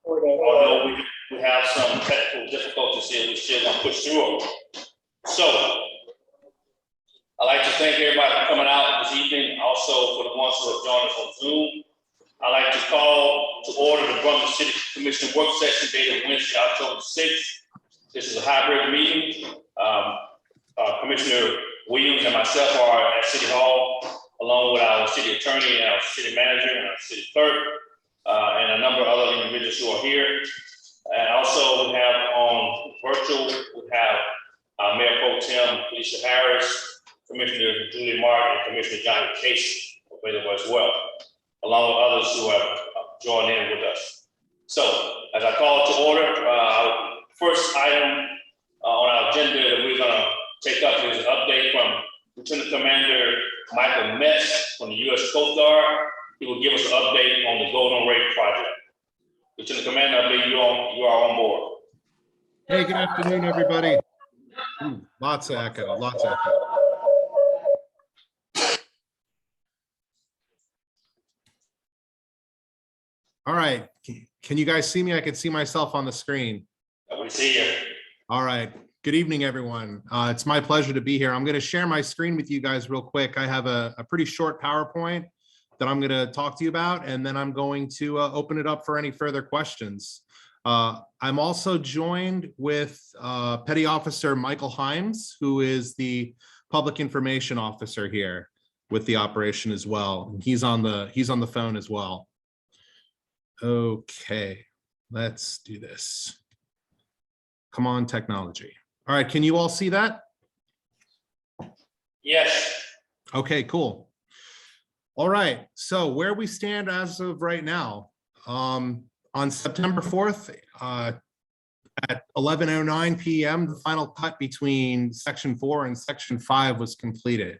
although we have some technical difficulties here, we still want to push through them. So I'd like to thank everybody for coming out this evening. Also for the ones who have joined us on Zoom. I'd like to call to order the Brunswick City Commission work session dated Wednesday, October 6th. This is a hybrid meeting. Commissioner Williams and myself are at City Hall, along with our city attorney, our city manager, and our city clerk, and a number of other individuals who are here. And also we have on virtual, we have Mayor Pro Tem Felicia Harris, Commissioner Julie Martin, and Commissioner Johnny Casey available as well, along with others who have joined in with us. So as I call to order, our first item on our agenda that we're going to take up is an update from Lieutenant Commander Michael Metz from the U.S. Coast Guard. He will give us an update on the Golden Ray project. Lieutenant Commander, I believe you are on board. Hey, good afternoon, everybody. Lots of echo, lots of echo. All right, can you guys see me? I can see myself on the screen. We see you. All right, good evening, everyone. It's my pleasure to be here. I'm gonna share my screen with you guys real quick. I have a pretty short PowerPoint that I'm gonna talk to you about, and then I'm going to open it up for any further questions. I'm also joined with Petty Officer Michael Himes, who is the Public Information Officer here with the operation as well. He's on the phone as well. Okay, let's do this. Come on, technology. All right, can you all see that? Yes. Okay, cool. All right, so where we stand as of right now, on September 4th, at 11:09 p.m., the final cut between Section 4 and Section 5 was completed.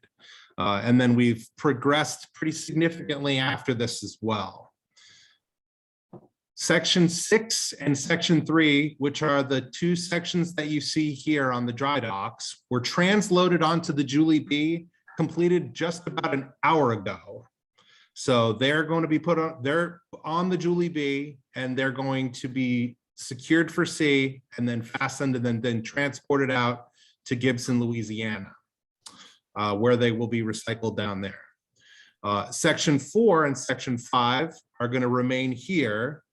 And then we've progressed pretty significantly after this as well. Section 6 and Section 3, which are the two sections that you see here on the dry docks, were transloaded onto the Julie B, completed just about an hour ago. So they're going to be they're on the Julie B, and they're going to be secured for sea and then fastened and then transported out to Gibson, Louisiana, where they will be recycled down there. Section 4 and Section 5 are going to remain here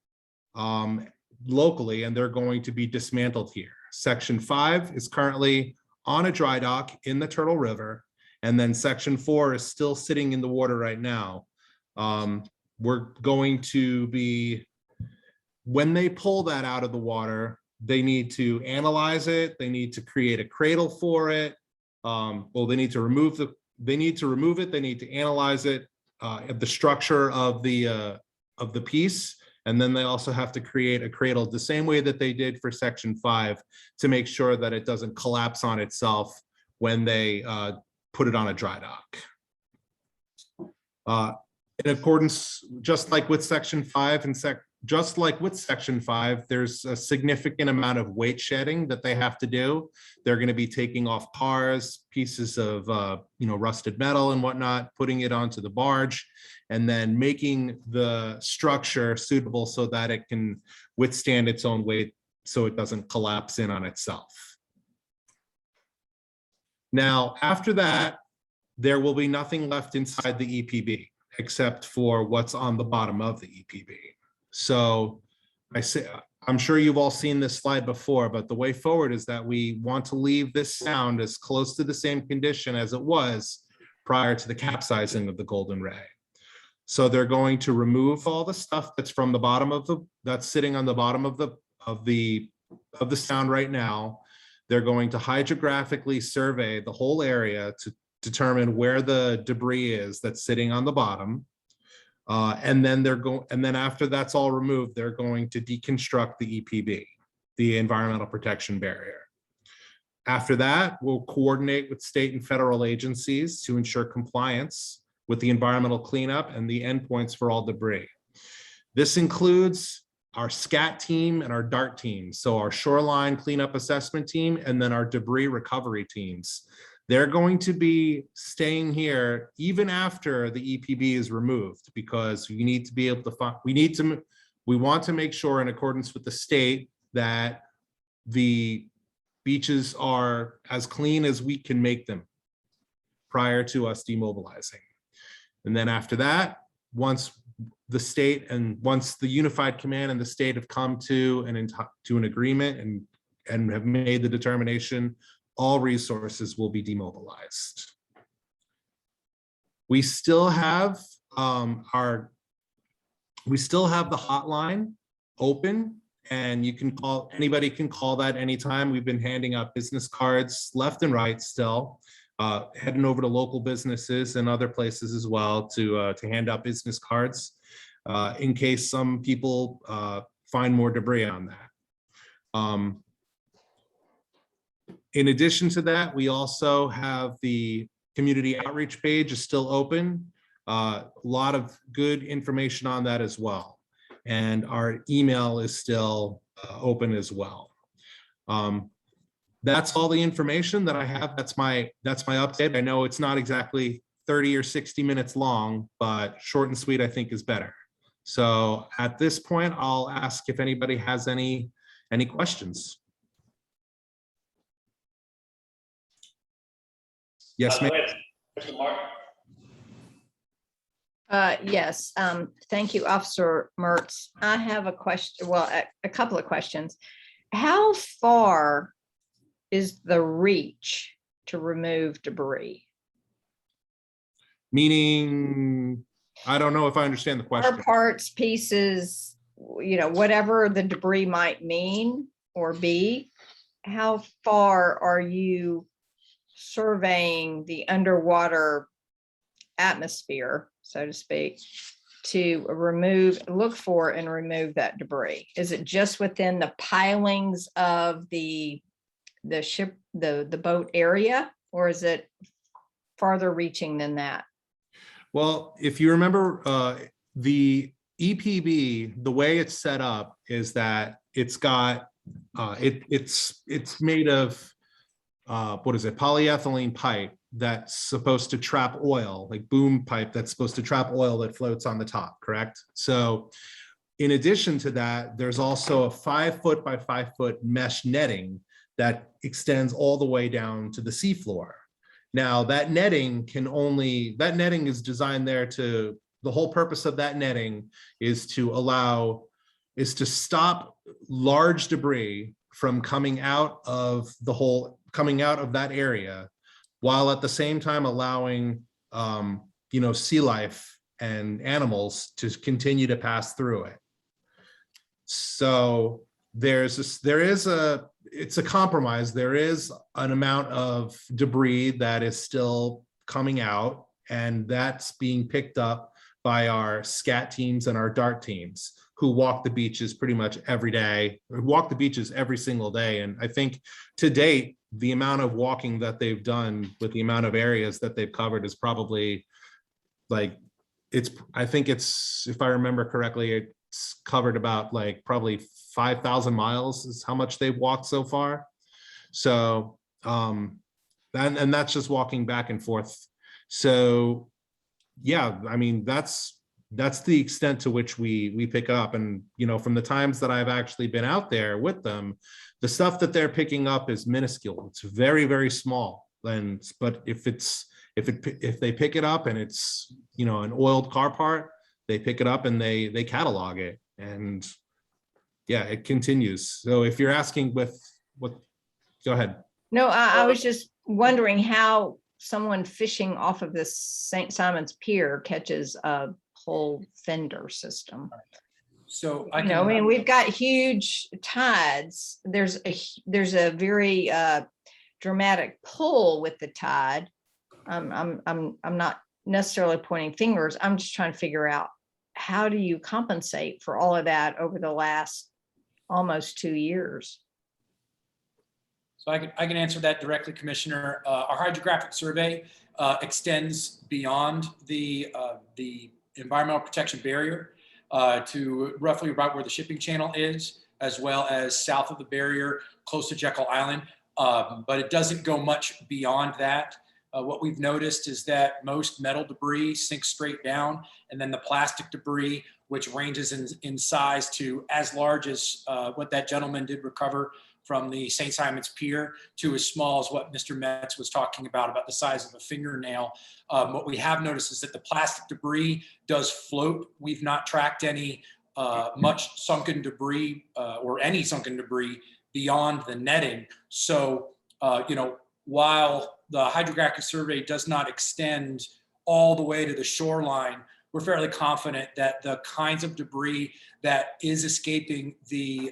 locally, and they're going to be dismantled here. Section 5 is currently on a dry dock in the Turtle River, and then Section 4 is still sitting in the water right now. We're going to be, when they pull that out of the water, they need to analyze it. They need to create a cradle for it. Well, they need to remove it. They need to analyze it, the structure of the piece. And then they also have to create a cradle the same way that they did for Section 5 to make sure that it doesn't collapse on itself when they put it on a dry dock. In accordance, just like with Section 5 and Section 5, there's a significant amount of weight shedding that they have to do. They're going to be taking off cars, pieces of rusted metal and whatnot, putting it onto the barge, and then making the structure suitable so that it can withstand its own weight so it doesn't collapse in on itself. Now, after that, there will be nothing left inside the EPB except for what's on the bottom of the EPB. So I'm sure you've all seen this slide before, but the way forward is that we want to leave this sound as close to the same condition as it was prior to the capsizing of the Golden Ray. So they're going to remove all the stuff that's from the bottom of that's sitting on the bottom of the sound right now. They're going to hydrographically survey the whole area to determine where the debris is that's sitting on the bottom. And then after that's all removed, they're going to deconstruct the EPB, the environmental protection barrier. After that, we'll coordinate with state and federal agencies to ensure compliance with the environmental cleanup and the endpoints for all debris. This includes our SCAT team and our DART team, so our shoreline cleanup assessment team, and then our debris recovery teams. They're going to be staying here even after the EPB is removed, because we need to be able to find, we need to we want to make sure, in accordance with the state, that the beaches are as clean as we can make them prior to us demobilizing. And then after that, once the state and once the unified command and the state have come to an agreement and have made the determination, all resources will be demobilized. We still have the hotline open, and you can call, anybody can call that anytime. We've been handing out business cards left and right still, heading over to local businesses and other places as well to hand out business cards in case some people find more debris on that. In addition to that, we also have the community outreach page is still open. A lot of good information on that as well. And our email is still open as well. That's all the information that I have. That's my update. I know it's not exactly 30 or 60 minutes long, but short and sweet I think is better. So at this point, I'll ask if anybody has any questions. Yes, ma'am. Mr. Mark? Yes, thank you, Officer Mertz. I have a question, well, a couple of questions. How far is the reach to remove debris? Meaning, I don't know if I understand the question. Or parts, pieces, you know, whatever the debris might mean or be, how far are you surveying the underwater atmosphere, so to speak, to look for and remove that debris? Is it just within the pilings of the ship, the boat area, or is it farther reaching than that? Well, if you remember, the EPB, the way it's set up is that it's got it's made of what is it, polyethylene pipe that's supposed to trap oil, like boom pipe that's supposed to trap oil that floats on the top, correct? So in addition to that, there's also a 5 foot by 5 foot mesh netting that extends all the way down to the seafloor. Now that netting is designed there to, the whole purpose of that netting is to stop large debris from coming out of that area, while at the same time allowing sea life and animals to continue to pass through it. So it's a compromise. There is an amount of debris that is still coming out, and that's being picked up by our SCAT teams and our DART teams, who walk the beaches pretty much every day, or walk the beaches every single day. And I think to date, the amount of walking that they've done with the amount of areas that they've covered is probably I think it's, if I remember correctly, it's covered about probably 5,000 miles is how much they've walked so far. So, and that's just walking back and forth. So yeah, I mean, that's the extent to which we pick up. And, from the times that I've actually been out there with them, the stuff that they're picking up is minuscule. It's very, very small. But if they pick it up and it's, an oiled car part, they pick it up and they catalog it. And yeah, it continues. So if you're asking go ahead. No, I was just wondering how someone fishing off of this St. Simon's Pier catches a whole fender system. So we've got huge tides. There's a very dramatic pull with the tide. I'm not necessarily pointing fingers. I'm just trying to figure out, how do you compensate for all of that over the last almost 2 years? So I can answer that directly, Commissioner. Our hydrographic survey extends beyond the environmental protection barrier to roughly about where the shipping channel is, as well as south of the barrier, close to Jekyll Island. But it doesn't go much beyond that. What we've noticed is that most metal debris sinks straight down, and then the plastic debris, which ranges in size to as large as what that gentleman did recover from the St. Simon's Pier, to as small as what Mr. Metz was talking about the size of a fingernail. What we have noticed is that the plastic debris does float. We've not tracked any much sunken debris or any sunken debris beyond the netting. So, while the hydrographic survey does not extend all the way to the shoreline, we're fairly confident that the kinds of debris that is escaping the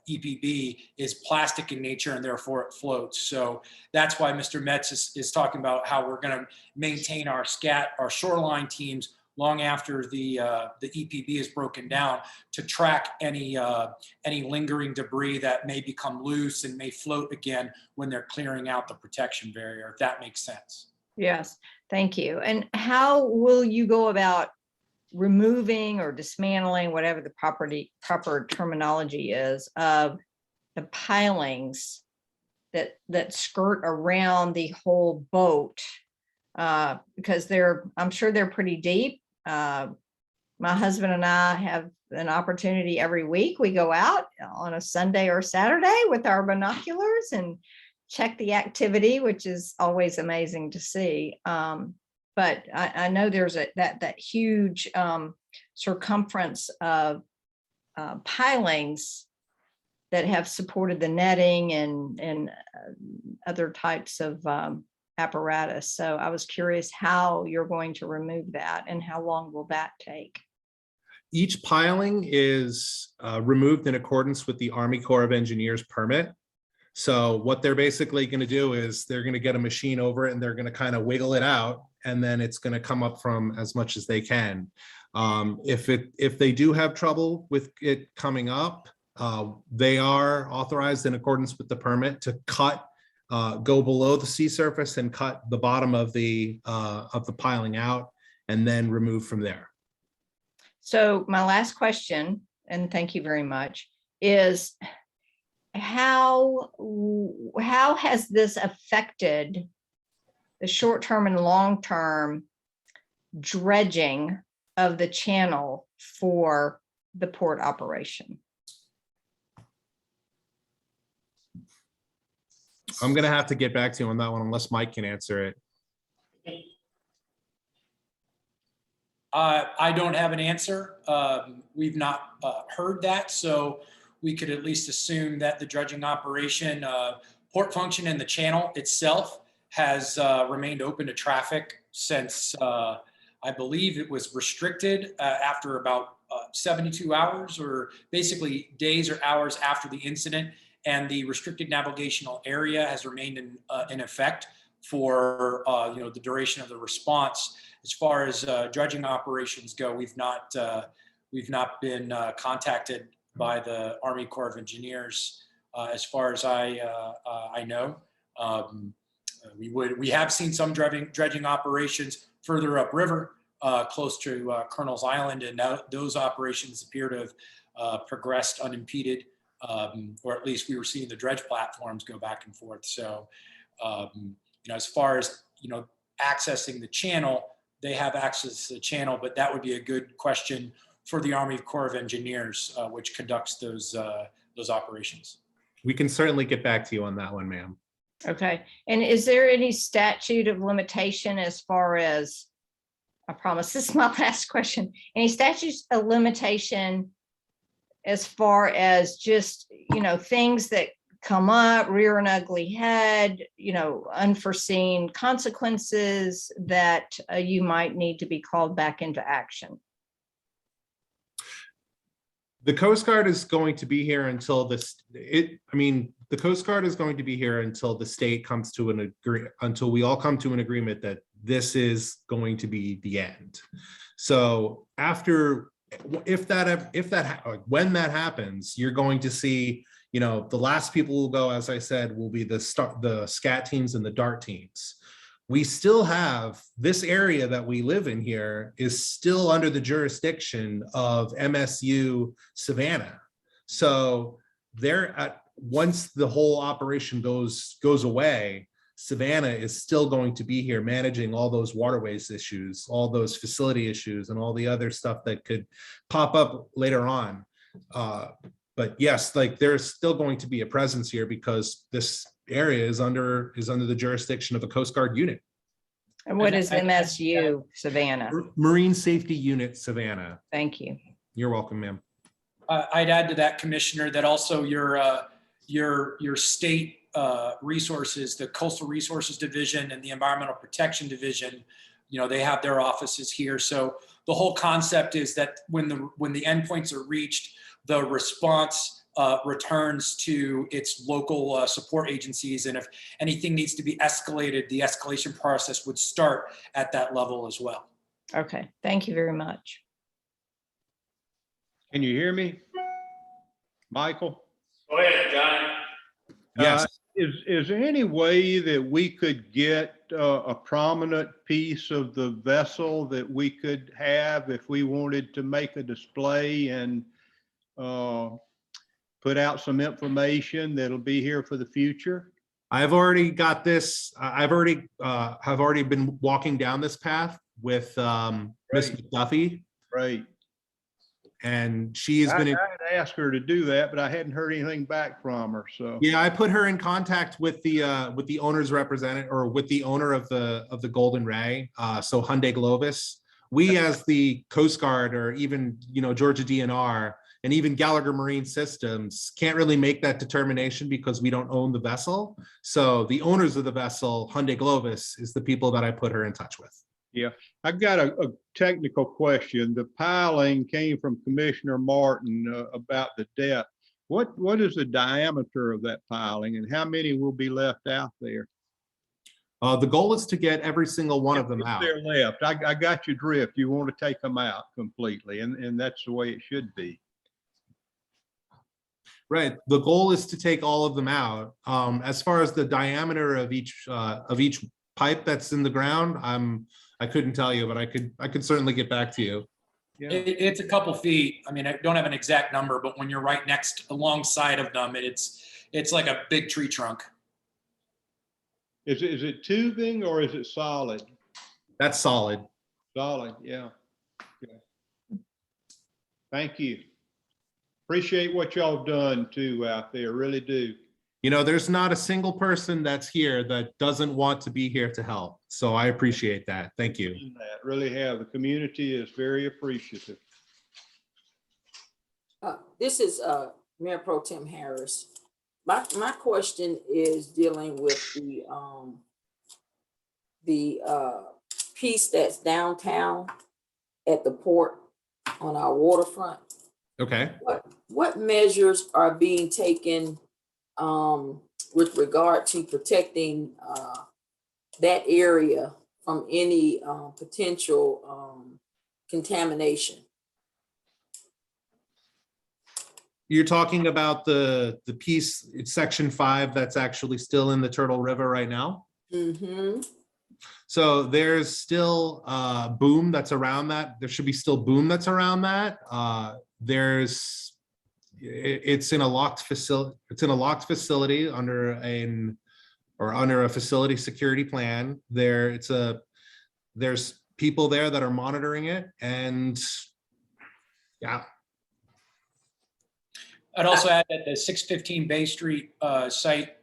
EPB is plastic in nature, and therefore it floats. So that's why Mr. Metz is talking about how we're going to maintain our shoreline teams long after the EPB is broken down, to track any lingering debris that may become loose and may float again when they're clearing out the protection barrier, if that makes sense. Yes, thank you. And how will you go about removing or dismantling, whatever the proper terminology is, of the pilings that skirt around the whole boat? Because I'm sure they're pretty deep. My husband and I have an opportunity every week. We go out on a Sunday or Saturday with our binoculars and check the activity, which is always amazing to see. But I know there's that huge circumference of pilings that have supported the netting and other types of apparatus. So I was curious how you're going to remove that and how long will that take? Each piling is removed in accordance with the Army Corps of Engineers permit. So what they're basically going to do is they're going to get a machine over it and they're going to kind of wiggle it out, and then it's going to come up from as much as they can. If they do have trouble with it coming up, they are authorized in accordance with the permit to go below the sea surface and cut the bottom of the piling out, and then remove from there. So my last question, and thank you very much, is how has this affected the short-term and long-term dredging of the channel for the port operation? I'm going to have to get back to you on that one unless Mike can answer it. I don't have an answer. We've not heard that, so we could at least assume that the dredging operation, port function and the channel itself has remained open to traffic since I believe it was restricted after about 72 hours, or basically days or hours after the incident. And the restricted navigational area has remained in effect for the duration of the response. As far as dredging operations go, we've not been contacted by the Army Corps of Engineers, as far as I know. We have seen some dredging operations further upriver, close to Colonel's Island, and those operations appear to have progressed unimpeded, or at least we were seeing the dredge platforms go back and forth. So, as far as accessing the channel, they have access to the channel, but that would be a good question for the Army Corps of Engineers, which conducts those operations. We can certainly get back to you on that one, ma'am. Okay. And is there any statute of limitation as far as, I promise this is my last question, any statutes of limitation as far as just, things that come up, rear an ugly head, unforeseen consequences that you might need to be called back into action? The Coast Guard is going to be here until the Coast Guard is going to be here until the state comes to until we all come to an agreement that this is going to be the end. So when that happens, you're going to see, the last people will go, as I said, will be the SCAT teams and the DART teams. We still have this area that we live in here is still under the jurisdiction of MSU Savannah. So once the whole operation goes away, Savannah is still going to be here managing all those waterways issues, all those facility issues, and all the other stuff that could pop up later on. But yes, like there's still going to be a presence here because this area is under the jurisdiction of a Coast Guard unit. And what is MSU, Savannah? Marine Safety Unit, Savannah. Thank you. You're welcome, ma'am. I'd add to that, Commissioner, that also your state resources, the Coastal Resources Division and the Environmental Protection Division, they have their offices here. So the whole concept is that when the endpoints are reached, the response returns to its local support agencies. And if anything needs to be escalated, the escalation process would start at that level as well. Okay, thank you very much. Can you hear me? Michael? Go ahead, Johnny. Yes. Is there any way that we could get a prominent piece of the vessel that we could have if we wanted to make a display and put out some information that'll be here for the future? I've already got this. I've already been walking down this path with Miss McDuffie, Right. and she has I been. had asked her to do that, but I hadn't heard anything back from her. So Yeah, I put her in contact with the owner's representative, or with the owner of the Golden Ray. So Hyundai Glovis. We as the Coast Guard, or even Georgia DNR, and even Gallagher Marine Systems can't really make that determination because we don't own the vessel. So the owners of the vessel, Hyundai Glovis, is the people that I put her in touch with. yeah, I've got a technical question. The piling came from Commissioner Martin about the depth. What is the diameter of that piling, and how many will be left out there? The goal is to get every single one of them If out. they're left, I got your drift. You want to take them out completely, and that's the way it should be. Right. The goal is to take all of them out. As far as the diameter of each pipe that's in the ground, I couldn't tell you, but I could certainly get back to you. Yeah. It's a couple feet. I mean, I don't have an exact number, but when you're right alongside of them, it's like a big tree trunk. Is it tubing or is it solid? That's solid. Solid, yeah. Okay. Thank you. Appreciate what y'all done too out there, really do. There's not a single person that's here that doesn't want to be here to help. So I appreciate that. Thank you. Really have. The community is very appreciative. This is Mayor Pro Tem Harris. My question is dealing with the piece that's downtown at the port on our waterfront. Okay. What measures are being taken with regard to protecting that area from any potential contamination? You're talking about the piece, it's section 5, that's actually still in the Turtle River right now. Mm-hmm. So there's still boom that's around that. There should be still boom that's around that. It's in a locked facility. It's in a locked facility under a facility security plan. There's people there that are monitoring it, and yeah. I'd also add that the 615 Bay Street site,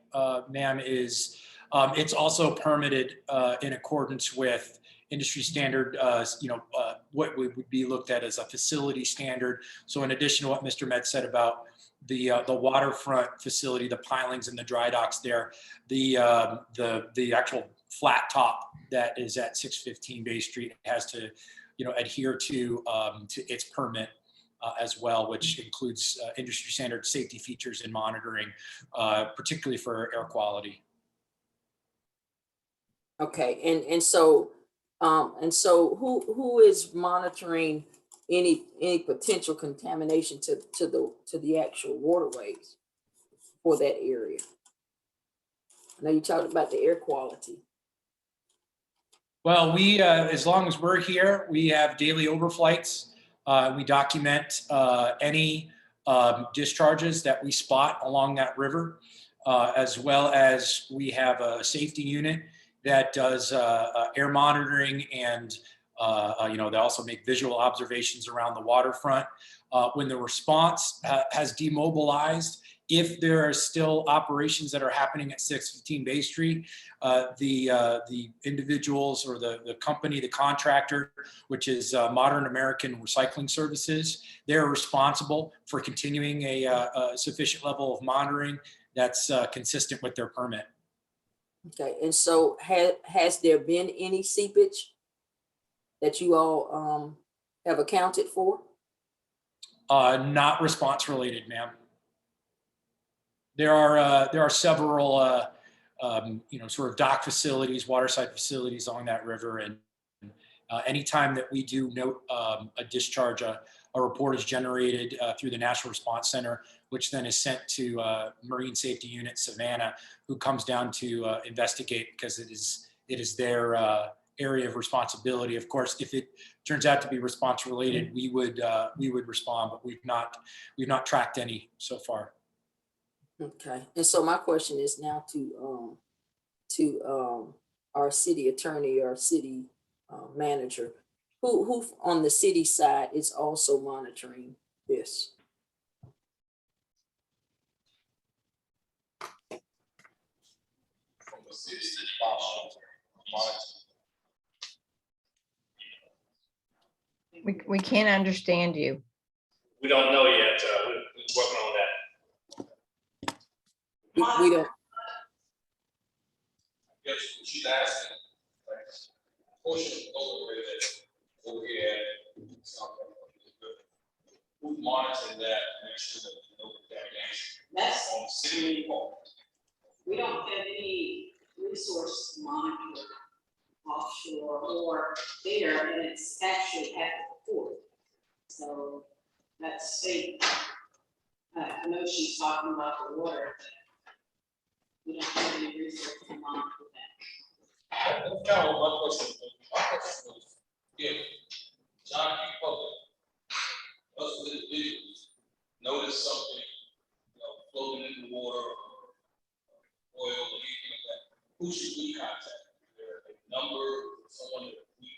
ma'am, it's also permitted in accordance with industry standard, what would be looked at as a facility standard. So in addition to what Mr. Met said about the waterfront facility, the pilings and the dry docks there, the actual flat top that is at 615 Bay Street has to, adhere to its permit as well, which includes industry standard safety features and monitoring, particularly for air quality. Okay, and so who is monitoring any potential contamination to the actual waterways for that area? I know you talked about the air quality. Well, we, as long as we're here, we have daily overflights. We document any discharges that we spot along that river. as well as we have a safety unit that does air monitoring, and they also make visual observations around the waterfront. When the response has demobilized, if there are still operations that are happening at 615 Bay Street, the individuals or the company, the contractor, which is Modern American Recycling Services, they're responsible for continuing a sufficient level of monitoring that's consistent with their permit. Okay, and so has there been any seepage that you all have accounted for? Not response related, ma'am. There are several sort of dock facilities, waterside facilities on that river, and anytime that we do note a discharge, a report is generated through the National Response Center, which then is sent to Marine Safety Unit Savannah, who comes down to investigate, because it is their area of responsibility. Of course, if it turns out to be response related, we would respond, but we've not tracked any so far. Okay, and so my question is now to our city attorney or city manager, who on the city side is also monitoring this? From the city We can't understand you. we don't know yet. We're working on that. We don't. Yes, she's asking, like, portion of overlay that over here, who's monitoring that, and make sure that there's no contamination That's, on city hall? we don't have any resource monitor offshore or there, and it's actually at the port. So that's state. I know she's talking about the water, but we don't have any resource to monitor that. That's kind of my question. My question was, if John P. Public, us as individuals, notice something, floating in the water, or oil, or anything like that, who should we contact? Is there a number, someone that we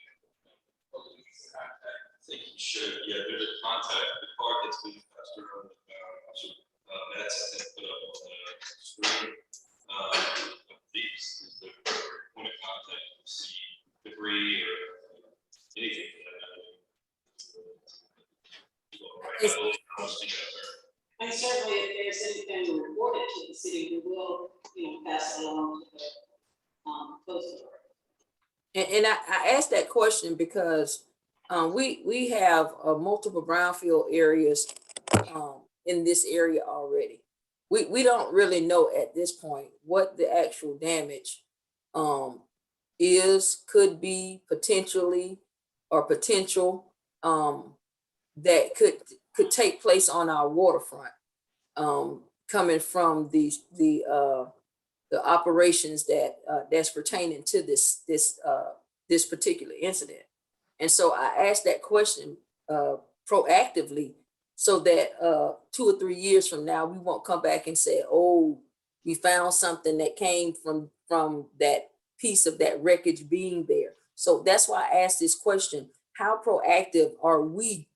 public needs to contact? I think you should, yeah, there's a contact, the card that's been passed around, that's I think put up on the screen. These is the point of contact to see debris or anything. And certainly, if there's anything reported to the city, we will, pass it along to the Coast Guard. And I asked that question because we have multiple brownfield areas in this area already. We don't really know at this point what the actual damage is, could be, potentially, or potential that could take place on our waterfront, coming from the operations that's pertaining to this particular incident. And so I asked that question proactively, so that 2 or 3 years from now, we won't come back and say, oh, we found something that came from that piece of that wreckage being there. So that's why I asked this question: how proactive are we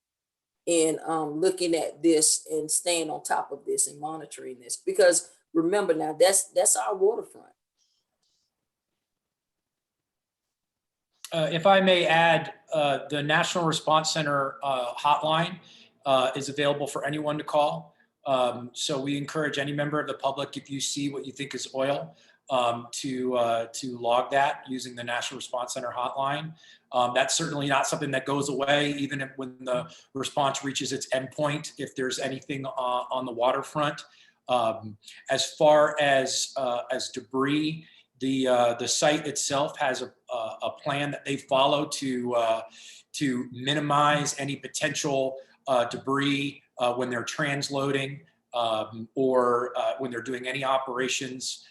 in looking at this and staying on top of this and monitoring this? Because remember now, that's our waterfront. If I may add, the National Response Center hotline is available for anyone to call. So we encourage any member of the public, if you see what you think is oil, to log that using the National Response Center hotline. That's certainly not something that goes away, even when the response reaches its endpoint, if there's anything on the waterfront. As far as debris, the site itself has a plan that they follow to minimize any potential debris when they're transloading or when they're doing any operations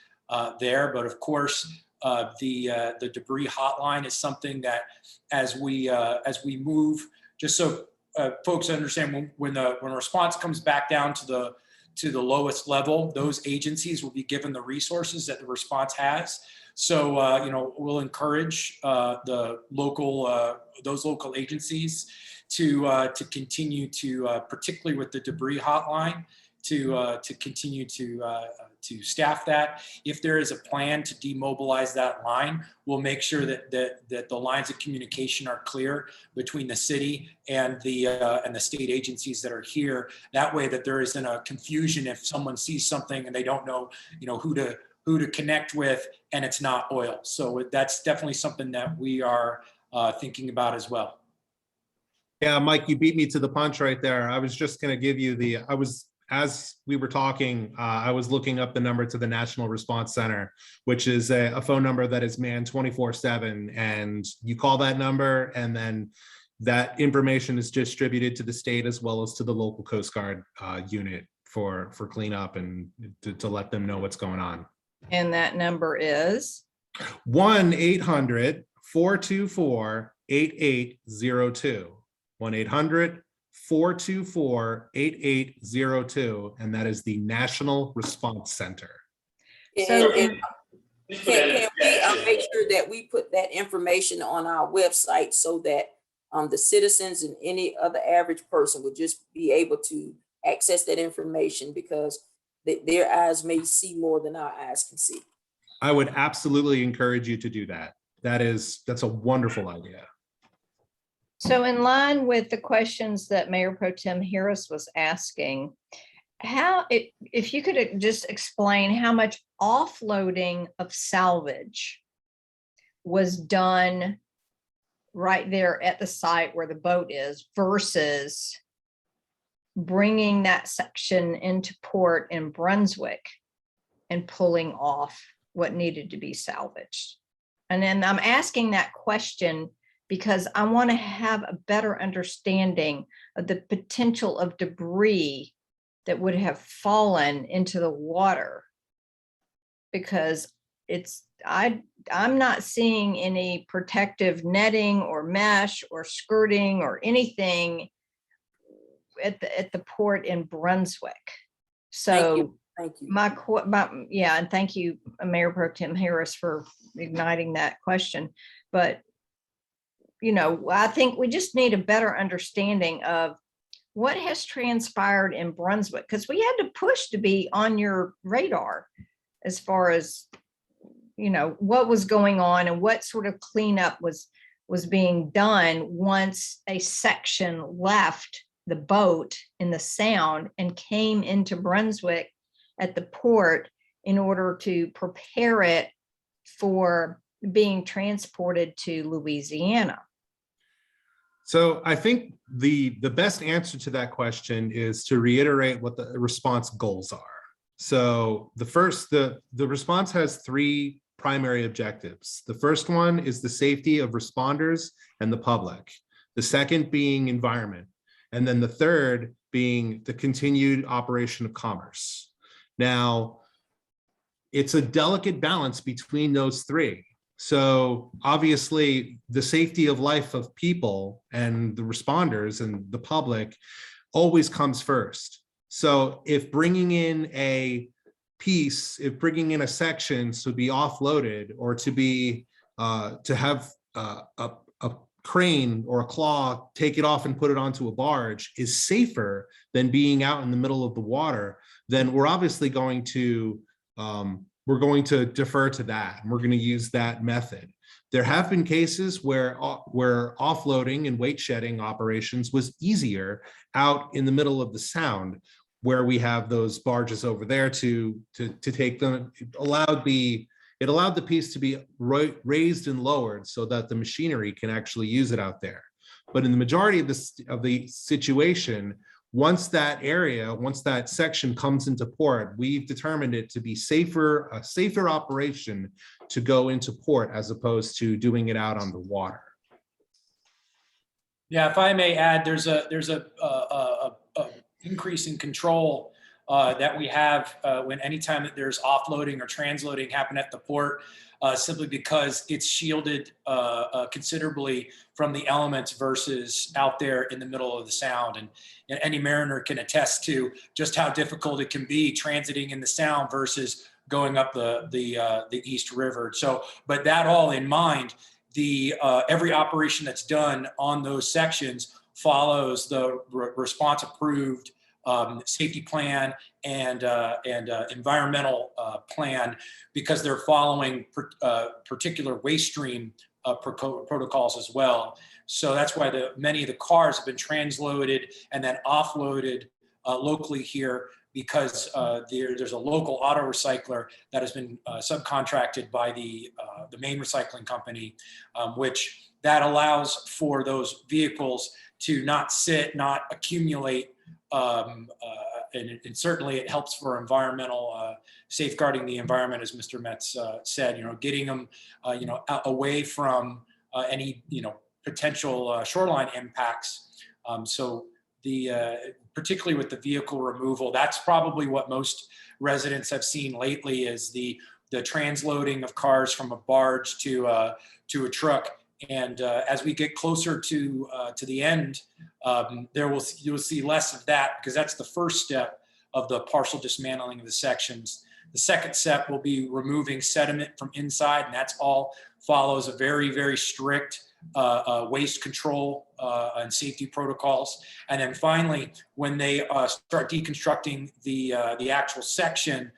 there. But of course, the debris hotline is something that as we move, just so folks understand, when a response comes back down to to the lowest level, those agencies will be given the resources that the response has. So, you know, we'll encourage the local, those local agencies to continue to, particularly with the debris hotline, to continue to staff that. If there is a plan to demobilize that line, we'll make sure that the lines of communication are clear between the city and the state agencies that are here. That way that there isn't a confusion if someone sees something and they don't know, you know, who to connect with, and it's not oil. So that's definitely something that we are thinking about as well. Yeah, Mike, you beat me to the punch right there. I was just going to give you as we were talking, I was looking up the number to the National Response Center, which is a phone number that is manned 24/7. And you call that number, and then that information is distributed to the state as well as to the local Coast Guard unit for cleanup and to let them know what's going on. And that number is? 1-800-424-8802. 1-800-424-8802, and that is the National Response Center. So Can we make sure that we put that information on our website so that the citizens and any other average person would just be able to access that information, because their eyes may see more than our eyes can see? I would absolutely encourage you to do that. That's a wonderful idea. So in line with the questions that Mayor Pro Tem Harris was asking, if you could just explain how much offloading of salvage was done right there at the site where the boat is versus bringing that section into port in Brunswick and pulling off what needed to be salvaged. And then I'm asking that question because I want to have a better understanding of the potential of debris that would have fallen into the water. Because I'm not seeing any protective netting or mesh or skirting or anything at the port in Brunswick. So Thank you. Yeah, and thank you, Mayor Pro Tem Harris, for igniting that question. But you know, I think we just need a better understanding of what has transpired in Brunswick, because we had to push to be on your radar as far as, you know, what was going on and what sort of cleanup was being done once a section left the boat in the Sound and came into Brunswick at the port in order to prepare it for being transported to Louisiana. So I think the best answer to that question is to reiterate what the response goals are. So the response has three primary objectives. The first one is the safety of responders and the public. The second being environment. And then the third being the continued operation of commerce. Now, it's a delicate balance between those three. So obviously the safety of life of people and the responders and the public always comes first. So if bringing in a section to be offloaded or to be to have a crane or a claw take it off and put it onto a barge is safer than being out in the middle of the water, then we're obviously going to defer to that, and we're going to use that method. There have been cases where offloading and weight shedding operations was easier out in the middle of the Sound, where we have those barges over there to take them. It allowed the piece to be raised and lowered so that the machinery can actually use it out there. But in the majority of the situation, once that section comes into port, we've determined it to be a safer operation to go into port as opposed to doing it out on the water. Yeah, if I may add, there's a increase in control that we have when anytime that there's offloading or transloading happen at the port, simply because it's shielded considerably from the elements versus out there in the middle of the sound. And any mariner can attest to just how difficult it can be transiting in the sound versus going up the East River. So, but that all in mind, every operation that's done on those sections follows the response approved safety plan and environmental plan, because they're following particular waste stream protocols as well. So that's why many of the cars have been transloaded and then offloaded locally here, because there's a local auto recycler that has been subcontracted by the main recycling company, which that allows for those vehicles to not sit, not accumulate, and certainly it helps for environmental safeguarding the environment, as Mr. Metz said. Getting them away from any potential shoreline impacts. So particularly with the vehicle removal, that's probably what most residents have seen lately, is the transloading of cars from a barge to a truck. And as we get closer to the end, you'll see less of that, because that's the first step of the partial dismantling of the sections. The second step will be removing sediment from inside, and that's all follows a very, very strict waste control and safety protocols. And then finally, when they start deconstructing the actual section,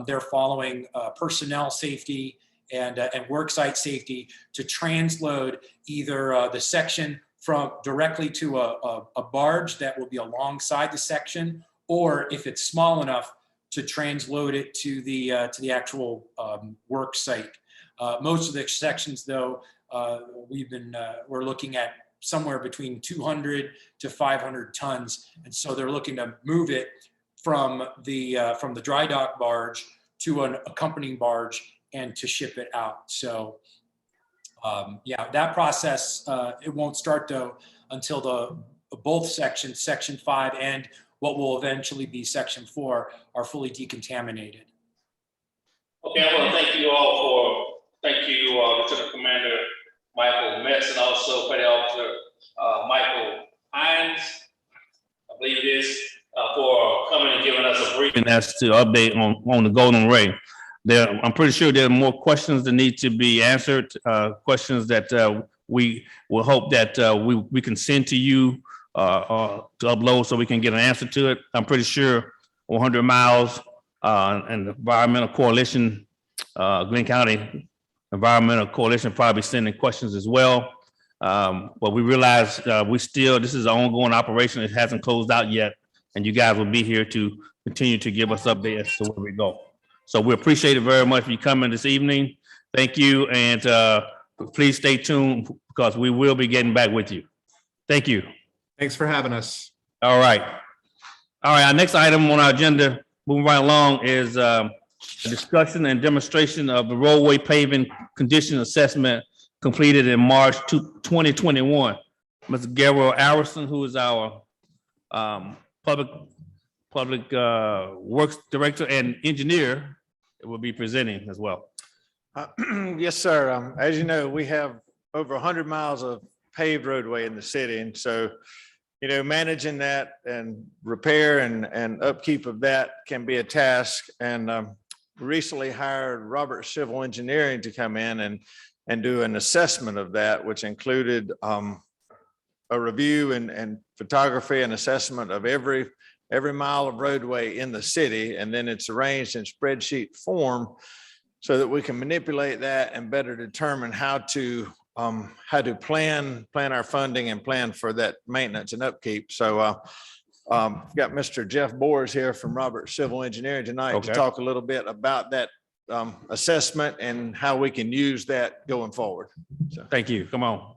they're following personnel safety and worksite safety to transload either the section from directly to a barge that will be alongside the section, or if it's small enough, to transload it to the actual work site. Most of the sections, though, we're looking at somewhere between 200 to 500 tons, and so they're looking to move it from the dry dock barge to an accompanying barge and to ship it out. So yeah, that process, it won't start though until both sections, Section 5 and what will eventually be Section 4, are fully decontaminated. Okay, I want to thank you, Lieutenant Commander Michael Metz, and also Petty Officer Michael Hines, I believe it is, for coming and giving us a briefing as to update on the Golden Ray. I'm pretty sure there are more questions that need to be answered, questions that we will hope that we can send to you to upload so we can get an answer to it. I'm pretty sure 100 Miles and the Environmental Coalition, Glenn County Environmental Coalition, probably sending questions as well. But we realize this is an ongoing operation. It hasn't closed out yet, and you guys will be here to continue to give us updates as to where we go. So we appreciate it very much for you coming this evening. Thank you, and please stay tuned, because we will be getting back with you. Thank you. Thanks for having us. All right. Our next item on our agenda, moving right along, is a discussion and demonstration of the roadway paving condition assessment completed in March 2021. Mr. Gabriel Arison, who is our public works director and engineer, will be presenting as well. Yes, sir. As you know, we have over 100 miles of paved roadway in the city. And so, managing that and repair and upkeep of that can be a task. And recently hired Robert Civil Engineering to come in and do an assessment of that, which included a review and photography and assessment of every mile of roadway in the city. And then it's arranged in spreadsheet form so that we can manipulate that and better determine how to plan our funding and plan for that maintenance and upkeep. So got Mr. Jeff Boers here from Robert Civil Engineering tonight to talk a little bit about that assessment and how we can use that going forward. So thank you. Come on.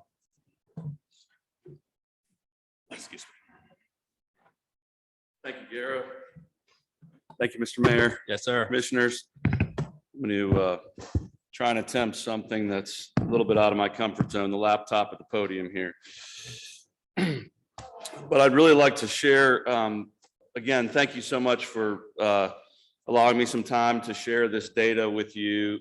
Excuse me. Thank you, Garo. Thank you, Mr. Mayor. Yes, sir. Commissioners. I'm going to try and attempt something that's a little bit out of my comfort zone, the laptop at the podium here. But I'd really like to share again, thank you so much for allowing me some time to share this data with you.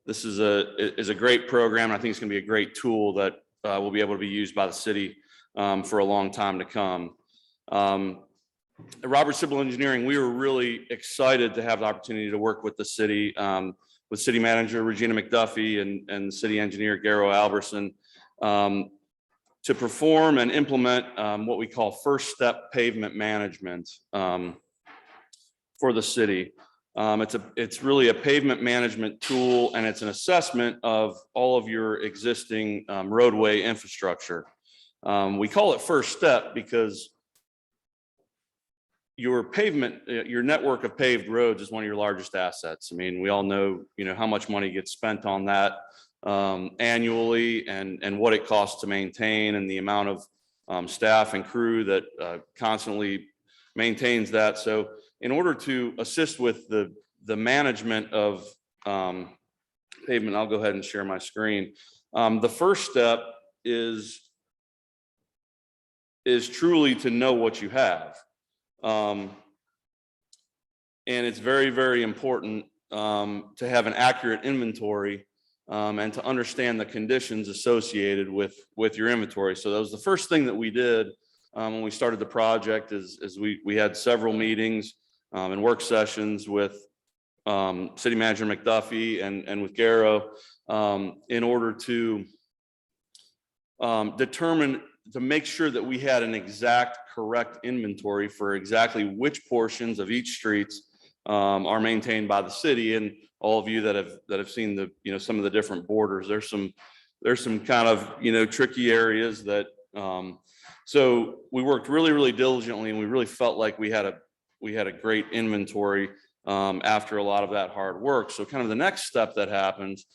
This is a great program. I think it's going to be a great tool that will be able to be used by the city for a long time to come. At Robert Civil Engineering, we were really excited to have the opportunity to work with the city, with City Manager Regina McDuffie and City Engineer Garo Alberson, to perform and implement what we call first step pavement management for the city. It's really a pavement management tool, and it's an assessment of all of your existing roadway infrastructure. We call it first step because your pavement, your network of paved roads is one of your largest assets. I mean, we all know, how much money gets spent on that annually, and what it costs to maintain, and the amount of staff and crew that constantly maintains that. So in order to assist with the management of pavement, I'll go ahead and share my screen. The first step is truly to know what you have. And it's very, very important to have an accurate inventory and to understand the conditions associated with your inventory. So that was the first thing that we did when we started the project is we had several meetings and work sessions with City Manager McDuffie and with Garo in order to determine, to make sure that we had an exact correct inventory for exactly which portions of each streets are maintained by the city. And all of you that have seen the some of the different borders, there's some kind of tricky areas that so we worked really, really diligently, and we really felt like we had a great inventory after a lot of that hard work. So kind of the next step that happens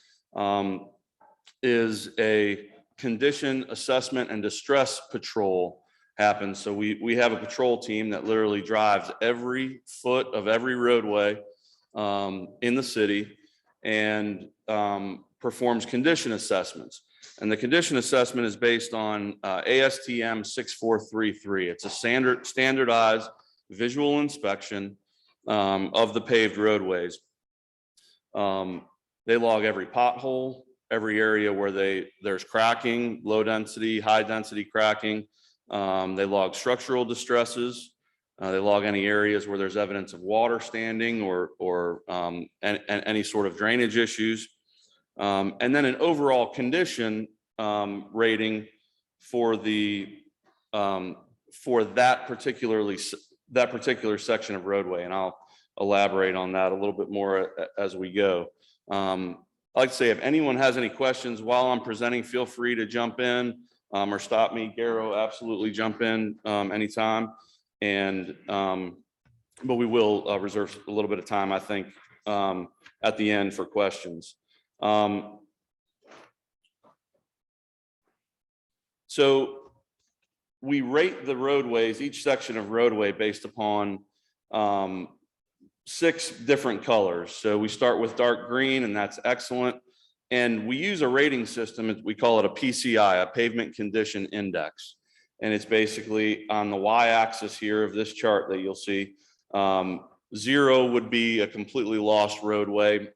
is a condition assessment and distress patrol happens. So we have a patrol team that literally drives every foot of every roadway in the city and performs condition assessments. And the condition assessment is based on ASTM 6433. It's a standardized visual inspection of the paved roadways. They log every pothole, every area where there's cracking, low density, high density cracking. They log structural distresses. They log any areas where there's evidence of water standing or any sort of drainage issues. And then an overall condition rating for that particular section of roadway. And I'll elaborate on that a little bit more as we go. I'd like to say, if anyone has any questions while I'm presenting, feel free to jump in or stop me. Garo, absolutely jump in anytime. And but we will reserve a little bit of time, I think, at the end for questions. So we rate the roadways, each section of roadway, based upon 6 different colors. So we start with dark green, and that's excellent. And we use a rating system. We call it a PCI, a Pavement Condition Index. And it's basically on the y-axis here of this chart that you'll see. 0 would be a completely lost roadway,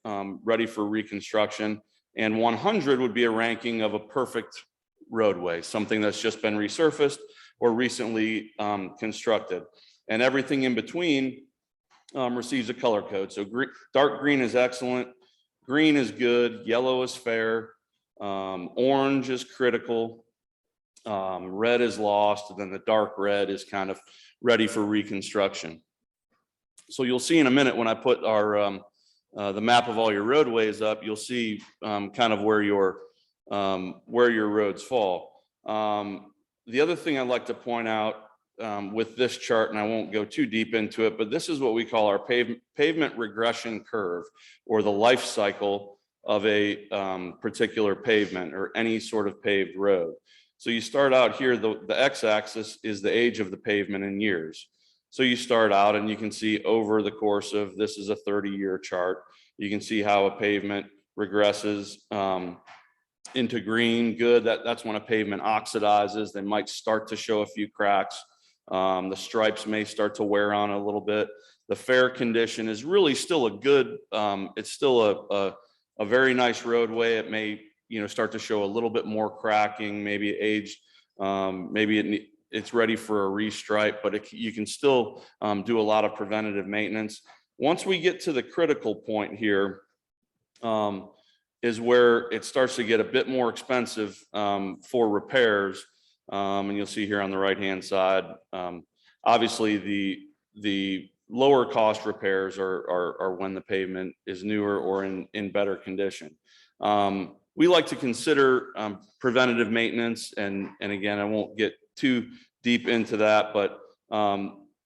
ready for reconstruction. And 100 would be a ranking of a perfect roadway, something that's just been resurfaced or recently constructed. And everything in between receives a color code. So dark green is excellent, green is good, yellow is fair, orange is critical, red is lost, and then the dark red is kind of ready for reconstruction. So you'll see in a minute when I put our the map of all your roadways up, you'll see kind of where your roads fall. The other thing I'd like to point out with this chart, and I won't go too deep into it, but this is what we call our pavement regression curve, or the life cycle of a particular pavement or any sort of paved road. So you start out here, the x-axis is the age of the pavement in years. So you start out and you can see over the course of, this is a 30-year chart, you can see how a pavement regresses into green. Good, that's when a pavement oxidizes. They might start to show a few cracks. The stripes may start to wear on a little bit. The fair condition is really still a good, it's still a very nice roadway. It may, start to show a little bit more cracking, maybe aged, maybe it's ready for a restripe, but you can still do a lot of preventative maintenance. Once we get to the critical point here, is where it starts to get a bit more expensive for repairs. And you'll see here on the right-hand side, obviously the lower cost repairs are when the pavement is newer or in better condition. We like to consider preventative maintenance, and again, I won't get too deep into that, but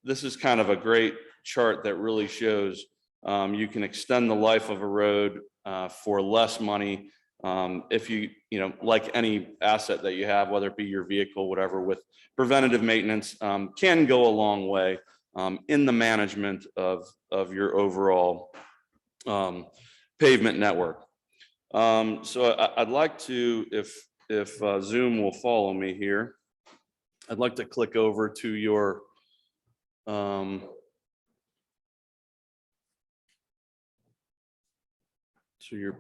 this is kind of a great chart that really shows you can extend the life of a road for less money if you like any asset that you have, whether it be your vehicle, whatever, with preventative maintenance can go a long way in the management of your overall pavement network. So I'd like to, if Zoom will follow me here, I'd like to click over to your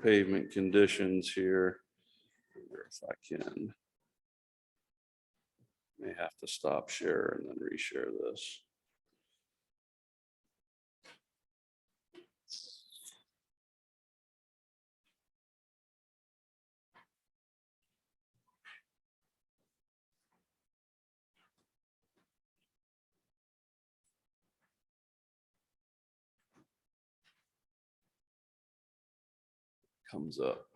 pavement conditions here. If I can, may have to stop share and then reshare this. Comes up.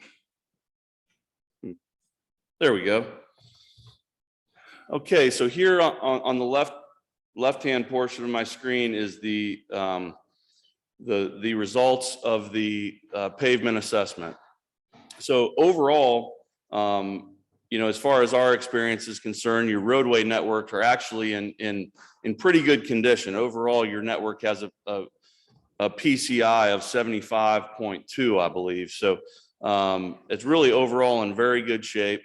There we go. Okay, so here on the left-hand portion of my screen is the results of the pavement assessment. So overall, as far as our experience is concerned, your roadway networks are actually in pretty good condition. Overall, your network has a PCI of 75.2, I believe. So it's really overall in very good shape.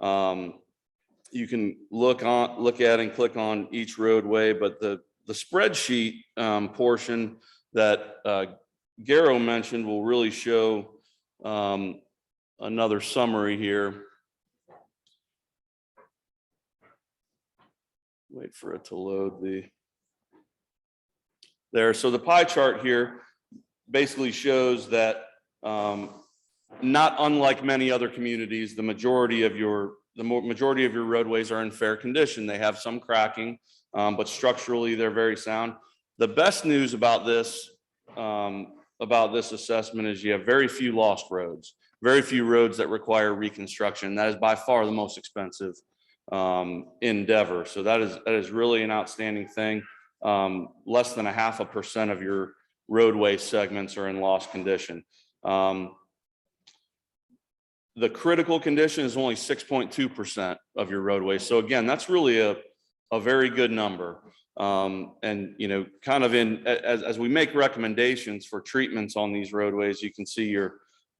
You can look at and click on each roadway, but the spreadsheet portion that Garrow mentioned will really show another summary here. Wait for it to load there. So the pie chart here basically shows that not unlike many other communities, the majority of your roadways are in fair condition. They have some cracking, but structurally they're very sound. The best news about this assessment is you have very few lost roads, very few roads that require reconstruction. That is by far the most expensive endeavor. So that is really an outstanding thing. Less than 0.5% of your roadway segments are in lost condition. The critical condition is only 6.2% of your roadway. So again, that's really a very good number. And kind of as we make recommendations for treatments on these roadways, you can see your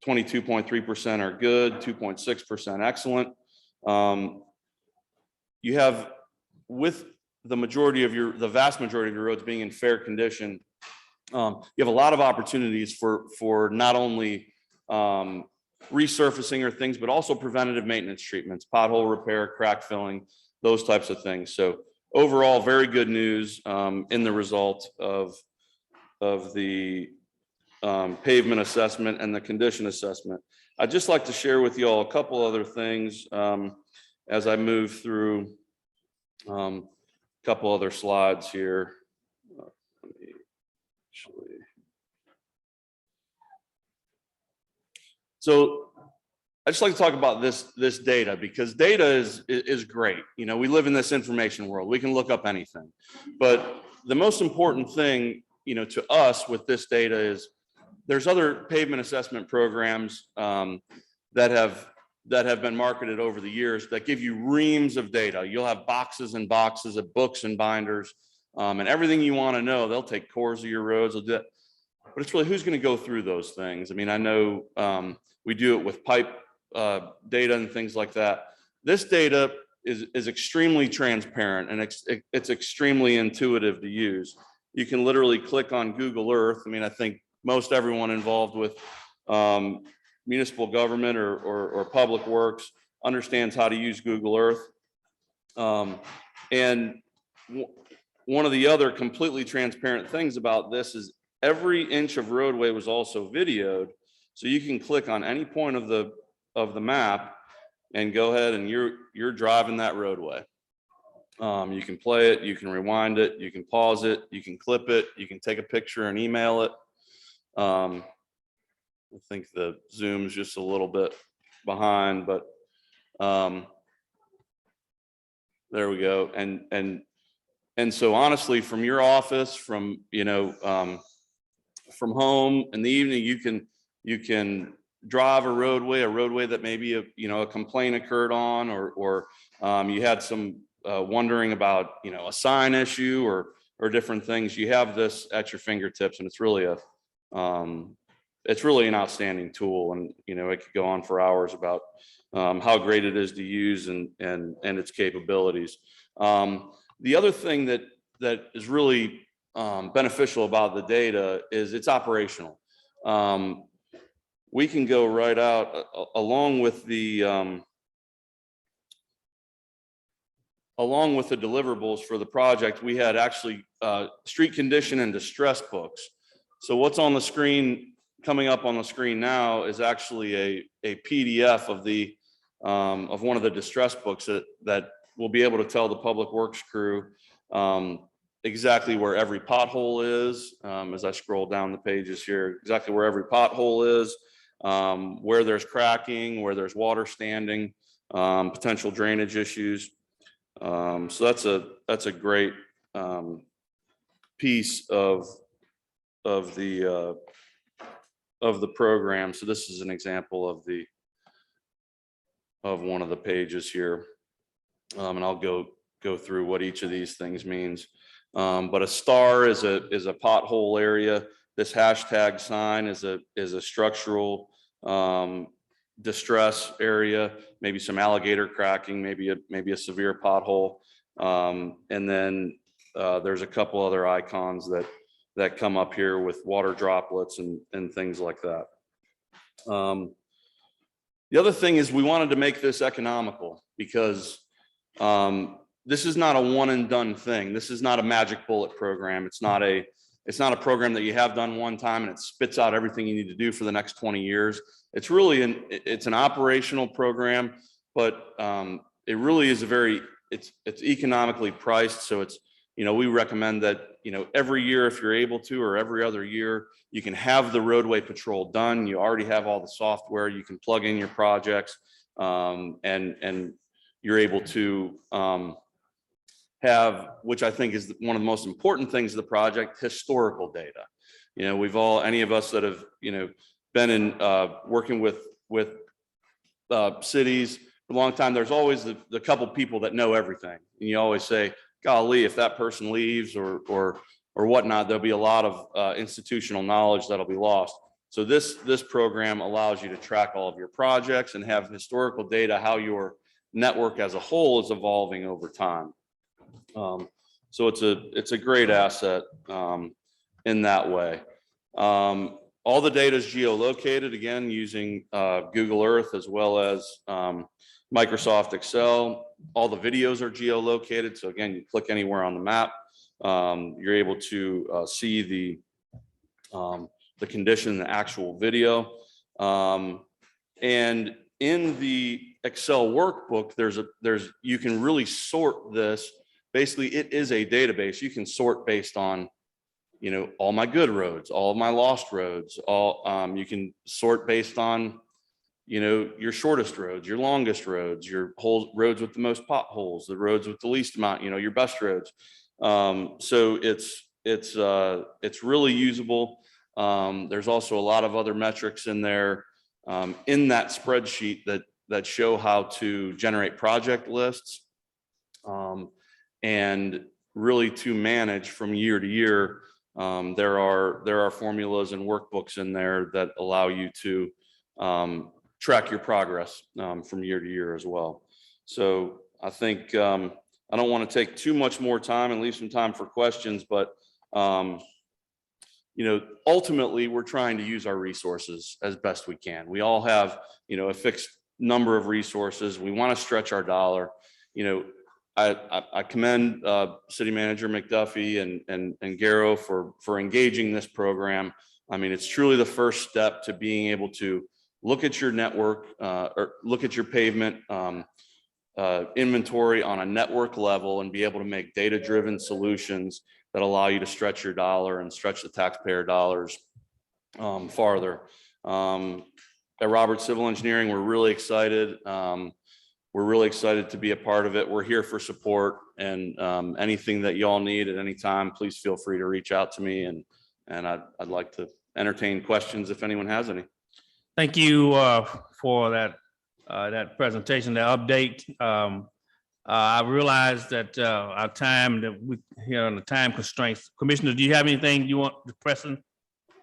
22.3% are good, 2.6% excellent. You have, with the vast majority of your roads being in fair condition, you have a lot of opportunities for not only resurfacing or things, but also preventative maintenance treatments, pothole repair, crack filling, those types of things. So overall, very good news in the result of the pavement assessment and the condition assessment. I'd just like to share with you all a couple other things as I move through a couple other slides here. So I just like to talk about this data, because data is great. We live in this information world. We can look up anything, but the most important thing, to us with this data is there's other pavement assessment programs that have been marketed over the years that give you reams of data. You'll have boxes and boxes of books and binders, and everything you want to know. They'll take cores of your roads. They'll do that. But it's really, who's going to go through those things? I mean, I know we do it with pipe data and things like that. This data is extremely transparent, and it's extremely intuitive to use. You can literally click on Google Earth. I mean, I think most everyone involved with municipal government or public works understands how to use Google Earth. And one of the other completely transparent things about this is every inch of roadway was also videoed. So you can click on any point of the map and go ahead and you're driving that roadway. You can play it, you can rewind it, you can pause it, you can clip it, you can take a picture and email it. I think the zoom's just a little bit behind, but there we go. And so honestly, from your office, from from home in the evening, you can drive a roadway that maybe a complaint occurred on, or you had some wondering about a sign issue or different things. You have this at your fingertips, and it's really an outstanding tool. And it could go on for hours about how great it is to use and its capabilities. The other thing that is really beneficial about the data is it's operational. We can go right out along with the deliverables for the project. We had actually street condition and distress books. So what's on the screen, coming up on the screen now, is actually a PDF of one of the distress books that will be able to tell the public works crew exactly where every pothole is. As I scroll down the pages here, exactly where every pothole is, where there's cracking, where there's water standing, potential drainage issues. So that's a great piece of the program. So this is an example of one of the pages here, and I'll go through what each of these things means. But a star is a pothole area. This hashtag sign is a structural distress area, maybe some alligator cracking, maybe a severe pothole. And then there's a couple other icons that come up here with water droplets and things like that. The other thing is we wanted to make this economical, because this is not a one and done thing. This is not a magic bullet program. It's not a program that you have done one time and it spits out everything you need to do for the next 20 years. It's really an operational program, but it really is it's economically priced. So it's, we recommend that, every year, if you're able to, or every other year, you can have the roadway patrol done. You already have all the software. You can plug in your projects, and you're able to have, which I think is one of the most important things of the project, historical data. Any of us that have, been in working with cities for a long time, there's always the couple people that know everything. And you always say, golly, if that person leaves or whatnot, there'll be a lot of institutional knowledge that'll be lost. So this program allows you to track all of your projects and have historical data, how your network as a whole is evolving over time. So it's a great asset in that way. All the data is geolocated, again, using Google Earth as well as Microsoft Excel. All the videos are geolocated. So again, you click anywhere on the map, you're able to see the condition in the actual video. And in the Excel workbook, you can really sort this. Basically, it is a database. You can sort based on, all my good roads, all of my lost roads, you can sort based on, your shortest roads, your longest roads, your roads with the most potholes, the roads with the least amount, your best roads. So it's really usable. There's also a lot of other metrics in there, in that spreadsheet that show how to generate project lists, and really to manage from year to year. There are formulas and workbooks in there that allow you to track your progress from year to year as well. So I think I don't want to take too much more time and leave some time for questions, but ultimately, we're trying to use our resources as best we can. We all have, a fixed number of resources. We want to stretch our dollar. I commend City Manager McDuffie and Garrow for engaging this program. I mean, it's truly the first step to being able to look at your network or look at your pavement inventory on a network level and be able to make data-driven solutions that allow you to stretch your dollar and stretch the taxpayer dollars farther. At Roberts Civil Engineering, we're really excited. We're really excited to be a part of it. We're here for support, and anything that y'all need at any time, please feel free to reach out to me, and I'd like to entertain questions if anyone has any. Thank you for that presentation, the update. I realize that our time that we here on the time constraints. Commissioner, do you have anything you want to pressing?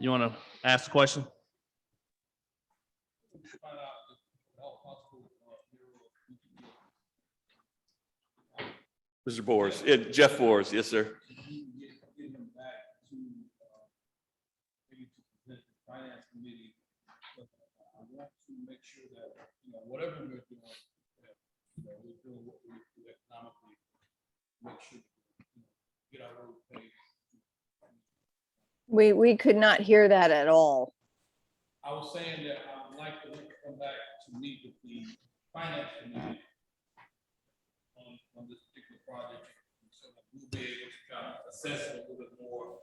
You want to ask the question? Mr. Boers, Jeff Boers, yes, sir. Finance committee, I want to make sure that, whatever we're doing, we're doing what we do economically, make sure, get our road paved. We could not hear that at all. I was saying that I would like to come back to meet with the finance committee on this particular project, so that we'll be able to kind of assess it a little bit more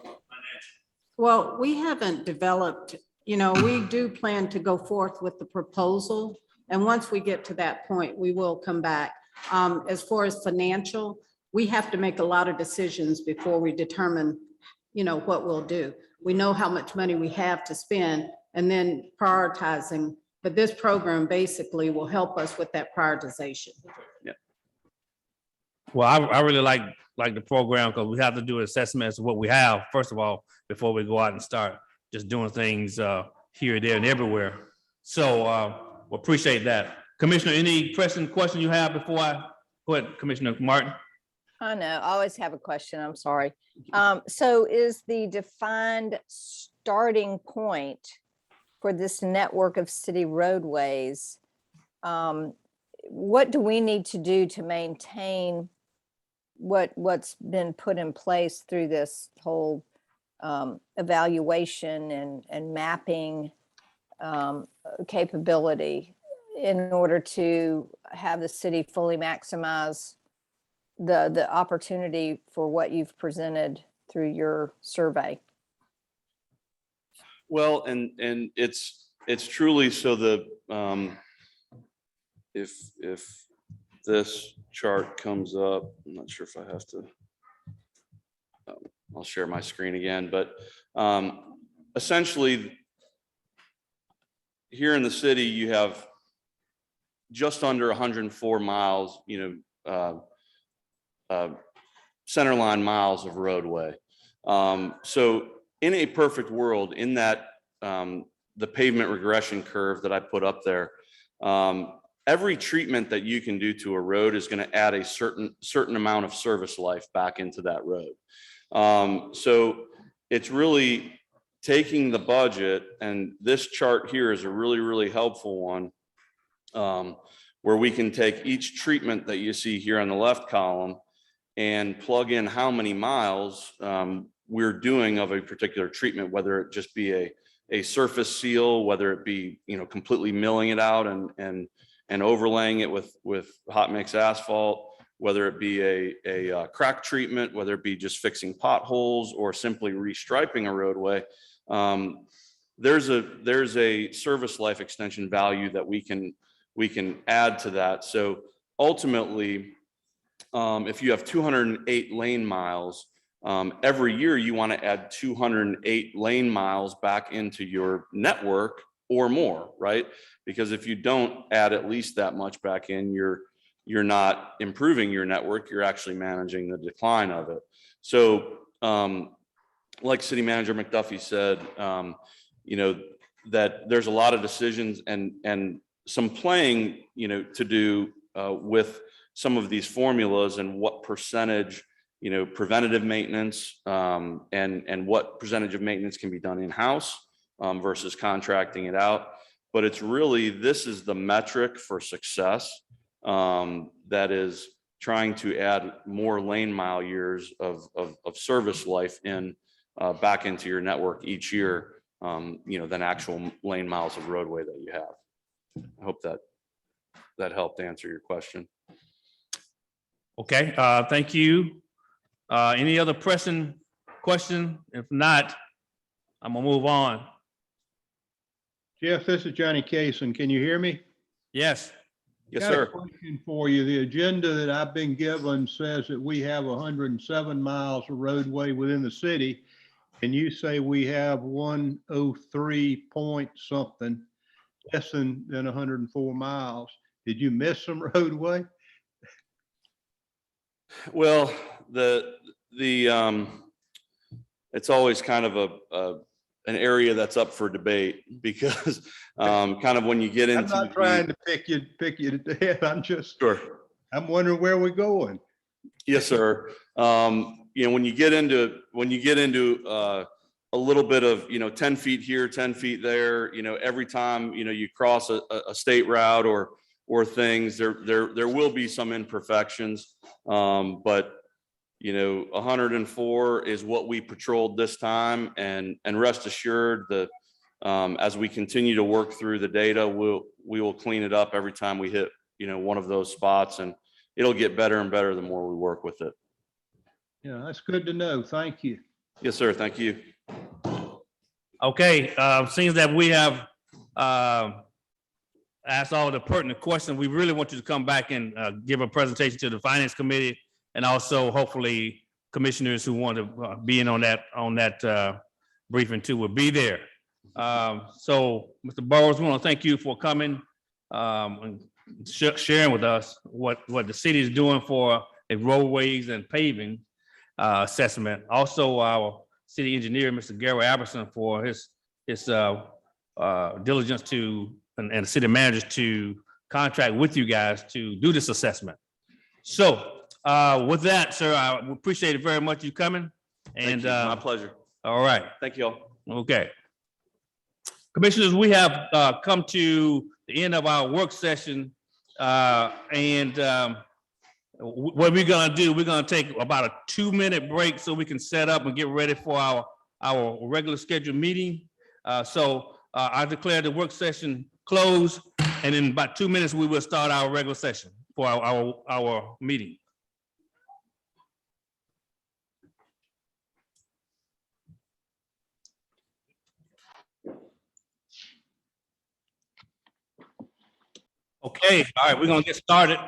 financially. Well, we haven't developed, we do plan to go forth with the proposal. And once we get to that point, we will come back. As far as financial, we have to make a lot of decisions before we determine, what we'll do. We know how much money we have to spend and then prioritizing. But this program basically will help us with that prioritization. Yeah. Well, I really like the program because we have to do assessments of what we have, first of all, before we go out and start just doing things here, there, and everywhere. So we appreciate that. Commissioner, any pressing question you have before I go ahead, Commissioner Martin? I know, I always have a question, I'm sorry. So is the defined starting point for this network of city roadways, what do we need to do to maintain what's been put in place through this whole evaluation and mapping capability in order to have the city fully maximize the opportunity for what you've presented through your survey? Well, and it's truly so the if this chart comes up, I'm not sure if I have to. I'll share my screen again, but essentially here in the city, you have just under 104 miles, centerline miles of roadway. So in a perfect world, in that the pavement regression curve that I put up there, every treatment that you can do to a road is going to add a certain amount of service life back into that road. So it's really taking the budget, and this chart here is a really helpful one, where we can take each treatment that you see here on the left column and plug in how many miles we're doing of a particular treatment, whether it just be a surface seal, whether it be completely milling it out and overlaying it with hot mix asphalt, whether it be a crack treatment, whether it be just fixing potholes or simply restriping a roadway. There's a service life extension value that we can add to that. So ultimately, if you have 208 lane miles, every year you want to add 208 lane miles back into your network or more, right? Because if you don't add at least that much back in, you're not improving your network, you're actually managing the decline of it. So like City Manager McDuffie said, that there's a lot of decisions and some playing, to do with some of these formulas and what percentage, preventative maintenance, and what percentage of maintenance can be done in-house versus contracting it out. But it's really, this is the metric for success that is trying to add more lane mile years of service life back into your network each year, than actual lane miles of roadway that you have. I hope that helped answer your question. Okay, thank you. Any other pressing question? If not, I'm gonna move on. Jeff, this is Johnny Cason. Can you hear me? Yes. Yes, Got a sir. question for you. The agenda that I've been given says that we have 107 miles of roadway within the city. And you say we have 103 point something, less than 104 miles. Did you miss some roadway? Well, it's always kind of an area that's up for debate because kind of when you get into. I'm not trying to pick you to death. Sure. I'm wondering where we're going. Yes, sir. When you get into a little bit of 10 feet here, 10 feet there, every time you cross a state route or things, there will be some imperfections, but 104 is what we patrolled this time, and rest assured that as we continue to work through the data, we will clean it up every time we hit one of those spots, and it'll get better and better the more we work with it. Yeah, that's good to know. Thank you. Yes, sir. Thank you. Okay, seems that we have asked all the pertinent questions. We really want you to come back and give a presentation to the Finance Committee, and also hopefully commissioners who want to be in on that briefing too will be there. So, Mr. Burrows, we want to thank you for coming and sharing with us what the city is doing for a roadways and paving assessment. Also, our city engineer, Mr. Gary Albertson, for his diligence and the city managers to contract with you guys to do this assessment. So with that, sir, I appreciate it very much you coming. And my pleasure. All right. Thank you all. Okay. Commissioners, we have come to the end of our work session. What we're gonna do, we're gonna take about a 2-minute break so we can set up and get ready for our regular scheduled meeting. So I declare the work session closed, and in about 2 minutes, we will start our regular session for our meeting. Okay, all right, we're gonna get started.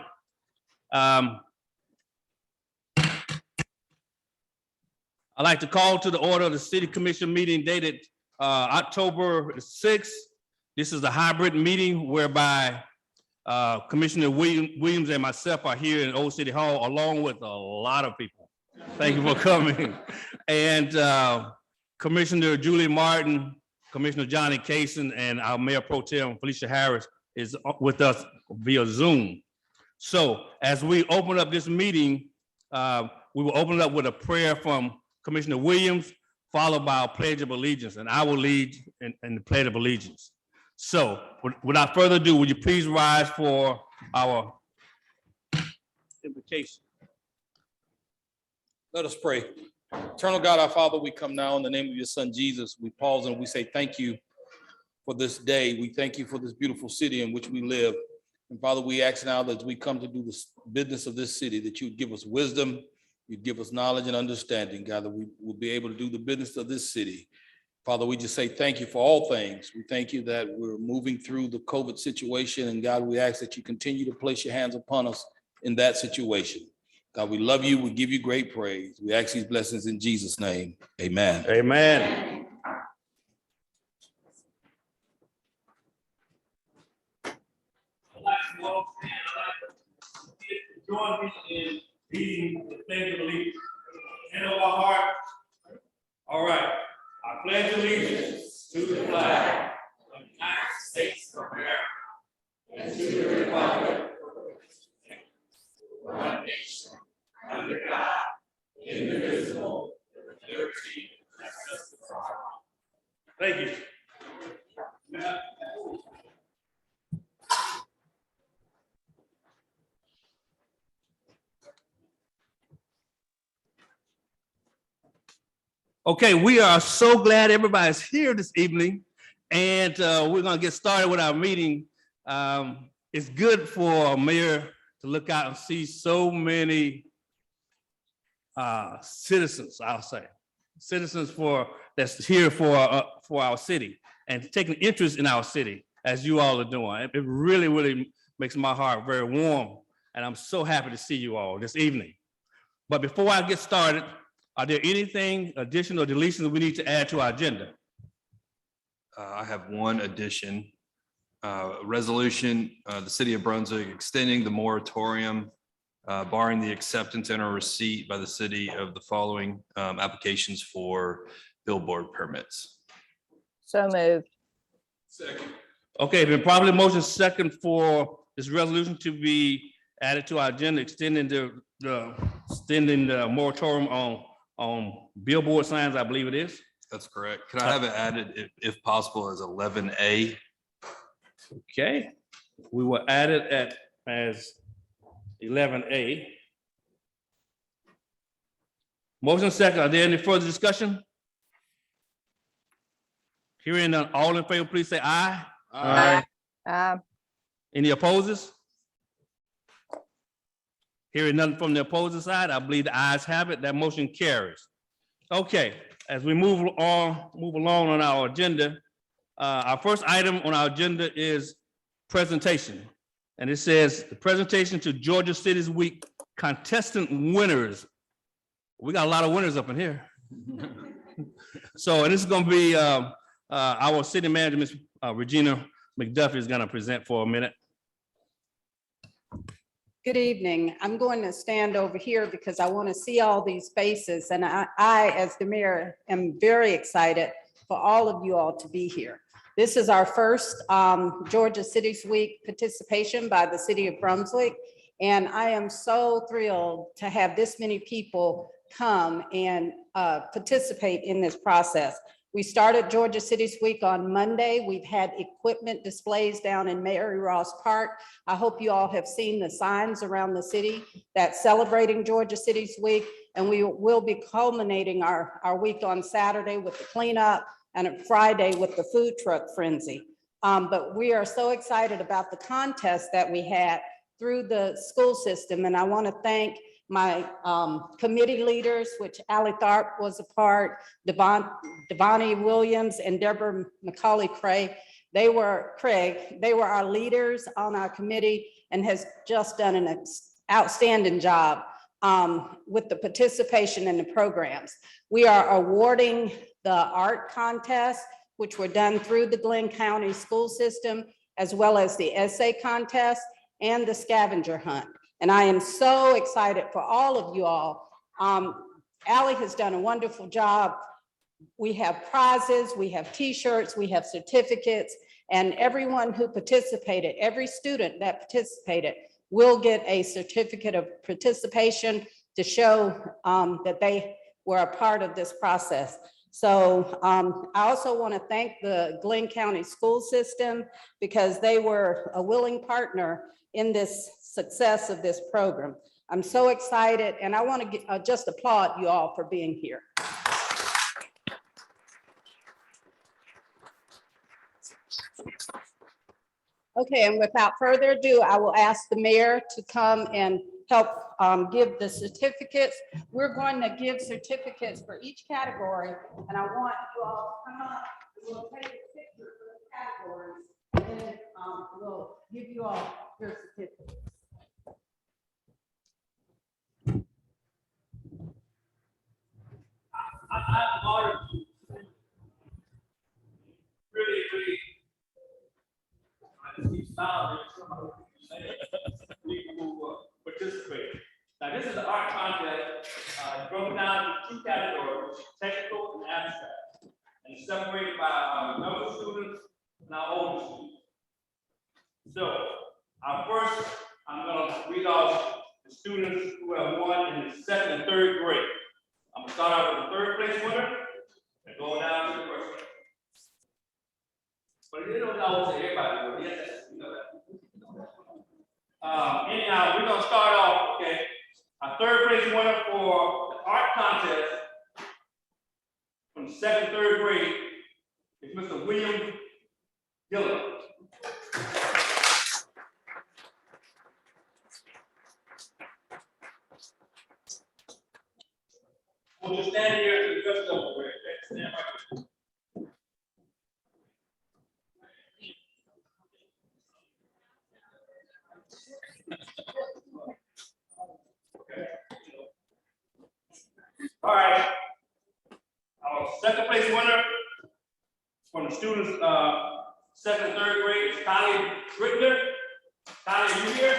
I'd like to call to the order of the City Commission meeting dated October 6th. This is a hybrid meeting whereby Commissioner Williams and myself are here in Old City Hall along with a lot of people. Thank you for coming. And Commissioner Julie Martin, Commissioner Johnny Cason, and our Mayor Pro Tem Felicia Harris is with us via Zoom. So as we open up this meeting, we will open it up with a prayer from Commissioner Williams, followed by a pledge of allegiance, and I will lead in the pledge of allegiance. So without further ado, would you please rise for our invocation? Let us pray. Eternal God, our Father, we come now in the name of your Son, Jesus. We pause and we say thank you for this day. We thank you for this beautiful city in which we live. And Father, we ask now that as we come to do the business of this city, that you would give us wisdom, you'd give us knowledge and understanding, God, that we will be able to do the business of this city. Father, we just say thank you for all things. We thank you that we're moving through the COVID situation. And God, we ask that you continue to place your hands upon us in that situation. God, we love you. We give you great praise. We ask these blessings in Jesus' name. Amen. Amen. Join me in reading the pledge of allegiance. Hand of our heart. All right. I pledge allegiance to the flag of the United States of America and to the republic for Thank you. Okay, we are so glad everybody's here this evening, and we're gonna get started with our meeting. It's good for a mayor to look out and see so many citizens, I'll say, citizens that's here for our city and taking interest in our city as you all are doing. It really, really makes my heart very warm, and I'm so happy to see you all this evening. But before I get started, are there anything additional deletions we need to add to our agenda? I have one addition. Resolution, the city of Brunswick extending the moratorium, barring the acceptance and or receipt by the city of the following applications for billboard permits. So moved. Second. Okay, been probably motion second for this resolution to be added to our agenda, extending the moratorium on billboard signs, I believe it is. That's correct. Can I have it added, if possible, as 11A? Okay, we will add it as 11A. Motion second. Are there any further discussion? Hearing none, all in favor, please say aye. Aye. Any opposes? Hearing none from the opposing side, I believe the ayes have it. That motion carries. Okay, as we move along on our agenda, our first item on our agenda is presentation. And it says the presentation to Georgia Cities Week contestant winners. We got a lot of winners up in here. So, and this is going to be our city manager, Ms. Regina McDuffie, is going to present for a minute. Good evening. I'm going to stand over here because I want to see all these faces. And I, as the mayor, am very excited for all of you all to be here. This is our first Georgia Cities Week participation by the city of Brunswick. And I am so thrilled to have this many people come and participate in this process. We started Georgia Cities Week on Monday. We've had equipment displays down in Mary Ross Park. I hope you all have seen the signs around the city that's celebrating Georgia Cities Week. And we will be culminating our week on Saturday with the cleanup and on Friday with the food truck frenzy. But we are so excited about the contest that we had through the school system. And I want to thank my committee leaders, which Allie Tharp was a part, Devani Williams and Deborah McCauley-Craig. They were our leaders on our committee and has just done an outstanding job with the participation in the programs. We are awarding the art contest, which were done through the Glenn County school system, as well as the essay contest and the scavenger hunt. And I am so excited for all of you all. Allie has done a wonderful job. We have prizes, we have t-shirts, we have certificates, and everyone who participated, every student that participated will get a certificate of participation to show that they were a part of this process. So I also want to thank the Glenn County school system because they were a willing partner in this success of this program. I'm so excited, and I want to just applaud you all for being here. Okay, and without further ado, I will ask the mayor to come and help give the certificates. We're going to give certificates for each category, and I want you all to come up. We'll take a picture for the categories, and then we'll give you all your certificates. I'm honored to really people who participate. Now, this is the art contest broken down into two categories, technical and abstract, and separated by our middle students and our older students. So, I'm going to read off the students who have won in the second and third grade. I'm going to start out with the third place winner and go down to the first place. always say everybody will, yes, you know that. Anyhow, we're gonna start off, okay? Our third place winner for the art contest from second, third grade is Mr. William Dillon. We'll just stand here and just over there. Stand right there. Okay. All right. Our second place winner from the students, second and third grade is Connie Rittler. Connie, are you here?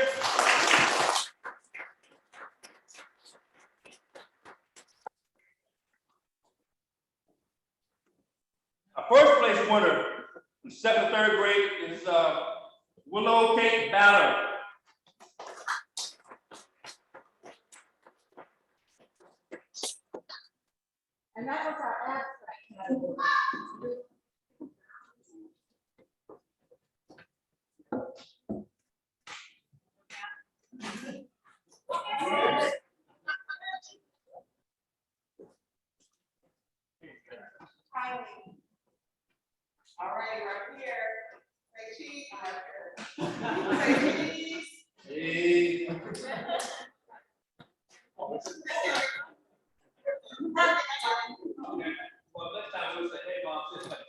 Our first place winner in second, third grade is Willow Kate Ballard. And that was our abstract category. All right, right here. Say cheese, say cheese. Hey. Okay. Well, next time we'll say, hey, mom, sit back.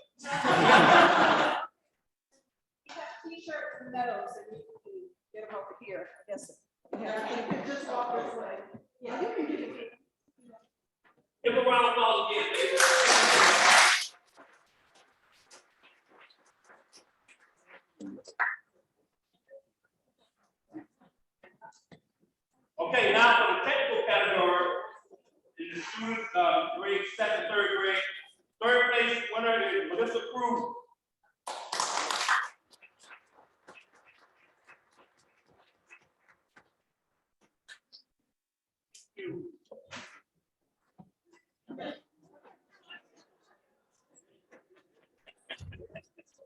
T-shirts and those, and you can get them over here, I guess. Yeah, you can just walk this way. Yeah, you can do it. Give a round of applause again, baby. Okay, now for the technical category, in the students, grade second, third grade, third place winner is Melissa Cruz.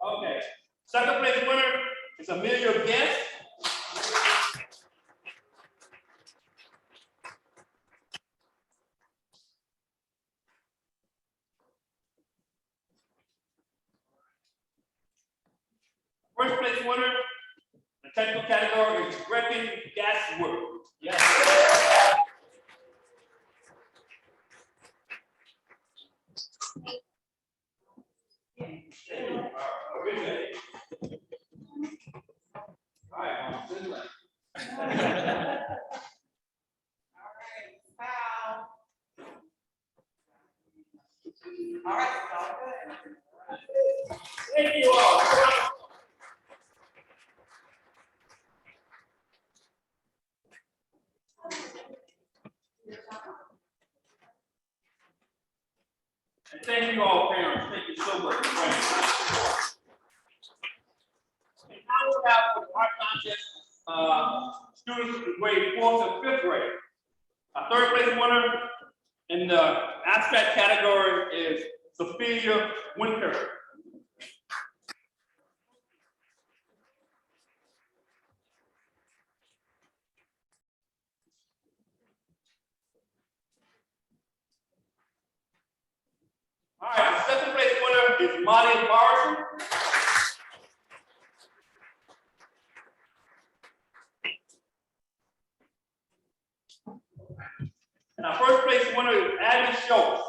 Okay, second place winner is Amelia Guest. First place winner, the technical category is Brecken Gaswork. Yes. All right, this way. All right, all good. Thank you all. And thank you all, parents. Thank you so much. And now we have for the art contest, students in grade 4th and 5th grade. Our third place winner in the abstract category is Sophia Winter. All right, the second place winner is Molly Morrison. And our first place winner is Abby Schultz.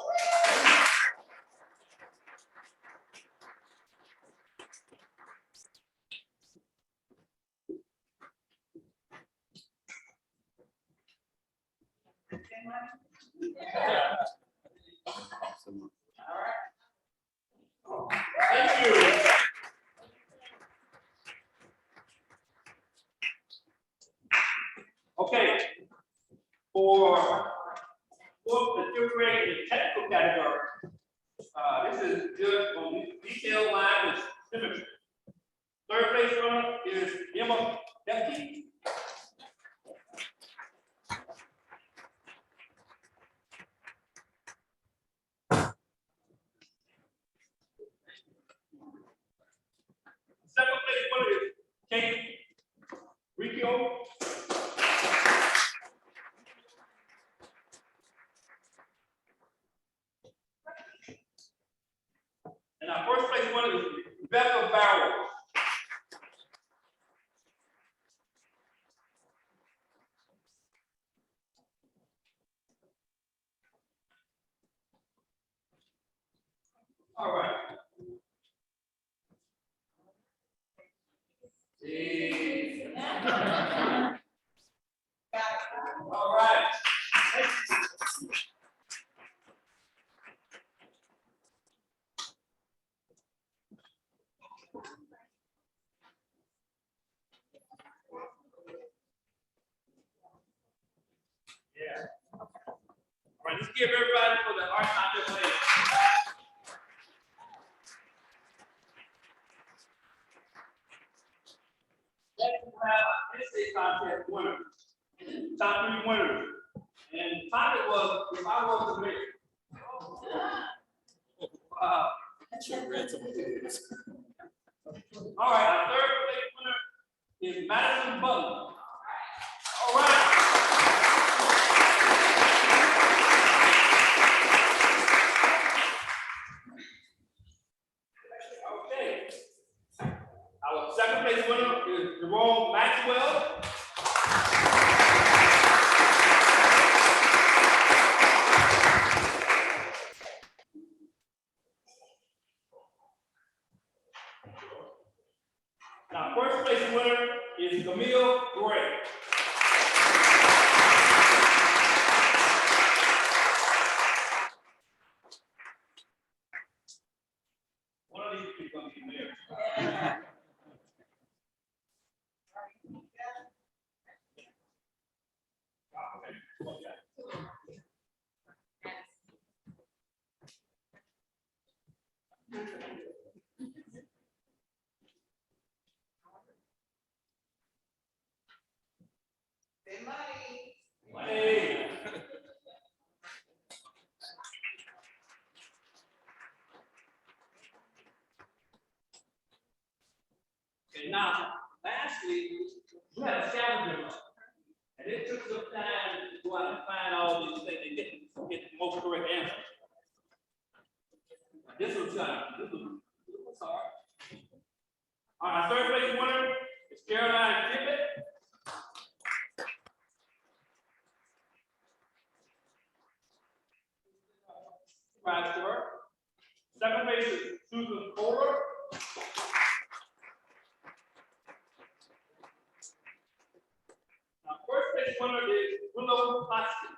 Thank you. Okay. For fourth and fifth grade in technical category, this is good on detail line and symmetry. Third place runner is Emma Dempsey. place winner is Rebecca Barrow. All right. All right. Yeah. All right, let's give everybody for the art contest. Let's have an essay contest winner. Top 3 winners. And the topic was, if I was the mayor. Wow. All right, our third place winner is Madison Butler. All right. Okay. Our second place winner is Jerome Maxwell. Now, first place winner is Camille Gray. One of these people gonna be mayor. Hey. Okay, now, lastly, we had a scavenger hunt. And it took some time to go out and find all these things and get the most correct answer. This was hard. Our third place winner is Caroline Tippett. Right to her. Second place is Susan Kohler. Now, first place winner is Willow Plastic.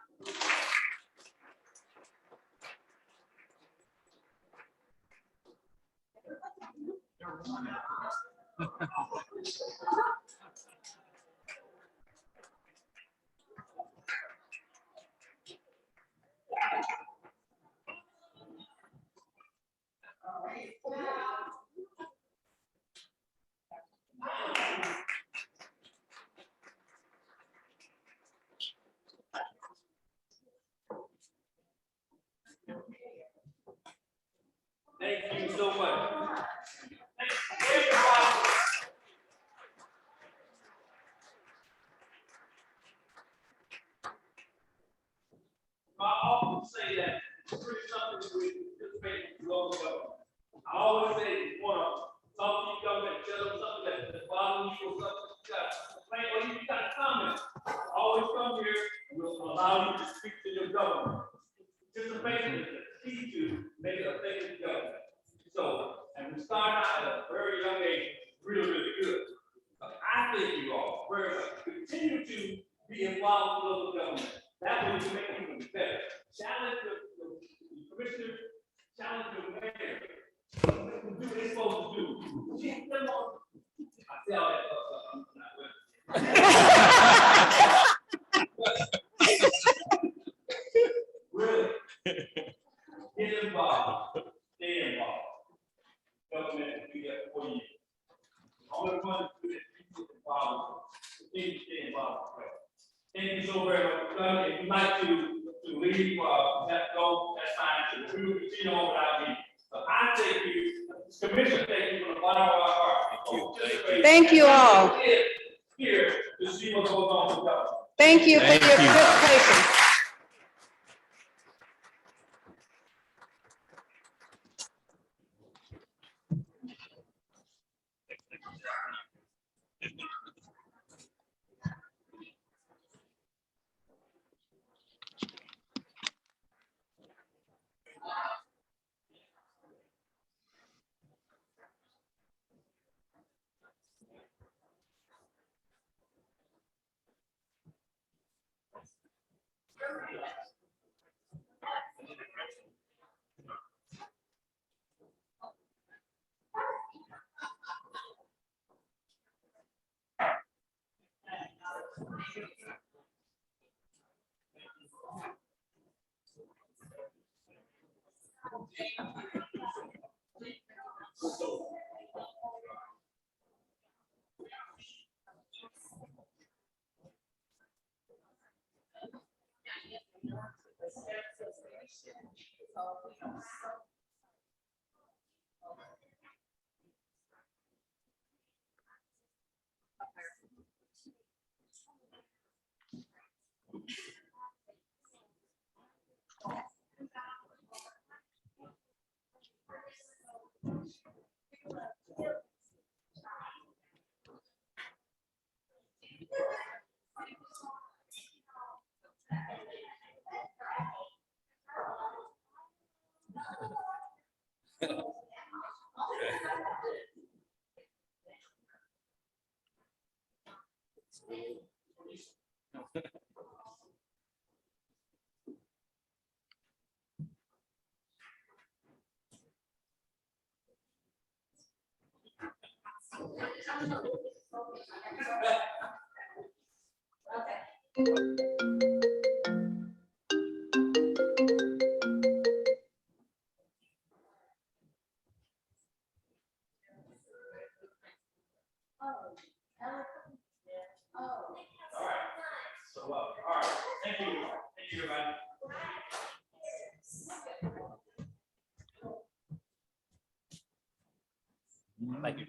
Thank you so much. Thank you, everybody. I often say that it's pretty something we participate in local government. I always say, you want to talk to your government, tell them something that's bothering you or something you got to complain, or you got a comment. Always come here, and we'll allow you to speak to your government. Participation is the key to making a effective government. So, and we start out at a very young age, really, really good. But I think you all very much continue to be involved with local government. That way you make it even better. Challenge the commissioner, challenge the mayor. Do what they're supposed to do. Keep them on. I say all that stuff, I'm not with. Really. Get involved. Stay involved. Government will be there for you. All the ones who do that, people involved. Continue to stay involved. Thank you so very much for coming. If you'd like to leave, that go, that's fine. So we will continue on without me. So I thank you, Commissioner, thank you from the bottom of our heart. Thank you all. Here to see what goes on with government. Thank you for your participation. Thank you.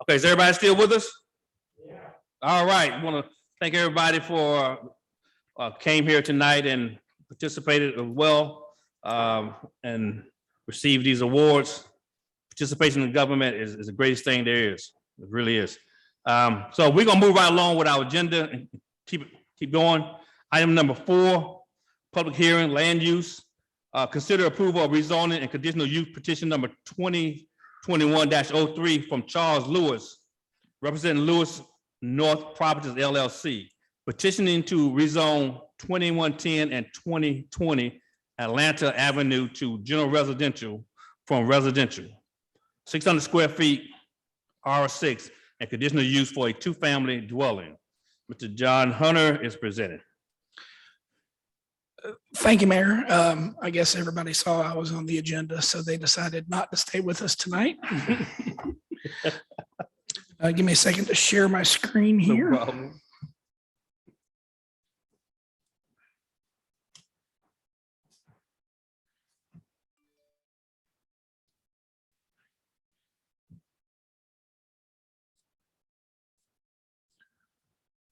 Okay, is everybody still with us? All right, want to thank everybody for came here tonight and participated as well and received these awards. Participation in government is the greatest thing there is. It really is. So we're gonna move right along with our agenda and keep going. Item number 4, public hearing, land use. Consider approval of rezoning and conditional use petition number 2021-03 from Charles Lewis, representing Lewis North Properties LLC, petitioning to rezone 2110 and 2020 Atlanta Avenue to general residential from residential, 600 square feet, R6, and conditional use for a 2-family dwelling. Mr. John Hunter is presented. Thank you, Mayor. I guess everybody saw I was on the agenda, so they decided not to stay with us tonight. Give me a second to share my screen here. No problem.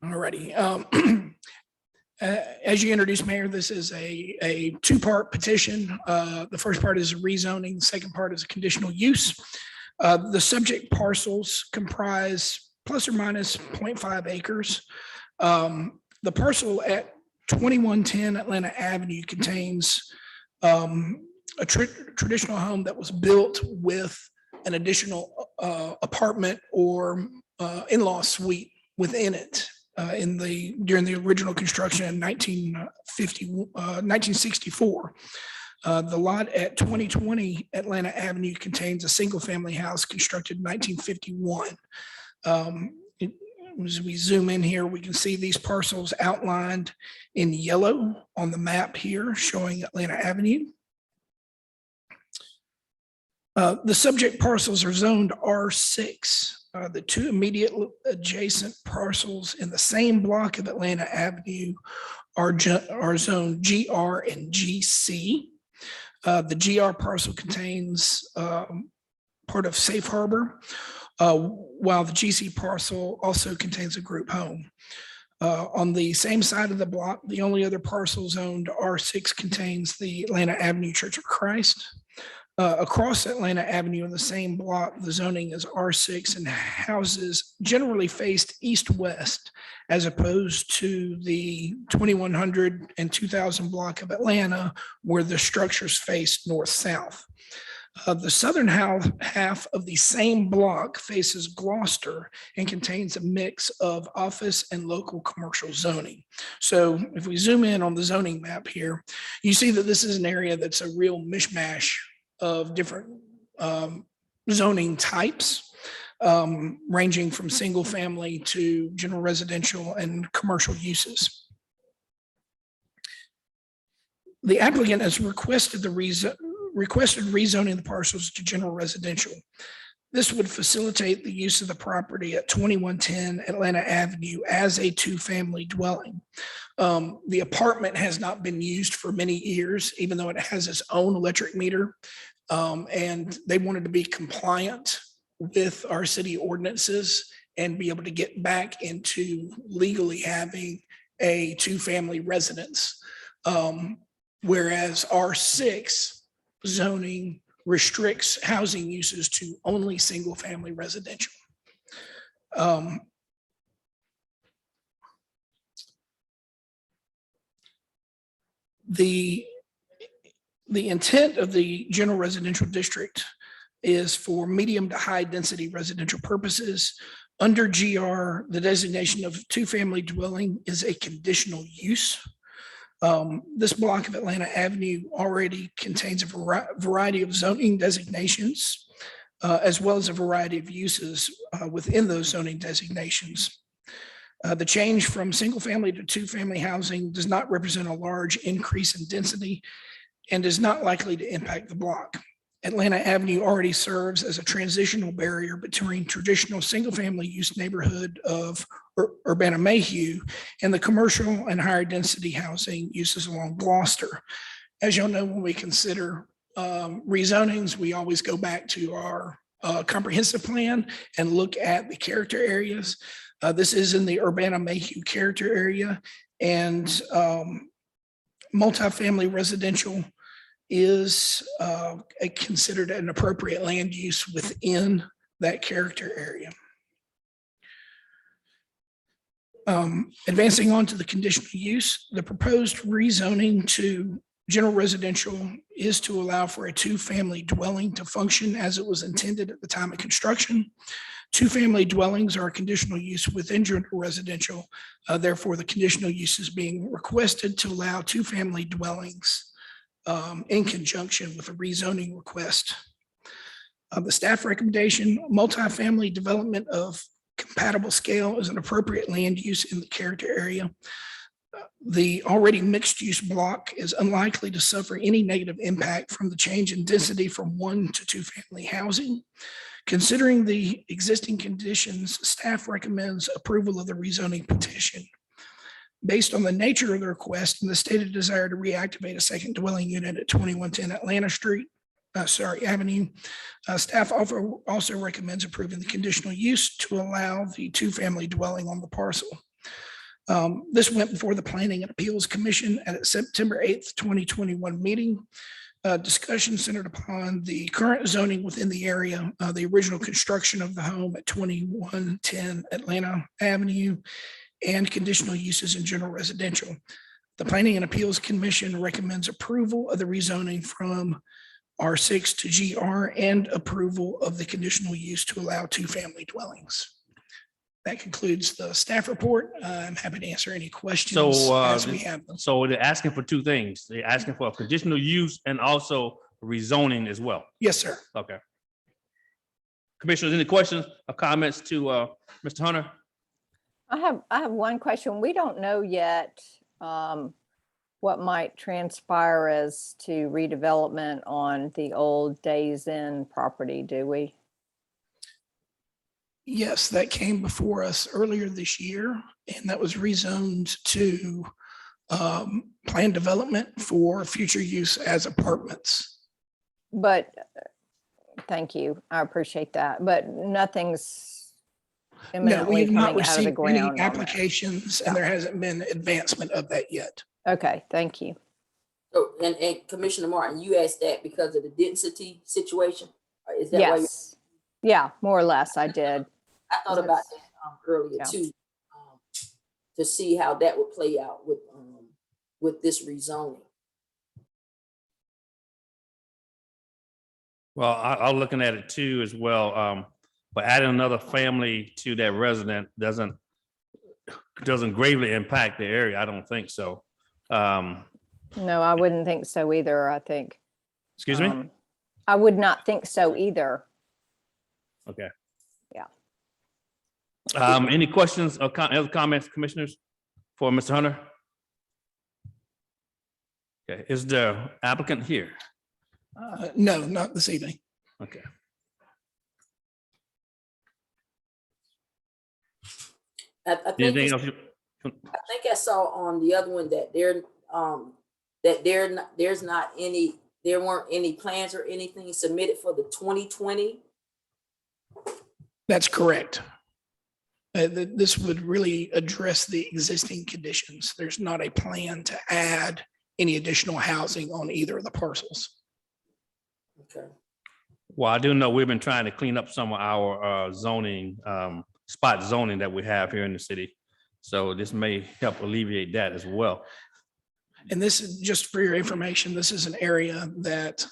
Alrighty. As you introduced, Mayor, this is a 2-part petition. The first part is rezoning. The second part is a conditional use. The subject parcels comprise plus or minus 0.5 acres. The parcel at 2110 Atlanta Avenue contains a traditional home that was built with an additional apartment or in-law suite within it. During the original construction in 1964. The lot at 2020 Atlanta Avenue contains a single-family house constructed in 1951. As we zoom in here, we can see these parcels outlined in yellow on the map here showing Atlanta Avenue. The subject parcels are zoned R6. The 2 immediate adjacent parcels in the same block of Atlanta Avenue are zoned GR and GC. The GR parcel contains part of Safe Harbor, while the GC parcel also contains a group home. On the same side of the block, the only other parcel zoned R6 contains the Atlanta Avenue Church of Christ. Across Atlanta Avenue in the same block, the zoning is R6 and houses generally faced east-west as opposed to the 2100 and 2000 block of Atlanta where the structures face north-south. The southern half of the same block faces Gloucester and contains a mix of office and local commercial zoning. So if we zoom in on the zoning map here, you see that this is an area that's a real mishmash of different zoning types, ranging from single family to general residential and commercial uses. The applicant has requested rezoning the parcels to general residential. This would facilitate the use of the property at 2110 Atlanta Avenue as a two-family dwelling. The apartment has not been used for many years, even though it has its own electric meter. And they wanted to be compliant with our city ordinances and be able to get back into legally having a two-family residence. Whereas R6 zoning restricts housing uses to only single-family residential. The intent of the general residential district is for medium to high density residential purposes. Under GR, the designation of two-family dwelling is a conditional use. This block of Atlanta Avenue already contains a variety of zoning designations, as well as a variety of uses within those zoning designations. The change from single family to two-family housing does not represent a large increase in density and is not likely to impact the block. Atlanta Avenue already serves as a transitional barrier between traditional single-family use neighborhood of Urbana-Mayhew and the commercial and higher density housing uses along Gloucester. As you'll know, when we consider rezonings, we always go back to our comprehensive plan and look at the character areas. This is in the Urbana-Mayhew character area, and multifamily residential is considered an appropriate land use within that character area. Advancing on to the conditional use, the proposed rezoning to general residential is to allow for a two-family dwelling to function as it was intended at the time of construction. Two-family dwellings are a conditional use within general residential. Therefore, the conditional use is being requested to allow two-family dwellings in conjunction with a rezoning request. The staff recommendation, multifamily development of compatible scale is an appropriate land use in the character area. The already mixed use block is unlikely to suffer any negative impact from the change in density from one to two family housing. Considering the existing conditions, staff recommends approval of the rezoning petition. Based on the nature of the request and the stated desire to reactivate a second dwelling unit at 2110 Atlanta Avenue, staff also recommends approving the conditional use to allow the two-family dwelling on the parcel. This went before the Planning and Appeals Commission at its September 8th, 2021 meeting. Discussion centered upon the current zoning within the area, the original construction of the home at 2110 Atlanta Avenue, and conditional uses in general residential. The Planning and Appeals Commission recommends approval of the rezoning from R6 to GR and approval of the conditional use to allow two-family dwellings. That concludes the staff report. I'm happy to answer any questions as we have them. So they're asking for two things. They're asking for a conditional use and also rezoning as well. Yes, sir. Okay. Commissioners, any questions or comments to Mr. Hunter? I have one question. We don't know yet what might transpire as to redevelopment on the old Days Inn property, do we? Yes, that came before us earlier this year, and that was rezoned to planned development for future use as apartments. But thank you. I appreciate that. But nothing's No, we imminently have not coming out of the received ground any on that. applications, and there hasn't been advancement of that yet. Okay, thank you. So, and Commissioner Martin, you asked that because of the density situation? Or is that why you? Yes. Yeah, more or less I did. I thought about that earlier Yeah. too, to see how that would play out with this rezoning. Well, I'm looking at it too as well. But adding another family to that resident doesn't gravely impact the area. I don't think so. No, I wouldn't think so either, I think. Excuse me? I would not think so either. Okay. Yeah. Any questions or other comments, commissioners, for Mr. Hunter? Okay, is the applicant here? No, not this evening. Okay. I think Anything else? I think I saw on the other one that there weren't any plans or anything submitted for the 2020. That's correct. This would really address the existing conditions. There's not a plan to add any additional housing on either of the parcels. Okay. Well, I do know we've been trying to clean up some of our zoning, spot zoning that we have here in the city. So this may help alleviate that as well. And this is just for your information, this is an area that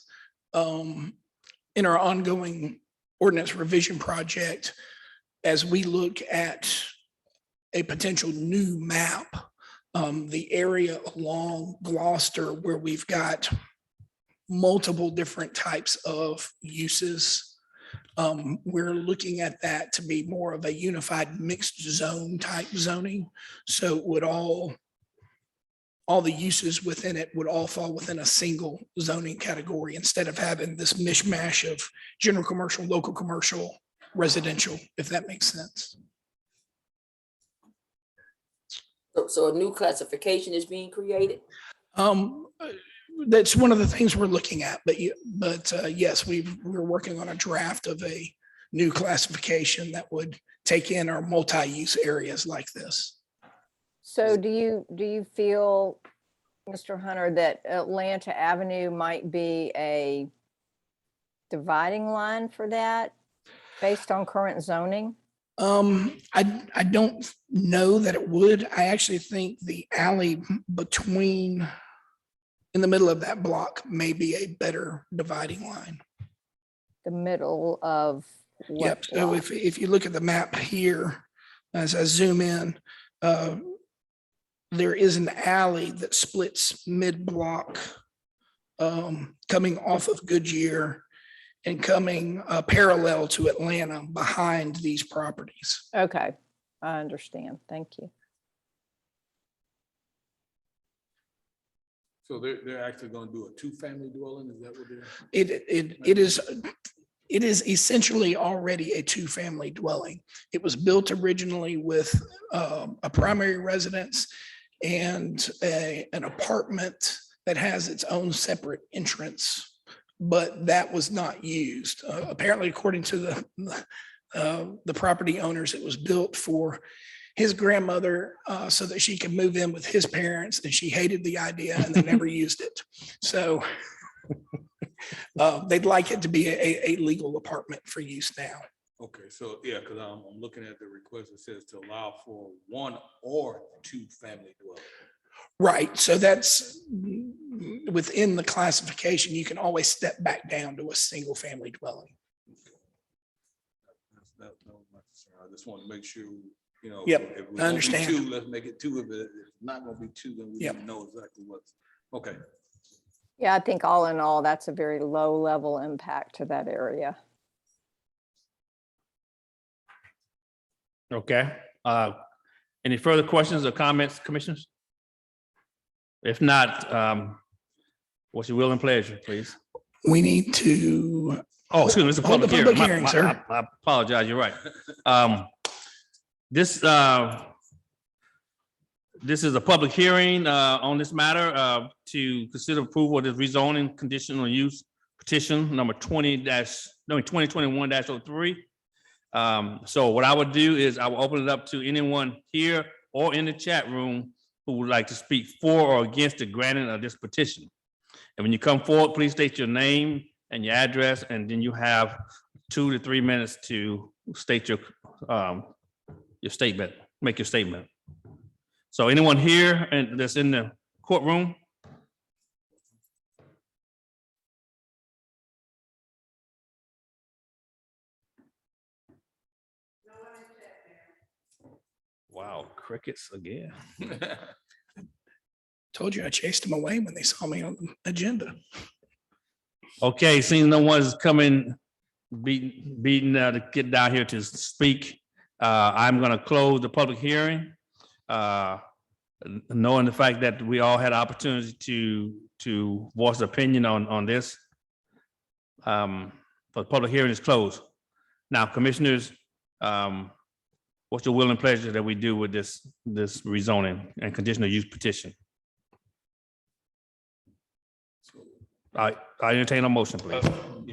in our ongoing ordinance revision project, as we look at a potential new map, the area along Gloucester where we've got multiple different types of uses, we're looking at that to be more of a unified mixed zone type zoning. So it would all the uses within it would all fall within a single zoning category instead of having this mishmash of general commercial, local commercial, residential, if that makes sense. So a new classification is being created? That's one of the things we're looking at, but yes, we're working on a draft of a new classification that would take in our multi-use areas like this. So do you feel, Mr. Hunter, that Atlanta Avenue might be a dividing line for that based on current zoning? I don't know that it would. I actually think the alley in the middle of that block may be a better dividing line. The middle of what? Yep. So block? if you look at the map here, as I zoom in, there is an alley that splits mid-block, coming off of Goodyear and coming parallel to Atlanta behind these properties. Okay, I understand. Thank you. So they're actually gonna do a two-family dwelling, is that what they're? It is essentially already a two-family dwelling. It was built originally with a primary residence and an apartment that has its own separate entrance, but that was not used. Apparently, according to the property owners, it was built for his grandmother so that she could move in with his parents, and she hated the idea and they never used it. So they'd like it to be a legal apartment for use now. Okay, so yeah, because I'm looking at the request, it says to allow for one or two family dwelling. Right, so that's within the classification, you can always step back down to a single family dwelling. That was my concern. I just want to make sure, you know. Yep, if we're I gonna be understand. two, let's make it two. If it's not gonna be two, then we Yep. need to know exactly what's, okay. Yeah, I think all in all, that's a very low level impact to that area. Okay. Any further questions or comments, commissioners? If not, what's your will and pleasure, please? We need to, Oh, excuse me, it's a Hold the public hearing. public hearing, sir. I apologize, you're right. This is a public hearing on this matter to consider approval of this rezoning conditional use petition number 2021-03. So what I would do is I will open it up to anyone here or in the chat room who would like to speak for or against the granting of this petition. And when you come forward, please state your name and your address, and then you have 2 to 3 minutes to state your statement, make your statement. So anyone here and that's in the courtroom? Wow, crickets again. Told you I chased them away when they saw me on the agenda. Okay, seeing no one's coming, beating to get down here to speak, I'm gonna close the public hearing. Knowing the fact that we all had opportunity to voice opinion on this. But the public hearing is closed. Now, commissioners, what's your will and pleasure that we do with this rezoning and conditional use petition? I entertain a motion, please.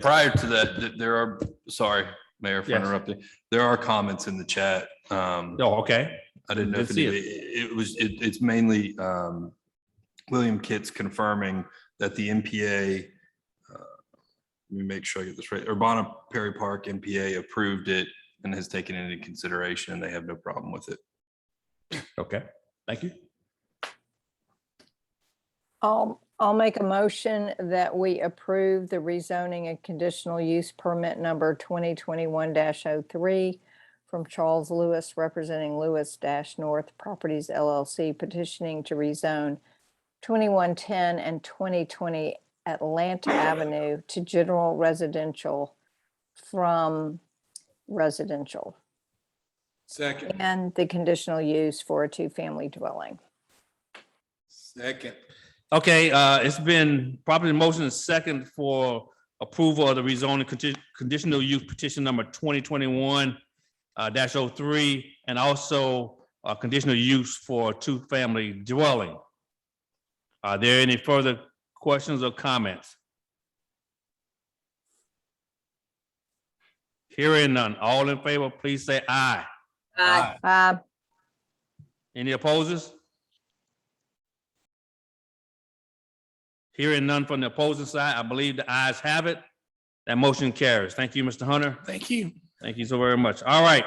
Prior to that, there are, sorry, Mayor, for Yes. interrupting. There are comments in the chat. Oh, okay. I didn't know if Didn't see it's mainly William Kitts confirming that the MPA, let me make sure I get this right, Urbana Perry Park MPA approved it and has taken it into consideration, and they have no problem with it. Okay, thank you. I'll make a motion that we approve the rezoning and conditional use permit number 2021-03 from Charles Lewis representing Lewis-North Properties LLC petitioning to rezone 2110 and 2020 Atlanta Avenue to general residential from residential. Second. And the conditional use for a 2-family dwelling. Second. Okay, it's been properly motion and second for approval of the rezoning conditional use petition number 2021-03 and also conditional use for a 2-family dwelling. Are there any further questions or comments? Hearing none, all in favor, please say aye. Aye. Any opposers? Hearing none from the opposing side, I believe the ayes have it. That motion carries. Thank you, Mr. Hunter. Thank you. Thank you so very much. All right,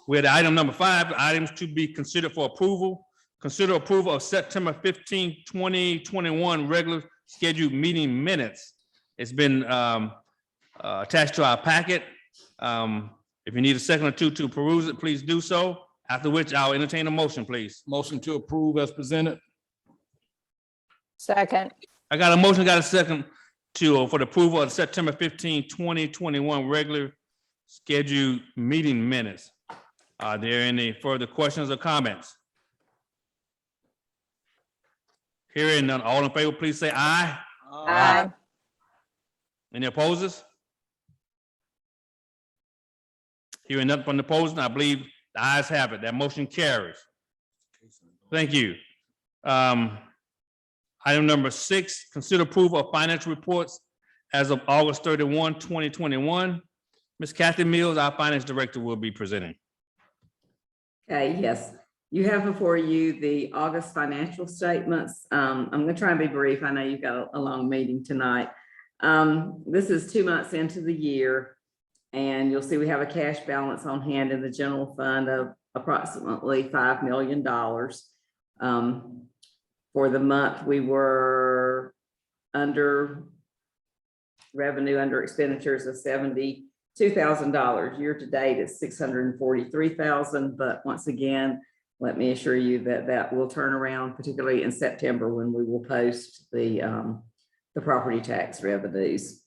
we're at item number 5, items to be considered for approval. Consider approval of September 15, 2021 regular scheduled meeting minutes. It's been attached to our packet. If you need a second or two to peruse it, please do so. After which I'll entertain a motion, please. Motion to approve as presented. Second. I got a motion, got a second for the approval of September 15, 2021 regular scheduled meeting minutes. Are there any further questions or comments? Hearing none, all in favor, please say aye. Aye. Any opposers? Hearing nothing from the opposing, I believe the ayes have it. That motion carries. Thank you. Item number 6, consider approval of financial reports as of August 31, 2021. Ms. Kathy Mills, our finance director, will be presenting. Okay, yes. You have before you the August financial statements. I'm going to try and be brief. I know you've got a long meeting tonight. This is 2 months into the year, and you'll see we have a cash balance on hand in the general fund of approximately $5 million. For the month, we were under revenue, under expenditures of $72,000. Year to date is $643,000. But once again, let me assure you that that will turn around, particularly in September when we will post the property tax revenues.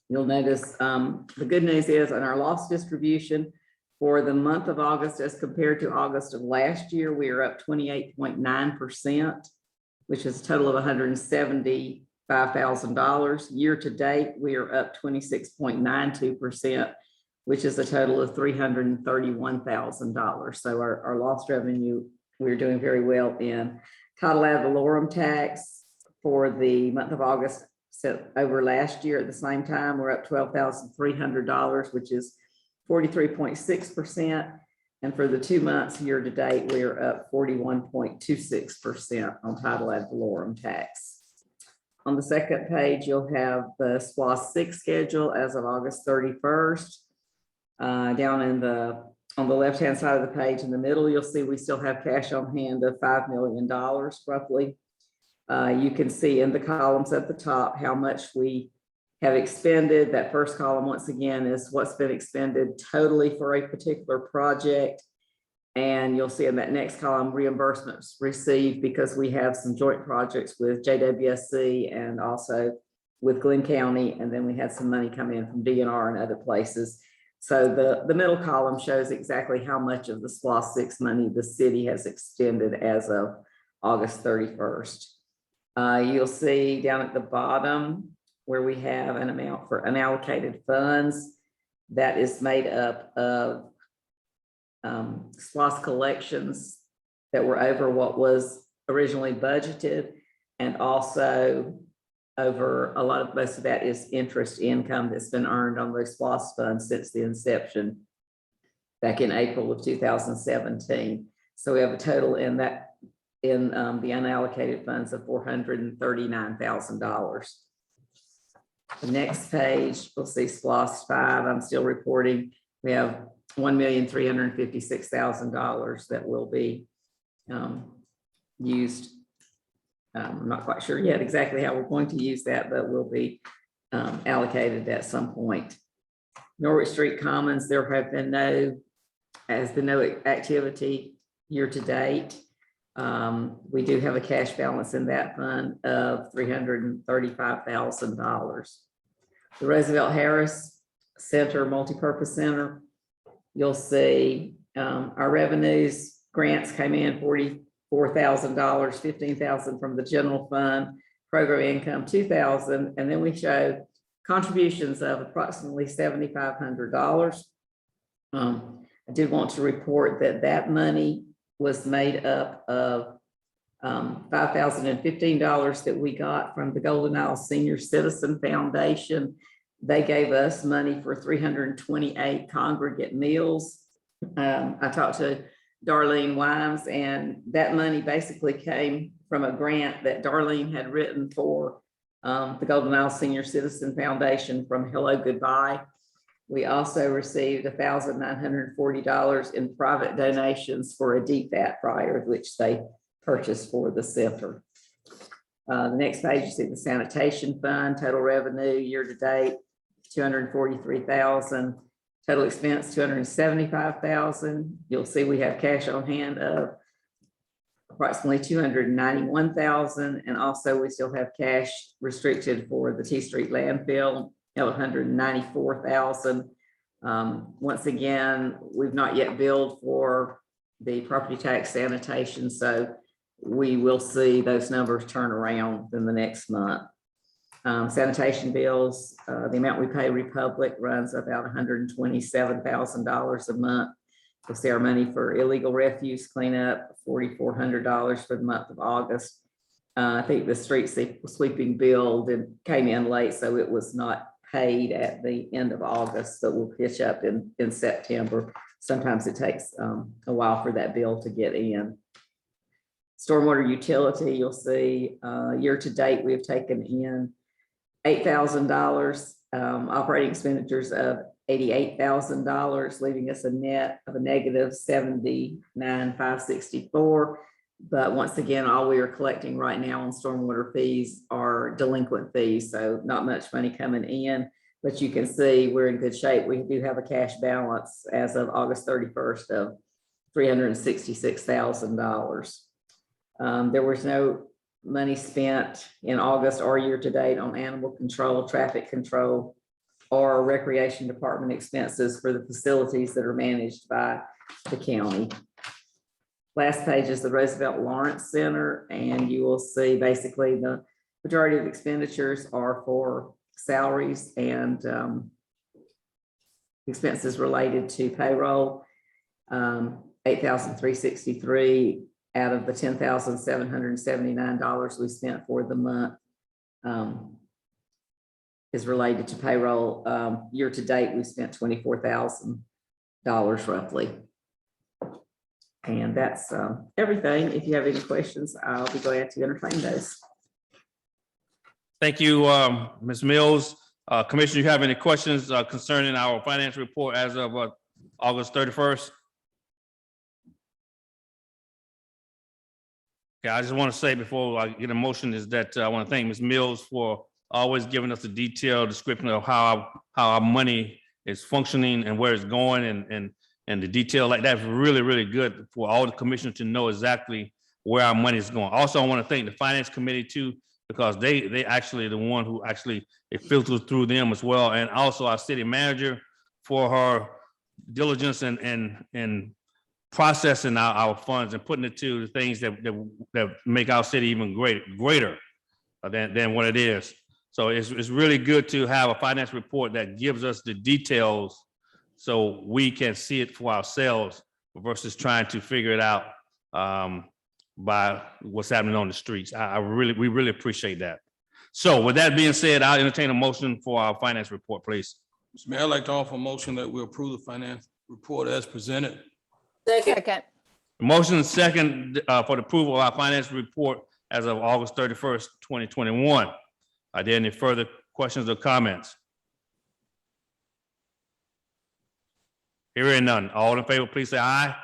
You'll notice the good news is on our loss distribution for the month of August as compared to August of last year, we are up 28.9%. which is a total of $175,000. Year to date, we are up 26.92%, which is a total of $331,000. So our lost revenue, we're doing very well in. Title ad valorem tax for the month of August over last year at the same time, we're up $12,300, which is 43.6%. And for the 2 months year to date, we are up 41.26% on title ad valorem tax. On the second page, you'll have the SPOS 6 schedule as of August 31st. Down on the left-hand side of the page in the middle, you'll see we still have cash on hand of $5 million roughly. You can see in the columns at the top how much we have expended. That first column, once again, is what's been expended totally for a particular project. And you'll see in that next column, reimbursements received because we have some joint projects with JWSC and also with Glenn County. And then we had some money come in from DNR and other places. So the middle column shows exactly how much of the SPOS 6 money the city has extended as of August 31st. You'll see down at the bottom where we have an amount for unallocated funds that is made up of SPOS collections that were over what was originally budgeted, and also over most of that is interest income that's been earned on those SPOS funds since the inception back in April of 2017. So we have a total in the unallocated funds of $439,000. The next page, we'll see SPOS 5. I'm still reporting. We have $1,356,000 that will be used. I'm not quite sure yet exactly how we're going to use that, but will be allocated at some point. Norwich Street Commons, there has been no activity year to date. We do have a cash balance in that fund of $335,000. The Roosevelt Harris Center, Multipurpose Center, you'll see our revenues, grants came in $44,000, $15,000 from the general fund, program income $2,000, and then we showed contributions of approximately $7,500. I did want to report that money was made up of $5,015 that we got from the Golden Isle Senior Citizen Foundation. They gave us money for 328 congregate meals. I talked to Darlene Wimes, and that money basically came from a grant that Darlene had written for the Golden Isle Senior Citizen Foundation from Hello Goodbye. We also received $1,940 in private donations for a DFAT fryer, which they purchased for the center. The next page, you see the sanitation fund, total revenue year to date, $243,000. Total expense, $275,000. You'll see we have cash on hand of approximately $291,000. And also we still have cash restricted for the T Street landfill of $194,000. Once again, we've not yet billed for the property tax sanitation, so we will see those numbers turn around in the next month. Sanitation bills, the amount we pay Republic runs about $127,000 a month. We'll see our money for illegal refuse cleanup, $4,400 for the month of August. I think the street sweeping bill came in late, so it was not paid at the end of August, so we'll pitch up in September. Sometimes it takes a while for that bill to get in. Stormwater utility, you'll see year to date, we have taken in $8,000, operating expenditures of $88,000, leaving us a net of a negative $79,564. But once again, all we are collecting right now on stormwater fees are delinquent fees, so not much money coming in. But you can see we're in good shape. We do have a cash balance as of August 31st of $366,000. There was no money spent in August or year to date on animal control, traffic control, or recreation department expenses for the facilities that are managed by the county. Last page is the Roosevelt Lawrence Center, and you will see basically the majority of expenditures are for salaries and expenses related to payroll. $8,363 out of the $10,779 we spent for the month is related to payroll. Year to date, we spent $24,000 roughly. And that's everything. If you have any questions, I'll be glad to entertain those. Thank you, Ms. Mills. Commissioner, you have any questions concerning our financial report as of August 31st? Okay, I just want to say before I get a motion is that I want to thank Ms. Mills for always giving us a detailed description of how our money is functioning and where it's going, and the detail like that's really, really good for all the commissioners to know exactly where our money is going. Also, I want to thank the finance committee too, because they actually the one who actually it filters through them as well, and also our city manager for her diligence and processing our funds and putting it to the things that make our city even greater than what it is. So it's really good to have a finance report that gives us the details so we can see it for ourselves versus trying to figure it out by what's happening on the streets. We really appreciate that. So with that being said, I'll entertain a motion for our finance report, please. Mr. Mayor, I'd like to offer a motion that we approve the finance report as presented. Second. Motion second for the approval of our finance report as of August 31st, 2021. Are there any further questions or comments? Hearing none. All in favor, please say aye.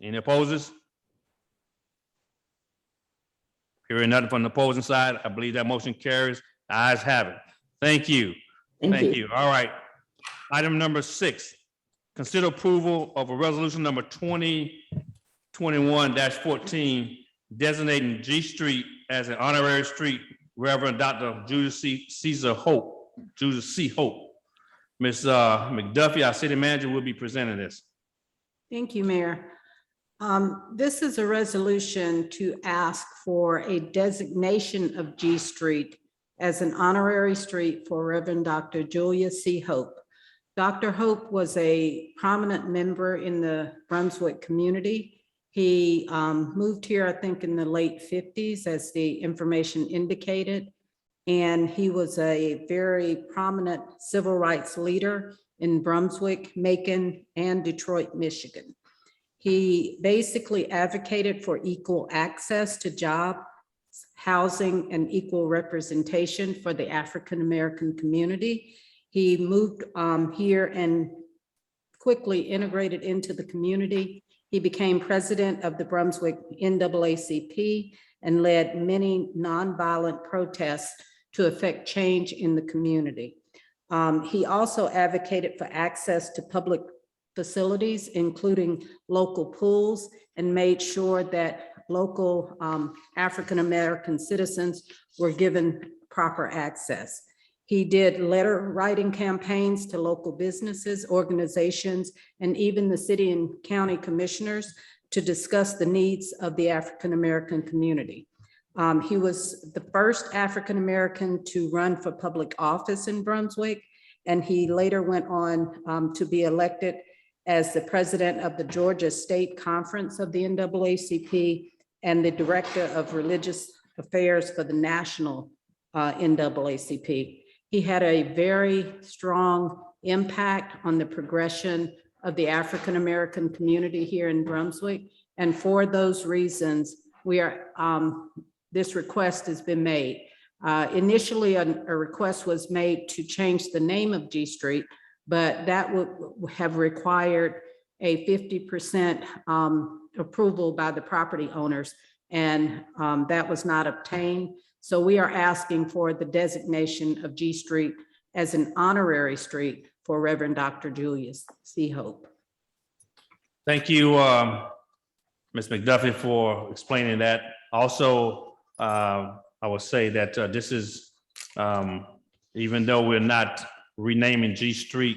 Any opposes? Hearing nothing from the opposing side, I believe that motion carries. The ayes have it. Thank you. Thank you. All right. Item number 6, consider approval of a resolution number 2021-14 designating G Street as an honorary street. Reverend Dr. Judas C. Hope. Ms. McDuffie, our city manager, will be presenting this. Thank you, Mayor. This is a resolution to ask for a designation of G Street as an honorary street for Reverend Dr. Julius C. Hope. Dr. Hope was a prominent member in the Brunswick community. He moved here, I think, in the late 50s, as the information indicated. And he was a very prominent civil rights leader in Brunswick, Macon, and Detroit, Michigan. He basically advocated for equal access to jobs, housing, and equal representation for the African-American community. He moved here and quickly integrated into the community. He became president of the Brunswick NAACP and led many nonviolent protests to effect change in the community. He also advocated for access to public facilities, including local pools, and made sure that local African-American citizens were given proper access. He did letter writing campaigns to local businesses, organizations, and even the city and county commissioners to discuss the needs of the African-American community. He was the first African-American to run for public office in Brunswick, and he later went on to be elected as the president of the Georgia State Conference of the NAACP and the director of religious affairs for the national NAACP. He had a very strong impact on the progression of the African-American community here in Brunswick. And for those reasons, this request has been made. Initially, a request was made to change the name of G Street, but that would have required a 50% approval by the property owners, and that was not obtained. So we are asking for the designation of G Street as an honorary street for Reverend Dr. Julius C. Hope. Thank you, Ms. McDuffie, for explaining that. Also, I would say that this is, even though we're not renaming G Street,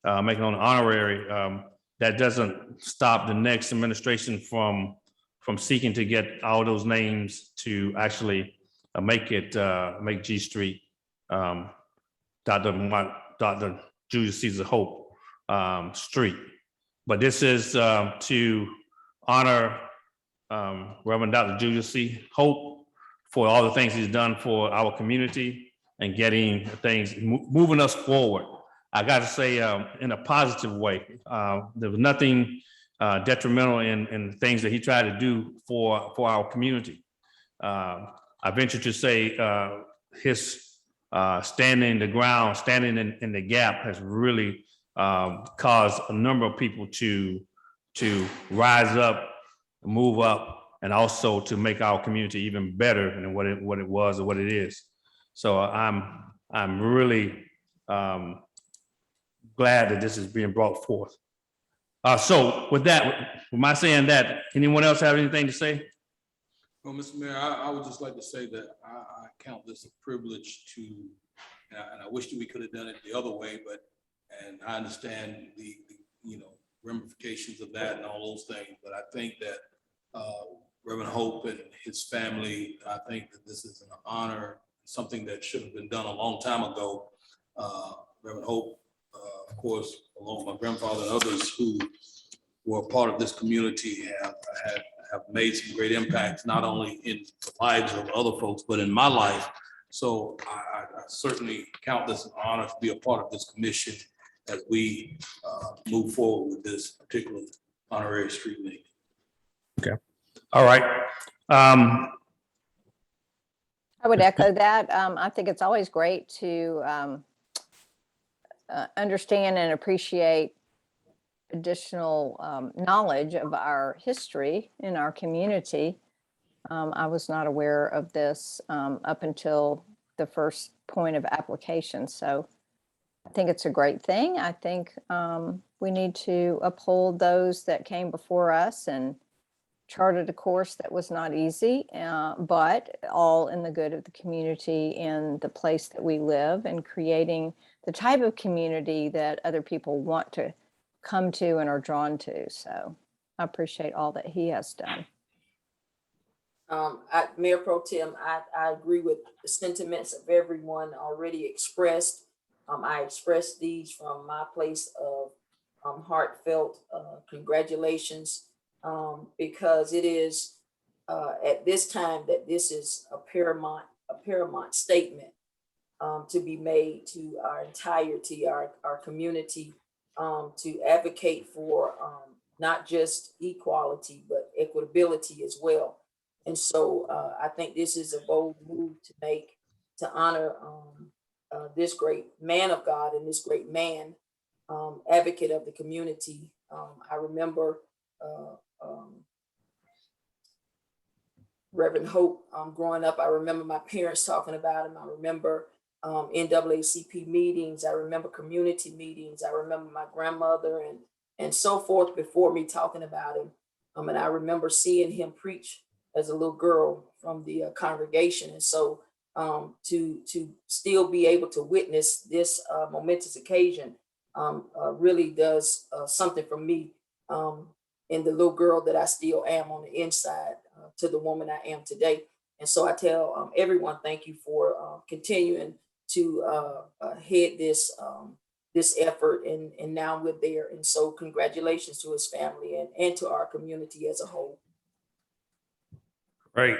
making it an honorary, that doesn't stop the next administration from seeking to get all those names to actually make G Street Dr. Julius Caesar Hope Street. But this is to honor Reverend Dr. Julius C. Hope for all the things he's done for our community and getting things, moving us forward. I got to say, in a positive way. There was nothing detrimental in things that he tried to do for our community. I venture to say his standing the ground, standing in the gap has really caused a number of people to rise up, move up, and also to make our community even better than what it was or what it is. So I'm really glad that this is being brought forth. So with that, with my saying that, anyone else have anything to say? Well, Mr. Mayor, I would just like to say that I count this a privilege to, and I wish that we could have done it the other way, and I understand the ramifications of that and all those things, but I think that Reverend Hope and his family, I think that this is an honor, something that should have been done a long time ago. Reverend Hope, of course, along with my grandfather and others who were a part of this community have made some great impacts, not only in the lives of other folks, but in my life. So I certainly count this an honor to be a part of this commission as we move forward with this particular honorary street name. Okay. All right. I would echo that. I think it's always great to understand and appreciate additional knowledge of our history in our community. I was not aware of this up until the first point of application. So I think it's a great thing. I think we need to uphold those that came before us and charted a course that was not easy, but all in the good of the community and the place that we live, and creating the type of community that other people want to come to and are drawn to. So I appreciate all that he has done. Mayor Pro Tem, I agree with the sentiments of everyone already expressed. I expressed these from my place of heartfelt congratulations, because it is at this time that this is a paramount statement to be made to our entirety, our community, to advocate for not just equality, but equitability as well. And so I think this is a bold move to make to honor this great man of God and this great man, advocate of the community. I remember Reverend Hope growing up. I remember my parents talking about him. I remember NAACP meetings. I remember community meetings. I remember my grandmother and so forth before me talking about him. And I remember seeing him preach as a little girl from the congregation. And so to still be able to witness this momentous occasion really does something for me in the little girl that I still am on the inside to the woman I am today. And so I tell everyone, thank you for continuing to head this effort, and now we're there. And so congratulations to his family and to our community as a whole. Great.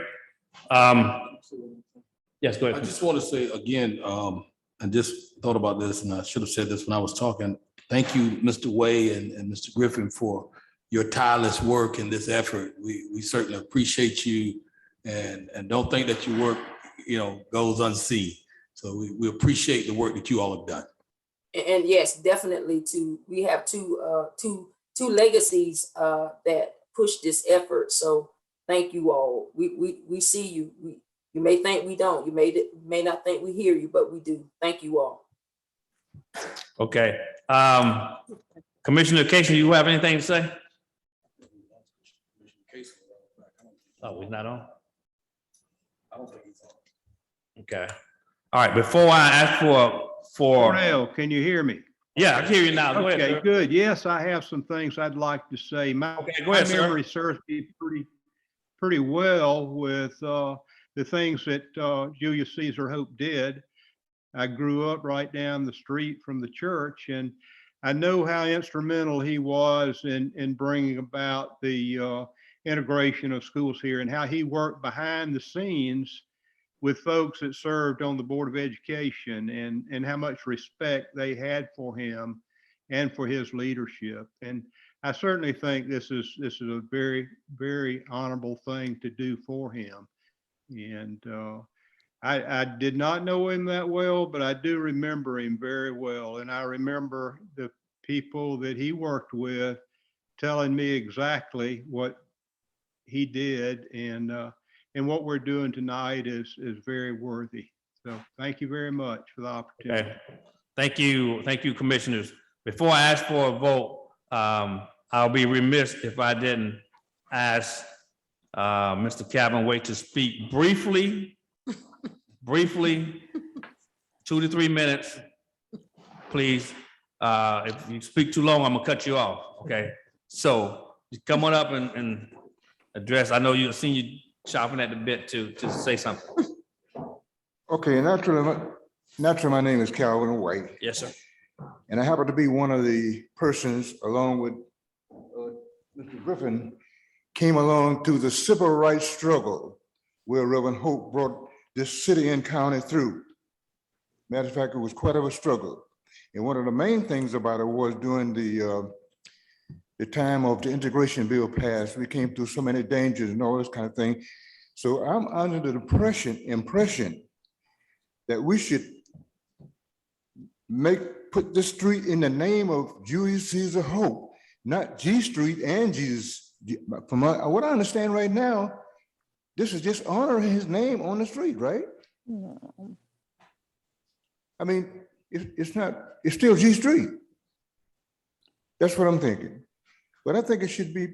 Yes, go ahead. I just want to say again, I just thought about this, and I should have said this when I was talking. Thank you, Mr. Way and Mr. Griffin, for your tireless work in this effort. We certainly appreciate you, and don't think that your work, goes unseen. So we appreciate the work that you all have done. And yes, definitely. We have two legacies that push this effort. So thank you all. We see you. You may think we don't. You may not think we hear you, but we do. Thank you all. Okay. Commissioner Casey, you have anything to say? Oh, we're not on? I don't think he's on. Okay. All right. Before I ask for Cornell, can you hear me? Yeah, I can hear you now. Go ahead, Okay, sir. good. Yes, I have some things I'd like to say. Okay, go ahead, My sir. memory serves me pretty well with the things that Julius Caesar Hope did. I grew up right down the street from the church, and I know how instrumental he was in bringing about the integration of schools here, and how he worked behind the scenes with folks that served on the Board of Education, and how much respect they had for him and for his leadership. And I certainly think this is a very, very honorable thing to do for him. And I did not know him that well, but I do remember him very well. And I remember the people that he worked with telling me exactly what he did. And what we're doing tonight is very worthy. So thank you very much for the opportunity. Okay. Thank you, commissioners. Before I ask for a vote, I'll be remiss if I didn't ask Mr. Calvin Wait to speak briefly, 2 to 3 minutes, please. If you speak too long, I'm gonna cut you off, okay? So come on up and address. I know you've seen you chopping at the bit to say something. Okay, naturally, my name is Calvin White. Yes, sir. And I happen to be one of the persons, along with Mr. Griffin, came along to the civil rights struggle where Reverend Hope brought this city and county through. Matter of fact, it was quite of a struggle. And one of the main things about it was during the time of the integration bill passed, we came through so many dangers and all this kind of thing. So I'm under the impression that we should put this street in the name of Julius Caesar Hope, not G Street and Jesus. From what I understand right now, this is just honoring his name on the street, right? I mean, it's still G Street. That's what I'm thinking. But I think it should be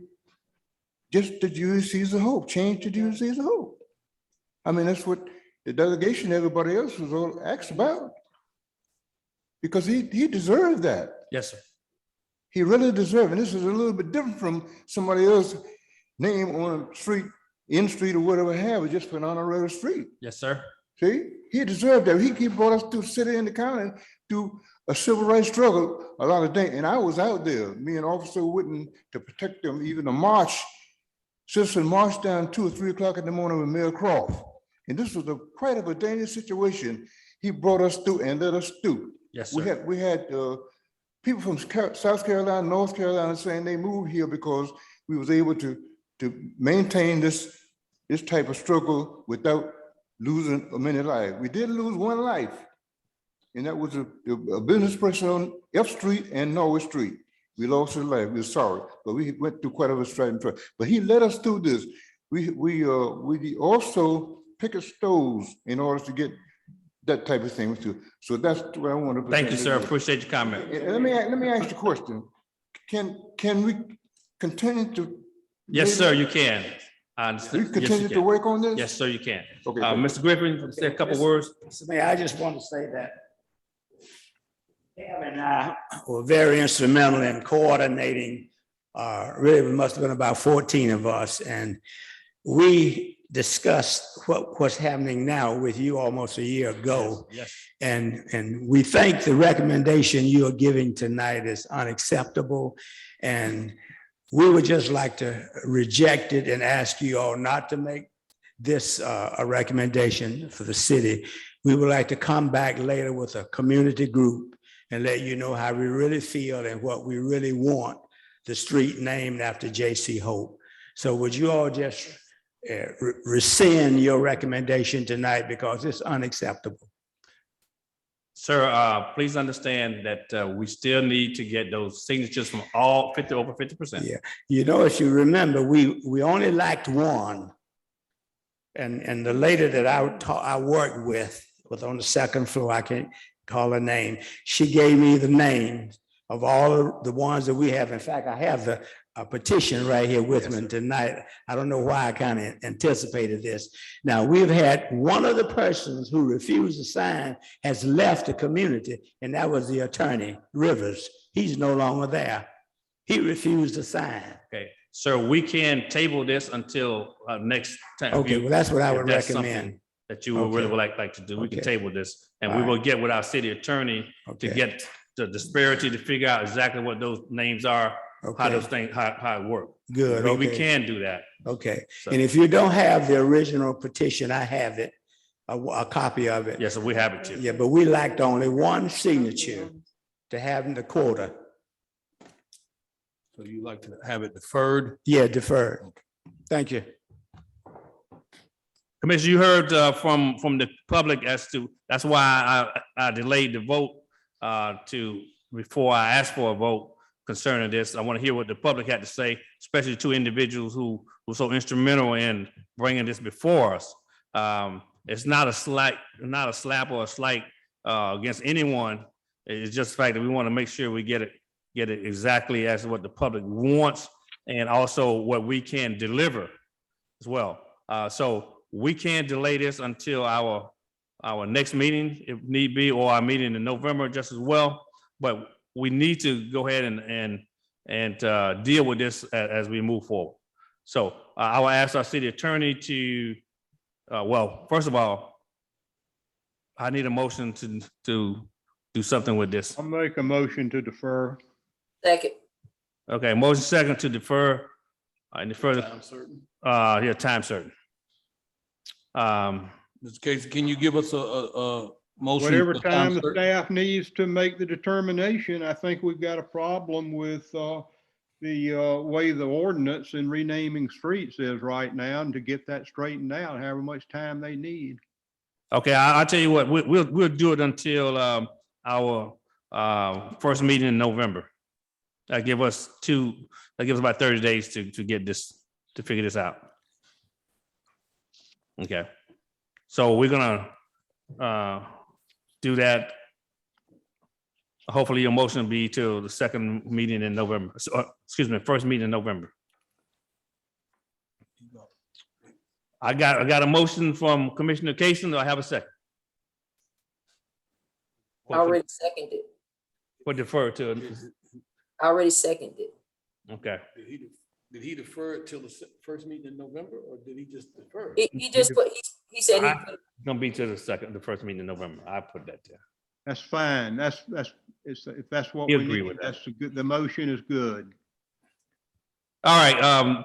just the Julius Caesar Hope, change to Julius Caesar Hope. I mean, that's what the delegation, everybody else was all asked about. Because he deserved that. Yes, sir. He really deserved it. And this is a little bit different from somebody else's name on a street, in street or whatever have it, just for an honorary street. Yes, sir. See, he deserved that. He brought us through the city and the county through a civil rights struggle, a lot of things. And I was out there, me and Officer Witten, to protect them, even a march, citizen marched down 2 or 3 o'clock in the morning with Mayor Croft. And this was quite of a dangerous situation. He brought us through and let us through. Yes, sir. We had people from South Carolina, North Carolina saying they moved here because we was able to maintain this type of struggle without losing many lives. We did lose one life, and that was a business person on F Street and Norwich Street. We lost his life. We were sorry, but we went through quite a strike and try. But he led us through this. We also picket stoves in order to get that type of thing too. So that's what I want to. Thank you, sir. Appreciate your comment. Let me ask you a question. Can we continue to? Yes, sir, you can. I understand. We continue to work on this? Yes, sir, you can. Okay. Mr. Griffin, say a couple words. Mr. Mayor, I just want to say that Kevin and I were very instrumental in coordinating. Really, we must have been about 14 of us, and we discussed what's happening now with you almost a year ago. Yes. And we think the recommendation you are giving tonight is unacceptable. And we would just like to reject it and ask you all not to make this a recommendation for the city. We would like to come back later with a community group and let you know how we really feel and what we really want the street named after J.C. Hope. So would you all just rescind your recommendation tonight because it's unacceptable? Sir, please understand that we still need to get those signatures from all over 50%. Yeah, you know, if you remember, we only lacked one. And the lady that I worked with was on the second floor. I can't call her name. She gave me the names of all the ones that we have. In fact, I have a petition right here with me tonight. I don't know why I kind of anticipated this. Now, we've had one of the persons who refused to sign has left the community, and that was the attorney, Rivers. He's no longer there. He refused to sign. Okay, sir, we can table this until next time. Okay, well, that's what I would That's recommend. something that you would really would like to do. We can table this, and we will get with our city attorney to get the disparity to figure out exactly what those names are. How those things, how it work. Good. We can do that. Okay. So- And if you don't have the original petition, I have it, a copy of it. Yes, so we have it too. Yeah, but we lacked only one signature to have in the quota. So you like to have it deferred? Yeah, deferred. Thank you. Commissioner, you heard from the public as to, that's why I delayed the vote before I asked for a vote concerning this. I want to hear what the public had to say, especially two individuals who were so instrumental in bringing this before us. It's not a slap or a slight against anyone. It's just the fact that we want to make sure we get it exactly as what the public wants and also what we can deliver as well. So we can delay this until our next meeting, if need be, or our meeting in November just as well. But we need to go ahead and deal with this as we move forward. So I will ask our city attorney to, well, first of all, I need a motion to do something with this. I'll make a motion to defer. Second. Okay, motion second to defer. Any further? Time certain. Yeah, time certain. Mr. Casey, can you give us a motion? Whatever for time the certain? staff needs to make the determination. I think we've got a problem with the way the ordinance and renaming streets is right now, and to get that straightened out, however much time they need. Okay, I'll tell you what, we'll do it until our first meeting in November. That give us about 30 days to get this, to figure this out. Okay, so we're gonna do that. Hopefully your motion will be till the second meeting in November. So, excuse me, first meeting in November. I got a motion from Commissioner Casey. Do I have a second? Already seconded. What defer to? Already seconded. Okay. Did he defer it till the first meeting in November, or did he just defer? He just put, he said he put. Gonna be to the first meeting in November. I put that there. That's fine. If that's what You we agree need, with that? that's good. The motion is good. All right,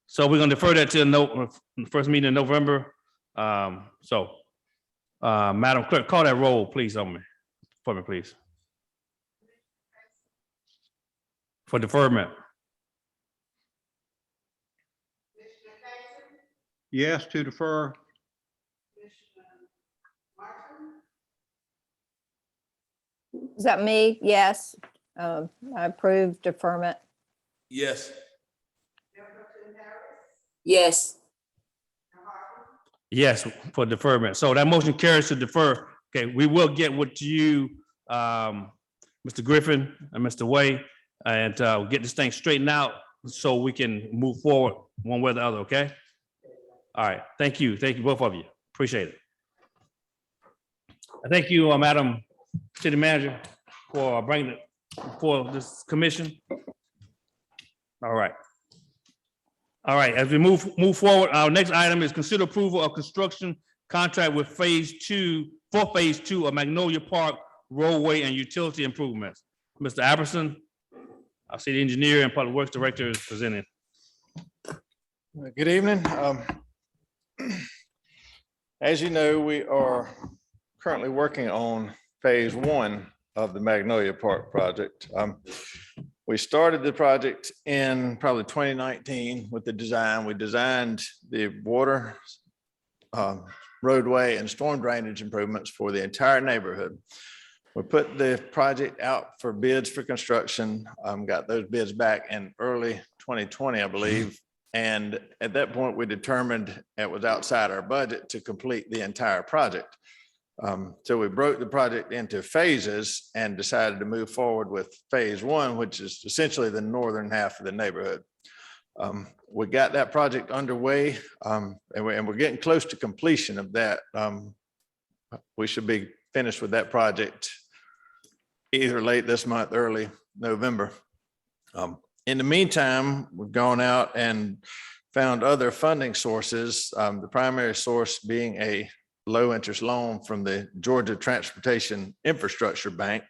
so we're gonna defer that to the first meeting in November. Madam Clerk, call that roll, please, for me, please. For deferment. Yes, to defer. Is that me? Yes. I approve deferment. Yes. Yes. Yes, for deferment. So that motion carries to defer. Okay, we will get with you, Mr. Griffin and Mr. Way, and get this thing straightened out so we can move forward one way or the other, okay? All right, thank you. Thank you, both of you. Appreciate it. Thank you, Madam City Manager, for bringing it for this commission. All right. All right, as we move forward, our next item is consider approval of construction contract with phase 2 of Magnolia Park roadway and utility improvements. Mr. Apperson, our city engineer and public works director, is presenting. Good evening. As you know, we are currently working on phase 1 of the Magnolia Park project. We started the project in probably 2019 with the design. We designed the water, roadway and storm drainage improvements for the entire neighborhood. We put the project out for bids for construction, got those bids back in early 2020, I believe. And at that point, we determined it was outside our budget to complete the entire project. So we broke the project into phases and decided to move forward with phase 1, which is essentially the northern half of the neighborhood. We got that project underway, and we're getting close to completion of that. We should be finished with that project either late this month, early November. In the meantime, we've gone out and found other funding sources, the primary source being a low interest loan from the Georgia Transportation Infrastructure Bank.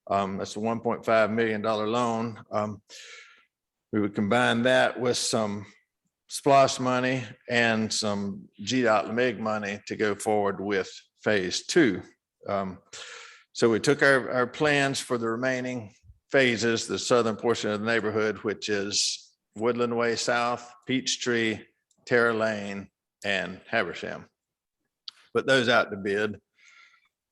That's a $1.5 million loan. We would combine that with some SPLOST money and some GDOT LMIG money to go forward with phase 2. So we took our plans for the remaining phases, the southern portion of the neighborhood, which is Woodland Way South, Peachtree, Terra Lane, and Habersham. Put those out to bid.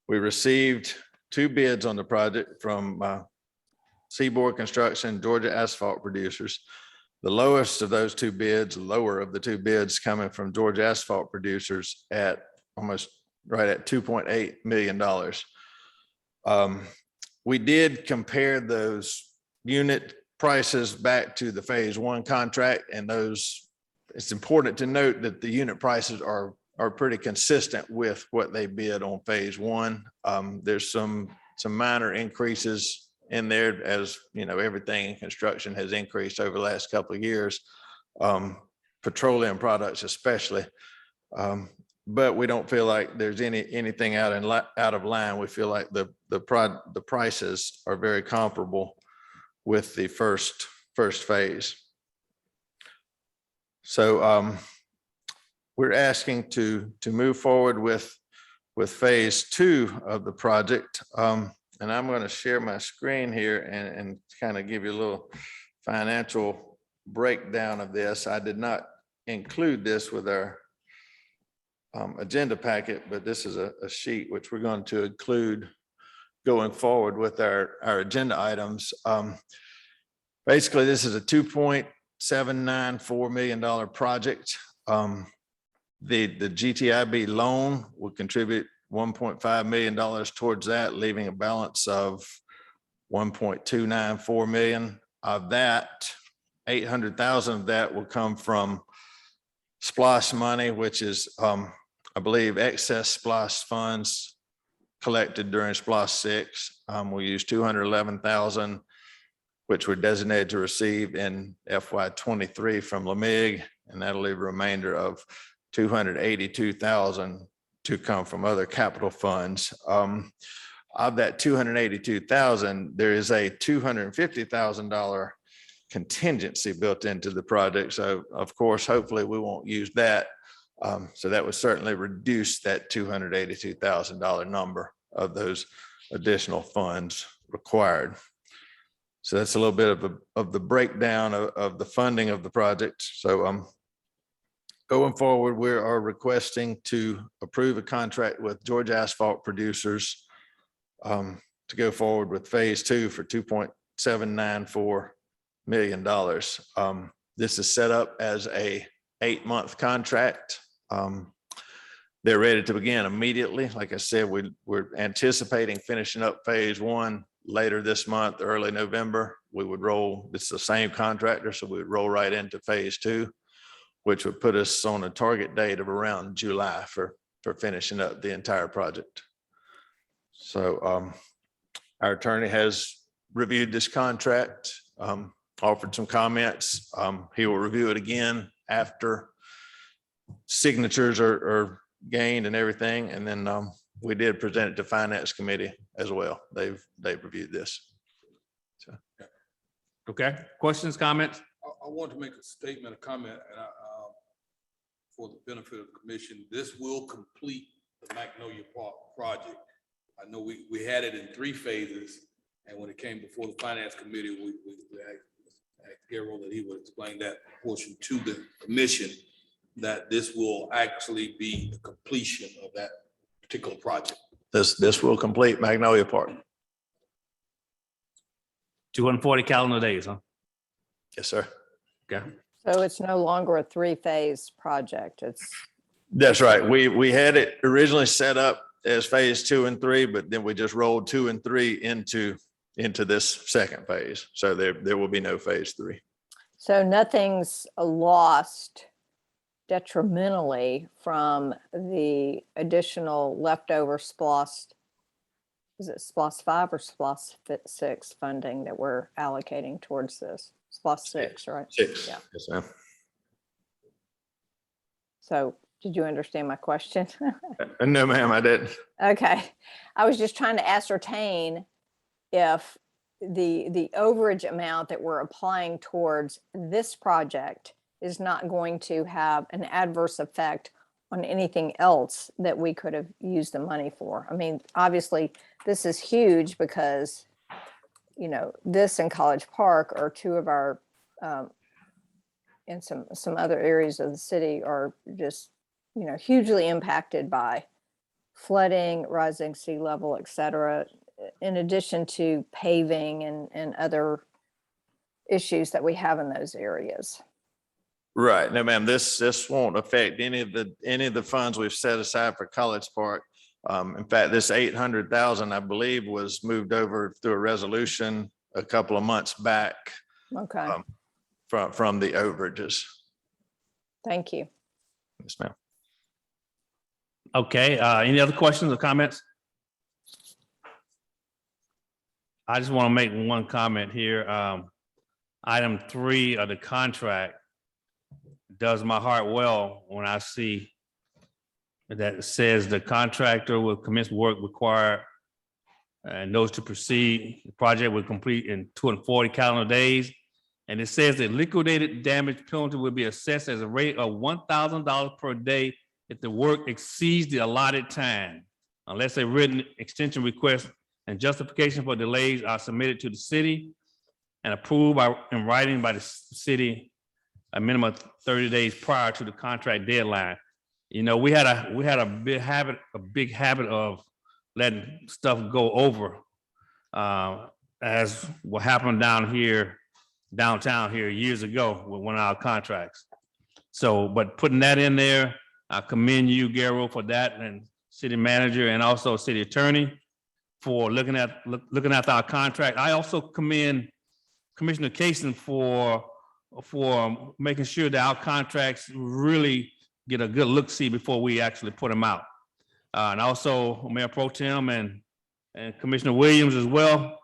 We received 2 bids on the project from Seaboard Construction, Georgia Asphalt Producers. The lowest of those 2 bids, lower of the 2 bids coming from Georgia Asphalt Producers at almost right at $2.8 million. We did compare those unit prices back to the phase 1 contract, and those, it's important to note that the unit prices are pretty consistent with what they bid on phase 1. There's some minor increases in there, as you know, everything in construction has increased over the last couple of years, petroleum products especially. But we don't feel like there's anything out of line. We feel like the prices are very comparable with the first phase. So we're asking to move forward with phase 2 of the project. And I'm going to share my screen here and kind of give you a little financial breakdown of this. I did not include this with our agenda packet, but this is a sheet which we're going to include going forward with our agenda items. Basically, this is a $2.794 million project. The GTIB loan will contribute $1.5 million towards that, leaving a balance of $1.294 million. Of that, $800,000 of that will come from SPLOST money, which is, I believe, excess SPLOST funds collected during SPLOST 6. We'll use $211,000, which were designated to receive in FY23 from LMIG, and that'll leave a remainder of $282,000 to come from other capital funds. Of that $282,000, there is a $250,000 contingency built into the project. So of course, hopefully we won't use that. So that would certainly reduce that $282,000 number of those additional funds required. So that's a little bit of the breakdown of the funding of the project. So going forward, we are requesting to approve a contract with Georgia Asphalt Producers to go forward with phase 2 for $2.794 million. This is set up as a 8-month contract. They're ready to begin immediately. Like I said, we're anticipating finishing up phase 1 later this month, early November. We would roll, it's the same contractor, so we would roll right into phase 2, which would put us on a target date of around July for finishing up the entire project. So our attorney has reviewed this contract, offered some comments. He will review it again after signatures are gained and everything. And then we did present it to Finance Committee as well. They've reviewed this. So. Okay, questions, comments? I want to make a statement, a comment, and for the benefit of the commission, this will complete the Magnolia Park project. I know we had it in 3 phases, and when it came before the Finance Committee, we asked Gerald that he would explain that portion to the commission, that this will actually be the completion of that particular project. This will complete Magnolia Park. 240 calendar days, huh? Yes, sir. Okay. So it's no longer a 3-phase project. That's right. We had it originally set up as phase 2 and 3, but then we just rolled 2 and 3 into this second phase. So there will be no phase 3. So nothing's lost detrimentally from the additional leftover SPLOST, is it SPLOST 5 or SPLOST 6 funding that we're allocating towards this? SPLOST 6, right? 6. Yeah. Yes, ma'am. So did you understand my question? No, ma'am, I didn't. Okay. I was just trying to ascertain if the overage amount that we're applying towards this project is not going to have an adverse effect on anything else that we could have used the money for. I mean, obviously, this is huge because, you know, this and College Park are 2 of our, and some other areas of the city are just hugely impacted by flooding, rising sea level, et cetera, in addition to paving and other issues that we have in those areas. Right. No, ma'am, this won't affect any of the funds we've set aside for College Park. In fact, this 800,000, I believe, was moved over through a resolution a couple of months back. Okay. From the overages. Thank you. Yes, ma'am. Okay, any other questions or comments? I just want to make one comment here. Item 3 of the contract does my heart well when I see that it says the contractor will commence work required and notice to proceed. The project will complete in 240 calendar days. And it says that liquidated damage penalty will be assessed as a rate of $1,000 per day if the work exceeds the allotted time, unless a written extension request and justification for delays are submitted to the city and approved in writing by the city a minimum of 30 days prior to the contract deadline. We had a big habit of letting stuff go over, as what happened downtown here years ago with one of our contracts. So, but putting that in there, I commend you, Garo, for that, and city manager and also city attorney for looking at our contract. I also commend Commissioner Kaysen for making sure that our contracts really get a good look-see before we actually put them out. And also Mayor Pro Tem and Commissioner Williams as well,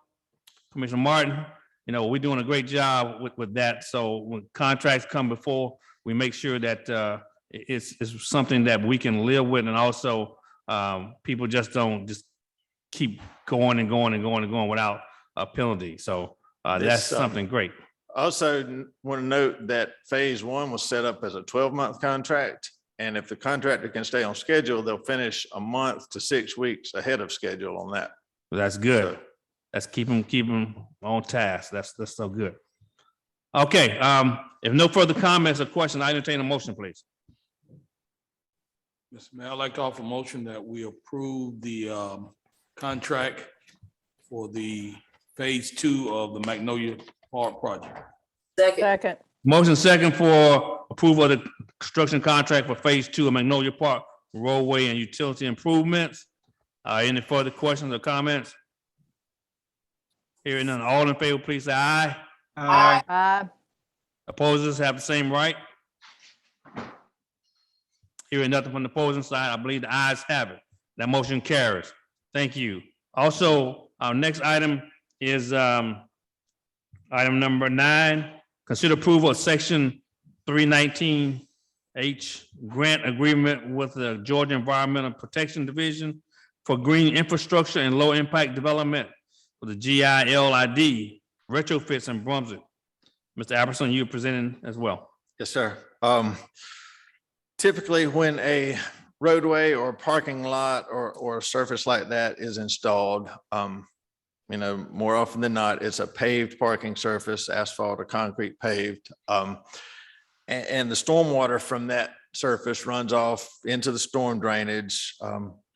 Commissioner Martin. We're doing a great job with that. So when contracts come before, we make sure that it's something that we can live with, and also people just don't just keep going and going and going and going without a penalty. So that's something great. Also want to note that phase 1 was set up as a 12-month contract. And if the contractor can stay on schedule, they'll finish a month to 6 weeks ahead of schedule on that. That's good. Let's keep them on task. That's so good. Okay, if no further comments or questions, I entertain a motion, please. Mr. Mayor, I'd like to offer a motion that we approve the contract for the phase 2 of the Magnolia Park project. Second. Motion second for approval of the construction contract for phase 2 of Magnolia Park roadway and utility improvements. Any further questions or comments? Hearing none, all in favor, please say aye. Aye. Opposers have the same right. Hearing nothing from the opposing side, I believe the ayes have it. That motion carries. Thank you. Also, our next item is item number 9. Consider approval of section 319H grant agreement with the Georgia Environmental Protection Division for green infrastructure and low impact development for the GILID retrofits in Brunswick. Mr. Apperson, you're presenting as well. Yes, sir. Typically, when a roadway or parking lot or a surface like that is installed, more often than not, it's a paved parking surface, asphalt or concrete paved. And the stormwater from that surface runs off into the storm drainage,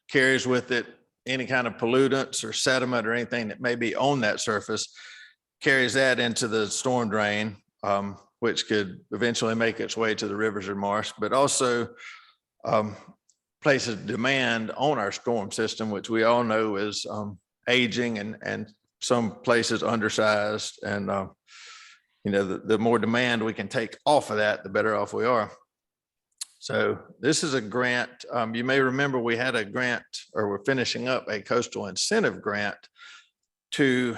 carries with it any kind of pollutants or sediment or anything that may be on that surface, carries that into the storm drain, which could eventually make its way to the rivers or marsh, but also places demand on our storm system, which we all know is aging and some places undersized. And, the more demand we can take off of that, the better off we are. So this is a grant. You may remember we had a grant, or we're finishing up a coastal incentive grant to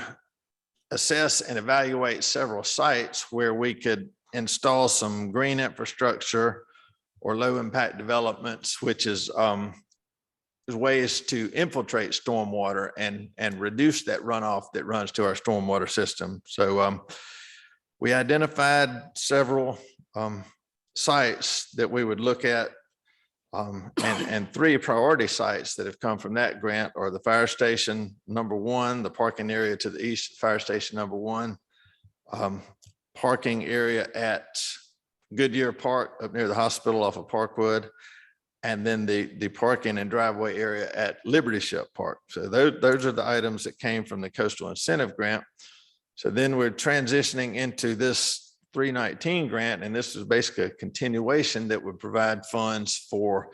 assess and evaluate several sites where we could install some green infrastructure or low impact developments, which is ways to infiltrate stormwater and reduce that runoff that runs to our stormwater system. So we identified several sites that we would look at, and 3 priority sites that have come from that grant are the fire station number 1, the parking area to the east, fire station number 1, parking area at Goodyear Park up near the hospital off of Parkwood, and then the parking and driveway area at Liberty Ship Park. So those are the items that came from the coastal incentive grant. So then we're transitioning into this 319 grant, and this is basically a continuation that would provide funds for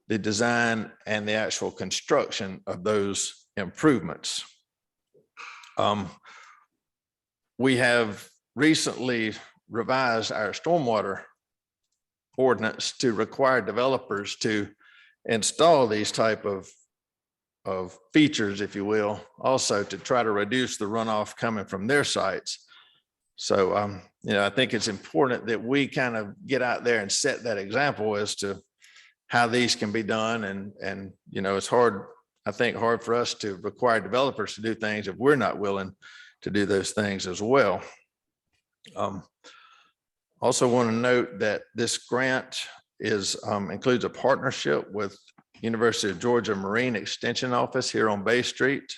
the design and the actual construction of those improvements. We have recently revised our stormwater ordinance to require developers to install these type of features, if you will, also to try to reduce the runoff coming from their sites. So, I think it's important that we kind of get out there and set that example as to how these can be done. And it's hard, I think, hard for us to require developers to do things if we're not willing to do those things as well. Also want to note that this grant includes a partnership with University of Georgia Marine Extension Office here on Bay Street.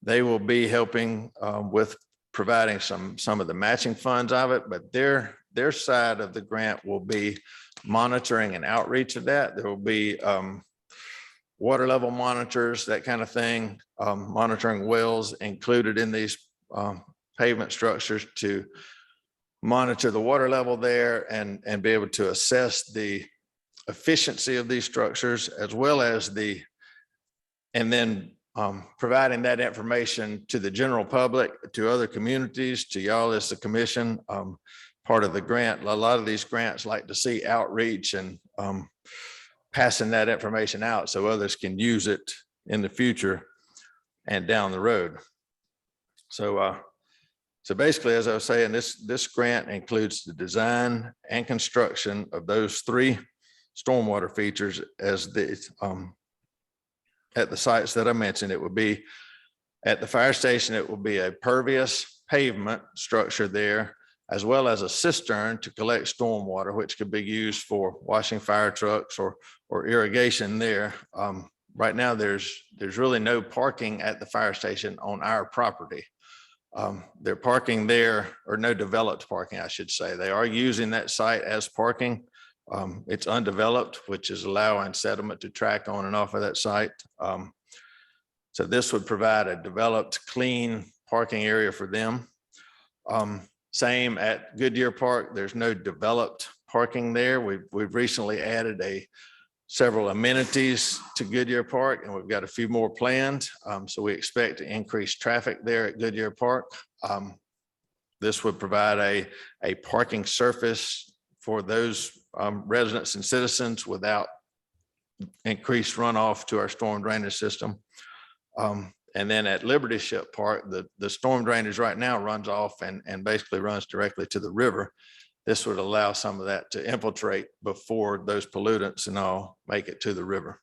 They will be helping with providing some of the matching funds of it, but their side of the grant will be monitoring and outreach of that. There will be water level monitors, that kind of thing, monitoring wells included in these pavement structures to monitor the water level there and be able to assess the efficiency of these structures, as well as and then providing that information to the general public, to other communities, to y'all as the commission, part of the grant. A lot of these grants like to see outreach and passing that information out so others can use it in the future and down the road. So basically, as I was saying, this grant includes the design and construction of those 3 stormwater features as at the sites that I mentioned. It would be at the fire station, it will be a pervious pavement structure there, as well as a cistern to collect stormwater, which could be used for washing fire trucks or irrigation there. Right now, there's really no parking at the fire station on our property. They're parking there, or no developed parking, I should say. They are using that site as parking. It's undeveloped, which is allowing settlement to track on and off of that site. So this would provide a developed, clean parking area for them. Same at Goodyear Park. There's no developed parking there. We've recently added several amenities to Goodyear Park, and we've got a few more planned. So we expect to increase traffic there at Goodyear Park. This would provide a parking surface for those residents and citizens without increased runoff to our storm drainage system. And then at Liberty Ship Park, the storm drainage right now runs off and basically runs directly to the river. This would allow some of that to infiltrate before those pollutants and all make it to the river.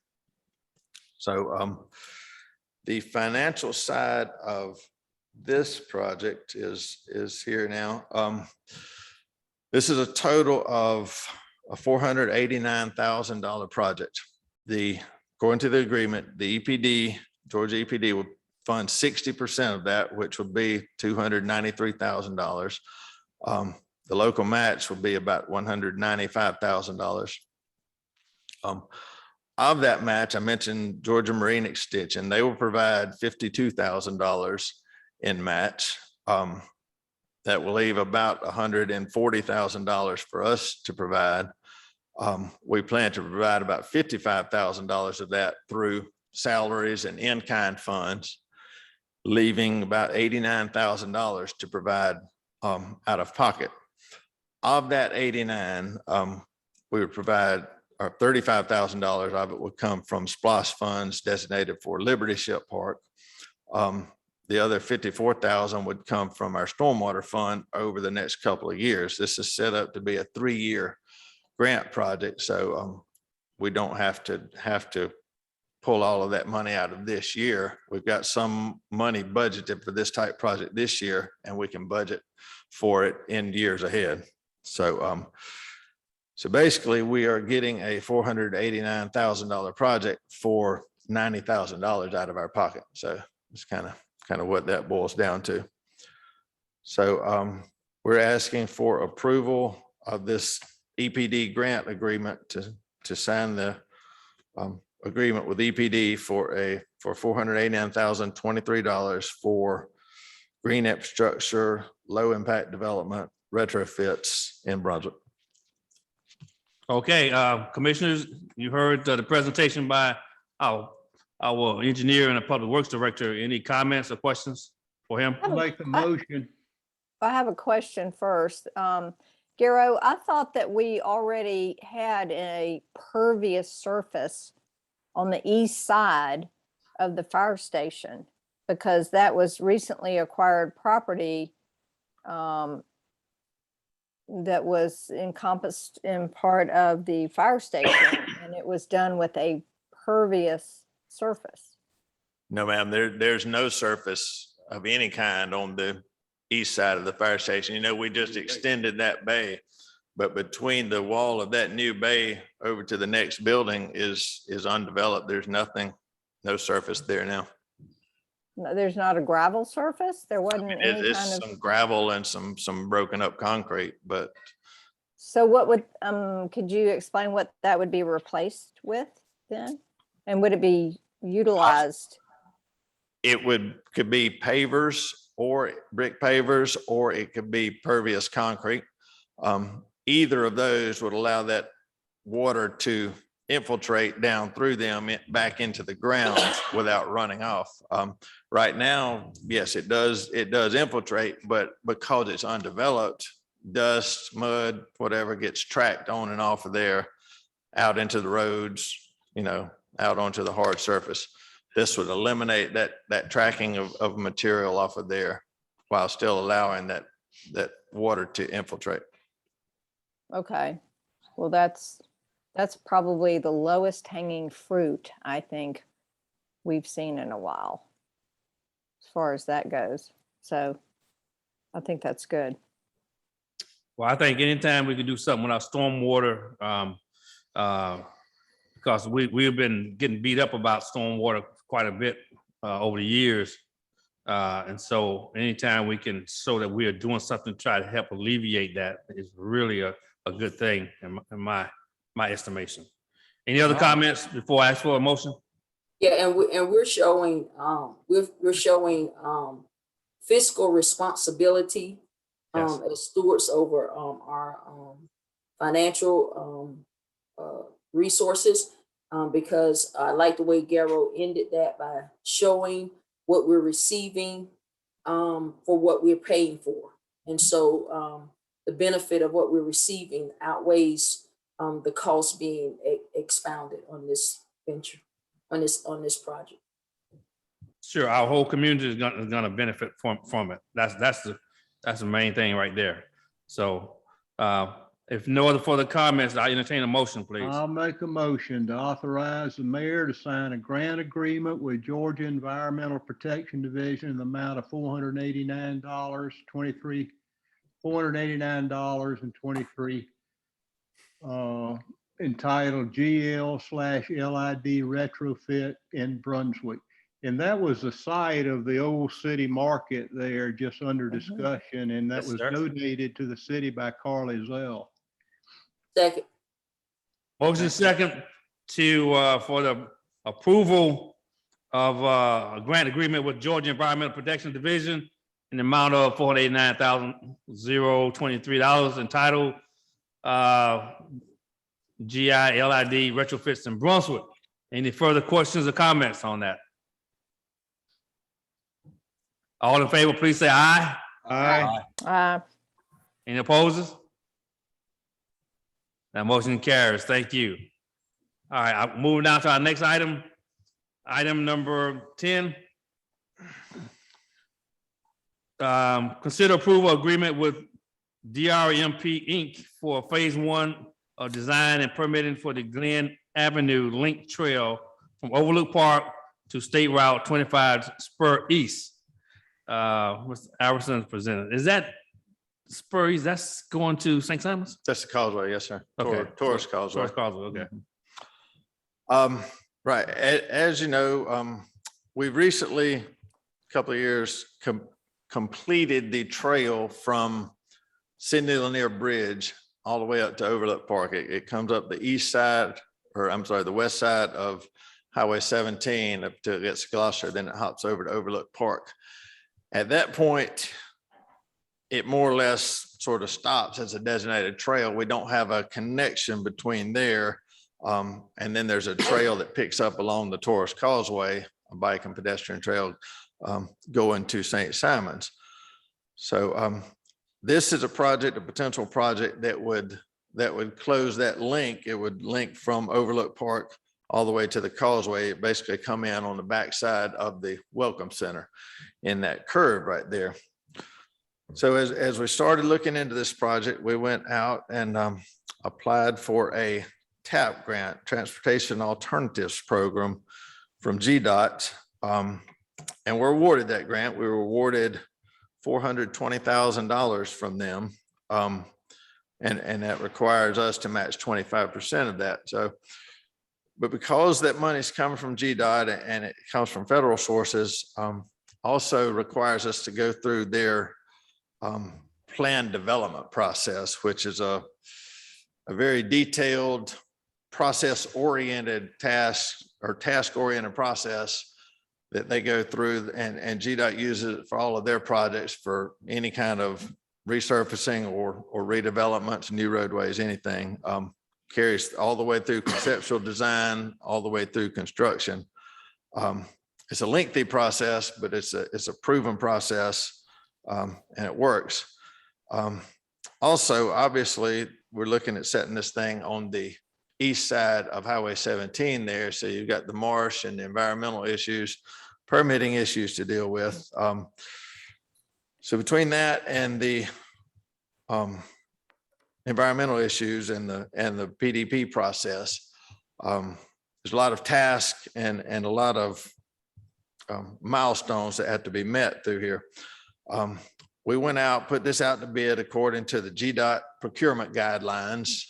So the financial side of this project is here now. This is a total of a $489,000 project. According to the agreement, the EPD, Georgia EPD, would fund 60% of that, which would be $293,000. The local match would be about $195,000. Of that match, I mentioned Georgia Marine Extension. They will provide $52,000 in match. That will leave about $140,000 for us to provide. We plan to provide about $55,000 of that through salaries and in-kind funds, leaving about $89,000 to provide out of pocket. Of that 89, we would provide, or $35,000 of it would come from SPLOST funds designated for Liberty Ship Park. The other $54,000 would come from our stormwater fund over the next couple of years. This is set up to be a 3-year grant project, so we don't have to pull all of that money out of this year. We've got some money budgeted for this type project this year, and we can budget for it in years ahead. So basically, we are getting a $489,000 project for $90,000 out of our pocket. So it's kind of what that boils down to. So we're asking for approval of this EPD grant agreement to sign the agreement with EPD for $489,023 for green infrastructure, low impact development retrofits in Brunswick. Okay, commissioners, you heard the presentation by our engineer and the public works director. Any comments or questions for him? Make the motion. I have a question first. Garo, I thought that we already had a pervious surface on the east side of the fire station because that was recently acquired property that was encompassed in part of the fire station, and it was done with a pervious surface. No, ma'am, there's no surface of any kind on the east side of the fire station. You know, we just extended that bay, but between the wall of that new bay over to the next building is undeveloped. There's nothing, no surface there now. No, there's not a gravel surface? There wasn't any It's kind of. some gravel and some broken up concrete, but So what would, could you explain what that would be replaced with then? And would it be utilized? it could be pavers or brick pavers, or it could be pervious concrete. Either of those would allow that water to infiltrate down through them back into the ground without running off. Right now, yes, it does infiltrate, but because it's undeveloped, dust, mud, whatever gets tracked on and off of there out into the roads, out onto the hard surface. This would eliminate that tracking of material off of there while still allowing that water to infiltrate. Okay, well, that's probably the lowest hanging fruit I think we've seen in a while, as far as that goes. So I think that's good. Well, I think anytime we can do something with our stormwater, because we've been getting beat up about stormwater quite a bit over the years. And so anytime we can show that we are doing something to try to help alleviate that is really a good thing in my estimation. Any other comments before I ask for a motion? Yeah, and we're showing fiscal responsibility Yes. as stewards over our financial resources, because I like the way Garo ended that by showing what we're receiving for what we're paying for. And so the benefit of what we're receiving outweighs the cost being expounded on this venture, on this project. Sure, our whole community is gonna benefit from it. That's the main thing right there. So if no other further comments, I entertain a motion, please. I'll make a motion to authorize the mayor to sign a grant agreement with Georgia Environmental Protection Division in the amount of $489.23 entitled GL/LID retrofit in Brunswick. And that was the site of the old city market there, just under discussion, and that Yes, was sir. donated to the city by Carly Zell. Second. Motion second to for the approval of a grant agreement with Georgia Environmental Protection Division in the amount of $489,023 entitled GI/LID retrofits in Brunswick. Any further questions or comments on that? All in favor, please say aye. Aye. Any opposers? That motion carries. Thank you. All right, I'm moving down to our next item. Item number 10. Consider approval agreement with DRMP Inc. for Phase 1 of design and permitting for the Glen Avenue Link Trail from Overlook Park to State Route 25 Spur East. Mr. Albertson presented. Is that Spur East? That's going to St. Simon's? That's the causeway, yes, sir. Okay. Tourist causeway. Tourist Causeway, okay. Right, as you know, we've recently, a couple of years, completed the trail from Sidney Lanier Bridge all the way up to Overlook Park. It comes up the east side or I'm sorry, the west side of Highway 17 up to it gets to Gloucester, then it hops over to Overlook Park. At that point, it more or less sort of stops as a designated trail. We don't have a connection between there. And then there's a trail that picks up along the Taurus Causeway, a bike and pedestrian trail going to St. Simon's. So this is a project, a potential project that would close that link. It would link from Overlook Park all the way to the causeway. It basically come in on the backside of the Welcome Center in that curve right there. So as we started looking into this project, we went out and applied for a TAP grant, Transportation Alternatives Program from GDOT. And we're awarded that grant. We were awarded $420,000 from them. And that requires us to match 25% of that. So, but because that money's coming from GDOT and it comes from federal sources, also requires us to go through their plan development process, which is a very detailed, process-oriented task-oriented process that they go through, and GDOT uses it for all of their projects for any kind of resurfacing or redevelopments, new roadways, anything. Carries all the way through conceptual design, all the way through construction. It's a lengthy process, but it's a proven process, and it works. Also, obviously, we're looking at setting this thing on the east side of Highway 17 there. So you've got the marsh and the environmental issues, permitting issues to deal with. So between that and the environmental issues and the PDP process, there's a lot of tasks and a lot of milestones that have to be met through here. We went out, put this out to bid according to the GDOT procurement guidelines.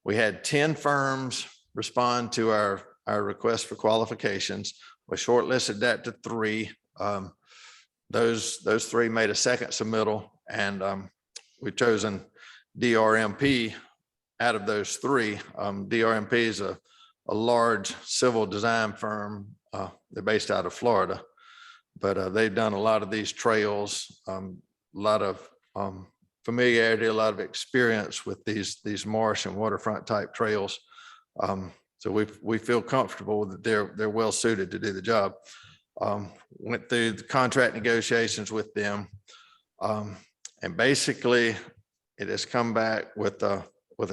We had 10 firms respond to our request for qualifications. We shortlisted that to 3. Those 3 made a second submittal, and we've chosen DRMP out of those 3. DRMP is a large civil design firm. They're based out of Florida, but they've done a lot of these trails, a lot of familiarity, a lot of experience with these marsh and waterfront type trails. So we feel comfortable that they're well suited to do the job. Went through the contract negotiations with them, and basically it has come back with a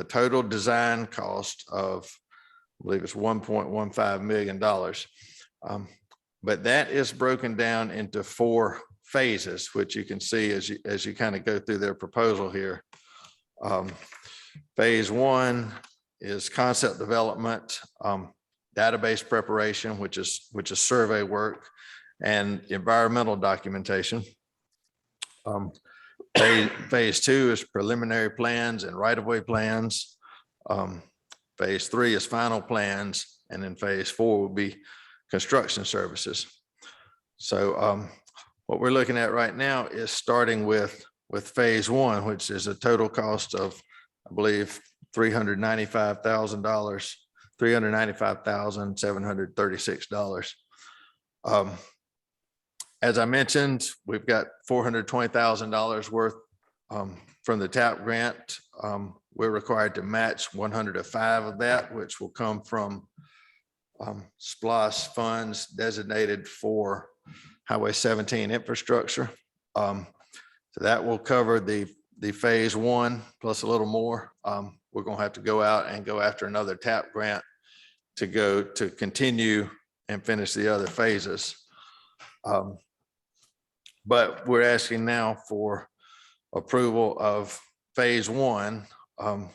total design cost of, I believe it's $1.15 million. But that is broken down into 4 phases, which you can see as you kind of go through their proposal here. Phase 1 is concept development, database preparation, which is survey work, and environmental documentation. Phase 2 is preliminary plans and right-of-way plans. Phase 3 is final plans, and then phase 4 will be construction services. So what we're looking at right now is starting with phase 1, which is a total cost of, I believe, $395,000, $395,736. As I mentioned, we've got $420,000 worth from the TAP grant. We're required to match 105 of that, which will come from SPLOST funds designated for Highway 17 infrastructure. So that will cover the phase 1 plus a little more. We're going to have to go out and go after another TAP grant to continue and finish the other phases. But we're asking now for approval of phase 1,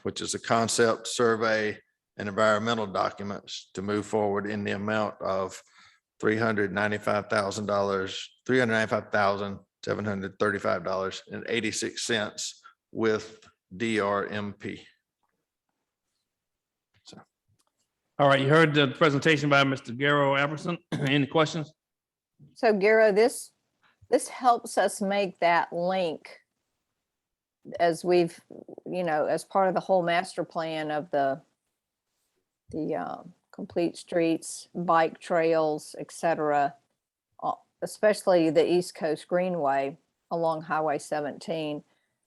which is a concept survey and environmental documents to move forward in the amount of $395,735.86 with DRMP. All right, you heard the presentation by Mr. Garrow Everson. Any questions? So Garrow, this helps us make that link as we've, as part of the whole master plan of the complete streets, bike trails, etc., especially the East Coast Greenway along Highway 17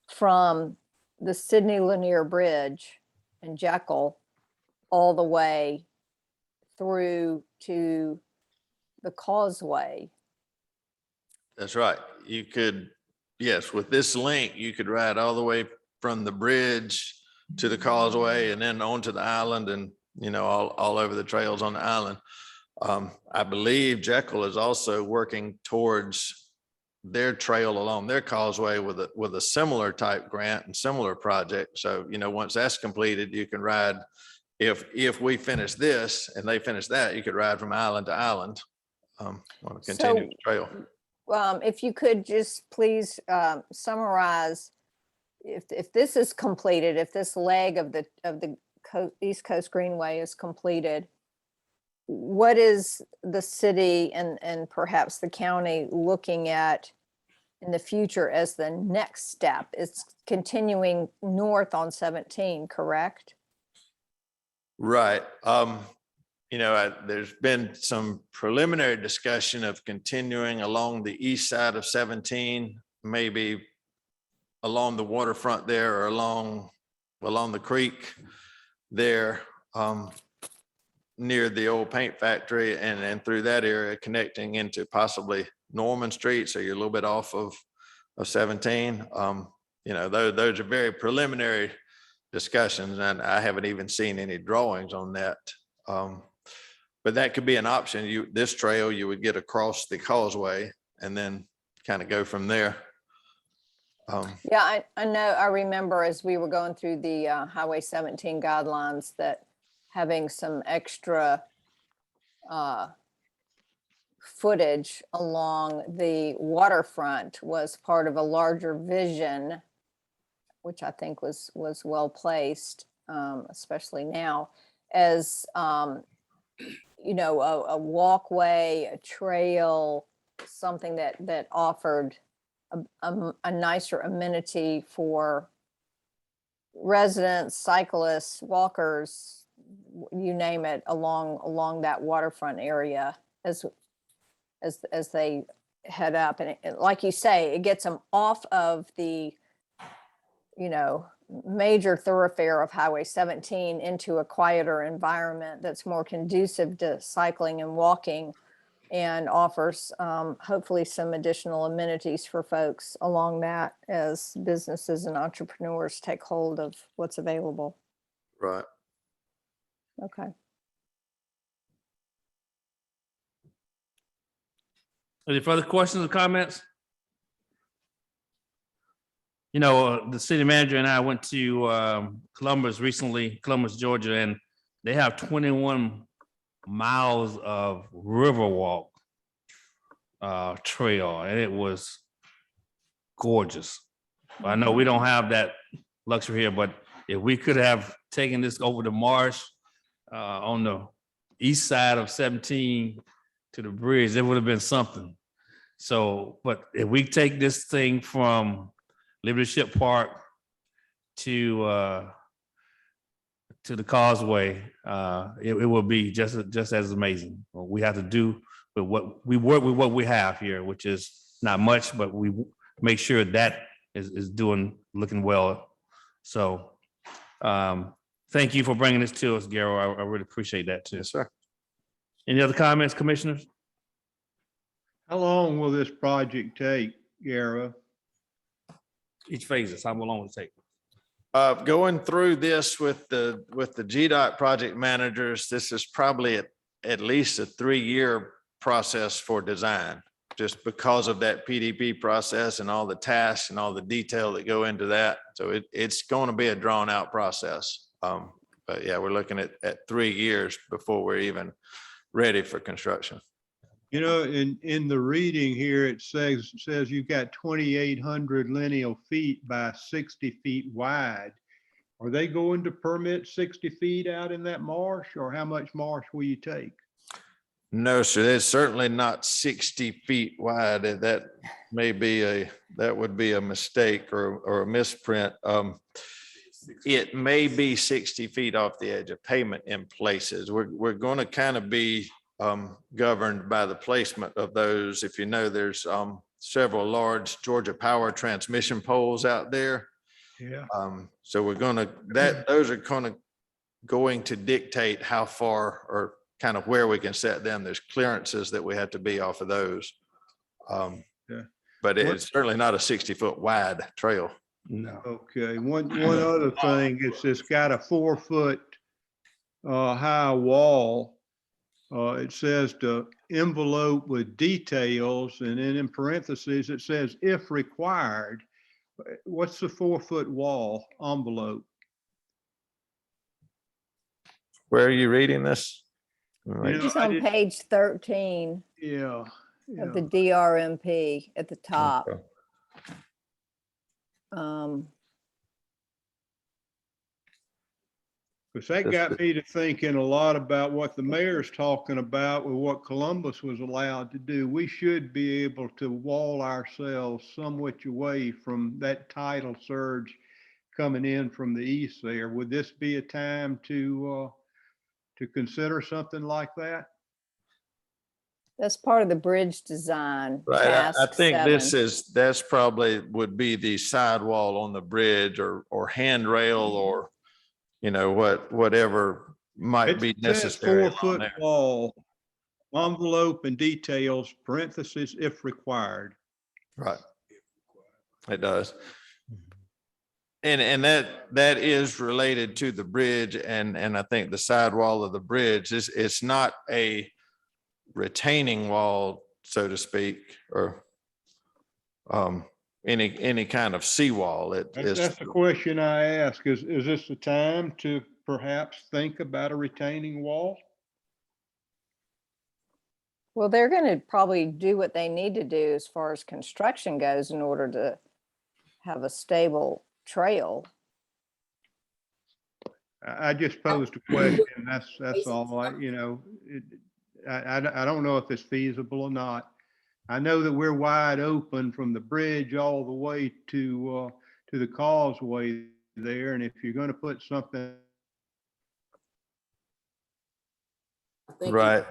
from the Sydney Lanier Bridge in Jekyll all the way through to the causeway. That's right. You could, yes, with this link, you could ride all the way from the bridge to the causeway and then onto the island and, you know, all over the trails on the island. I believe Jekyll is also working towards their trail along their causeway with a similar type grant and similar project. So, you know, once that's completed, you can ride, if we finish this and they finish that, you could ride from island to island on a continuous trail. If you could just please summarize, if this is completed, if this leg of the East Coast Greenway is completed, what is the city and perhaps the county looking at in the future as the next step? It's continuing north on 17, correct? Right. You know, there's been some preliminary discussion of continuing along the east side of 17, maybe along the waterfront there or along the creek there, near the old paint factory and through that area connecting into possibly Norman Street. So you're a little bit off of 17. You know, those are very preliminary discussions and I haven't even seen any drawings on that. But that could be an option. This trail you would get across the causeway and then kind of go from there. Yeah, I know. I remember as we were going through the Highway 17 guidelines that having some extra footage along the waterfront was part of a larger vision, which I think was well placed, especially now, as you know, a walkway, a trail, something that offered a nicer amenity for residents, cyclists, walkers, you name it, along that waterfront area as they head up. And like you say, it gets them off of the, you know, major thoroughfare of Highway 17 into a quieter environment that's more conducive to cycling and walking, and offers hopefully some additional amenities for folks along that as businesses and entrepreneurs take hold of what's available. Right. Okay. Any further questions or comments? You know, the city manager and I went to Columbus recently, Columbus, Georgia, and they have 21 miles of Riverwalk trail, and it was gorgeous. I know we don't have that luxury here, but if we could have taken this over the marsh on the east side of 17 to the bridge, it would have been something. So, but if we take this thing from Liberty Ship Park to the causeway, it will be just as amazing. We have to do with what we work with, what we have here, which is not much, but we make sure that is looking well. So thank you for bringing this to us, Garo. I really appreciate that too. Yes, sir. Any other comments, commissioners? How long will this project take, Garo? Each phases, how long will it take? Going through this with the GDOT project managers, this is probably at least a 3-year process for design, just because of that PDP process and all the tasks and all the detail that go into that. So it's going to be a drawn out process. But yeah, we're looking at 3 years before we're even ready for construction. You know, in the reading here, it says you've got 2,800 lineal feet by 60 feet wide. Are they going to permit 60 feet out in that marsh, or how much marsh will you take? No, sir, it's certainly not 60 feet wide. That would be a mistake or a misprint. it may be 60 feet off the edge of pavement in places. We're going to kind of be governed by the placement of those. If you know, there's several large Georgia Power transmission poles out there. Yeah. So we're gonna, those are going to dictate how far or kind of where we can set them. There's clearances that we have to be off of those. Yeah. But it's certainly not a 60-foot wide trail. No. Okay, one other thing, it's got a 4-foot high wall. It says to envelope with details, and then in parentheses, it says if required. What's the 4-foot wall envelope? Where are you reading this? It's on page 13 Yeah. of the DRMP at the top. Okay. Because that got me to thinking a lot about what the mayor's talking about with what Columbus was allowed to do. We should be able to wall ourselves some which away from that tidal surge coming in from the east there. Would this be a time to consider something like that? That's part of the bridge design. Right, I task think 7. that's probably would be the sidewall on the bridge or handrail or, you know, whatever might be necessary. 4-foot wall, envelope and details, parentheses, if required. Right. It does. And that is related to the bridge and I think the sidewall of the bridge is, it's not a retaining wall, so to speak, or any kind of seawall. That's the question I ask. Is this the time to perhaps think about a retaining wall? Well, they're going to probably do what they need to do as far as construction goes in order to have a stable trail. I just posed a question. That's all. I don't know if it's feasible or not. I know that we're wide open from the bridge all the way to the causeway there. And if you're going to put something. Right.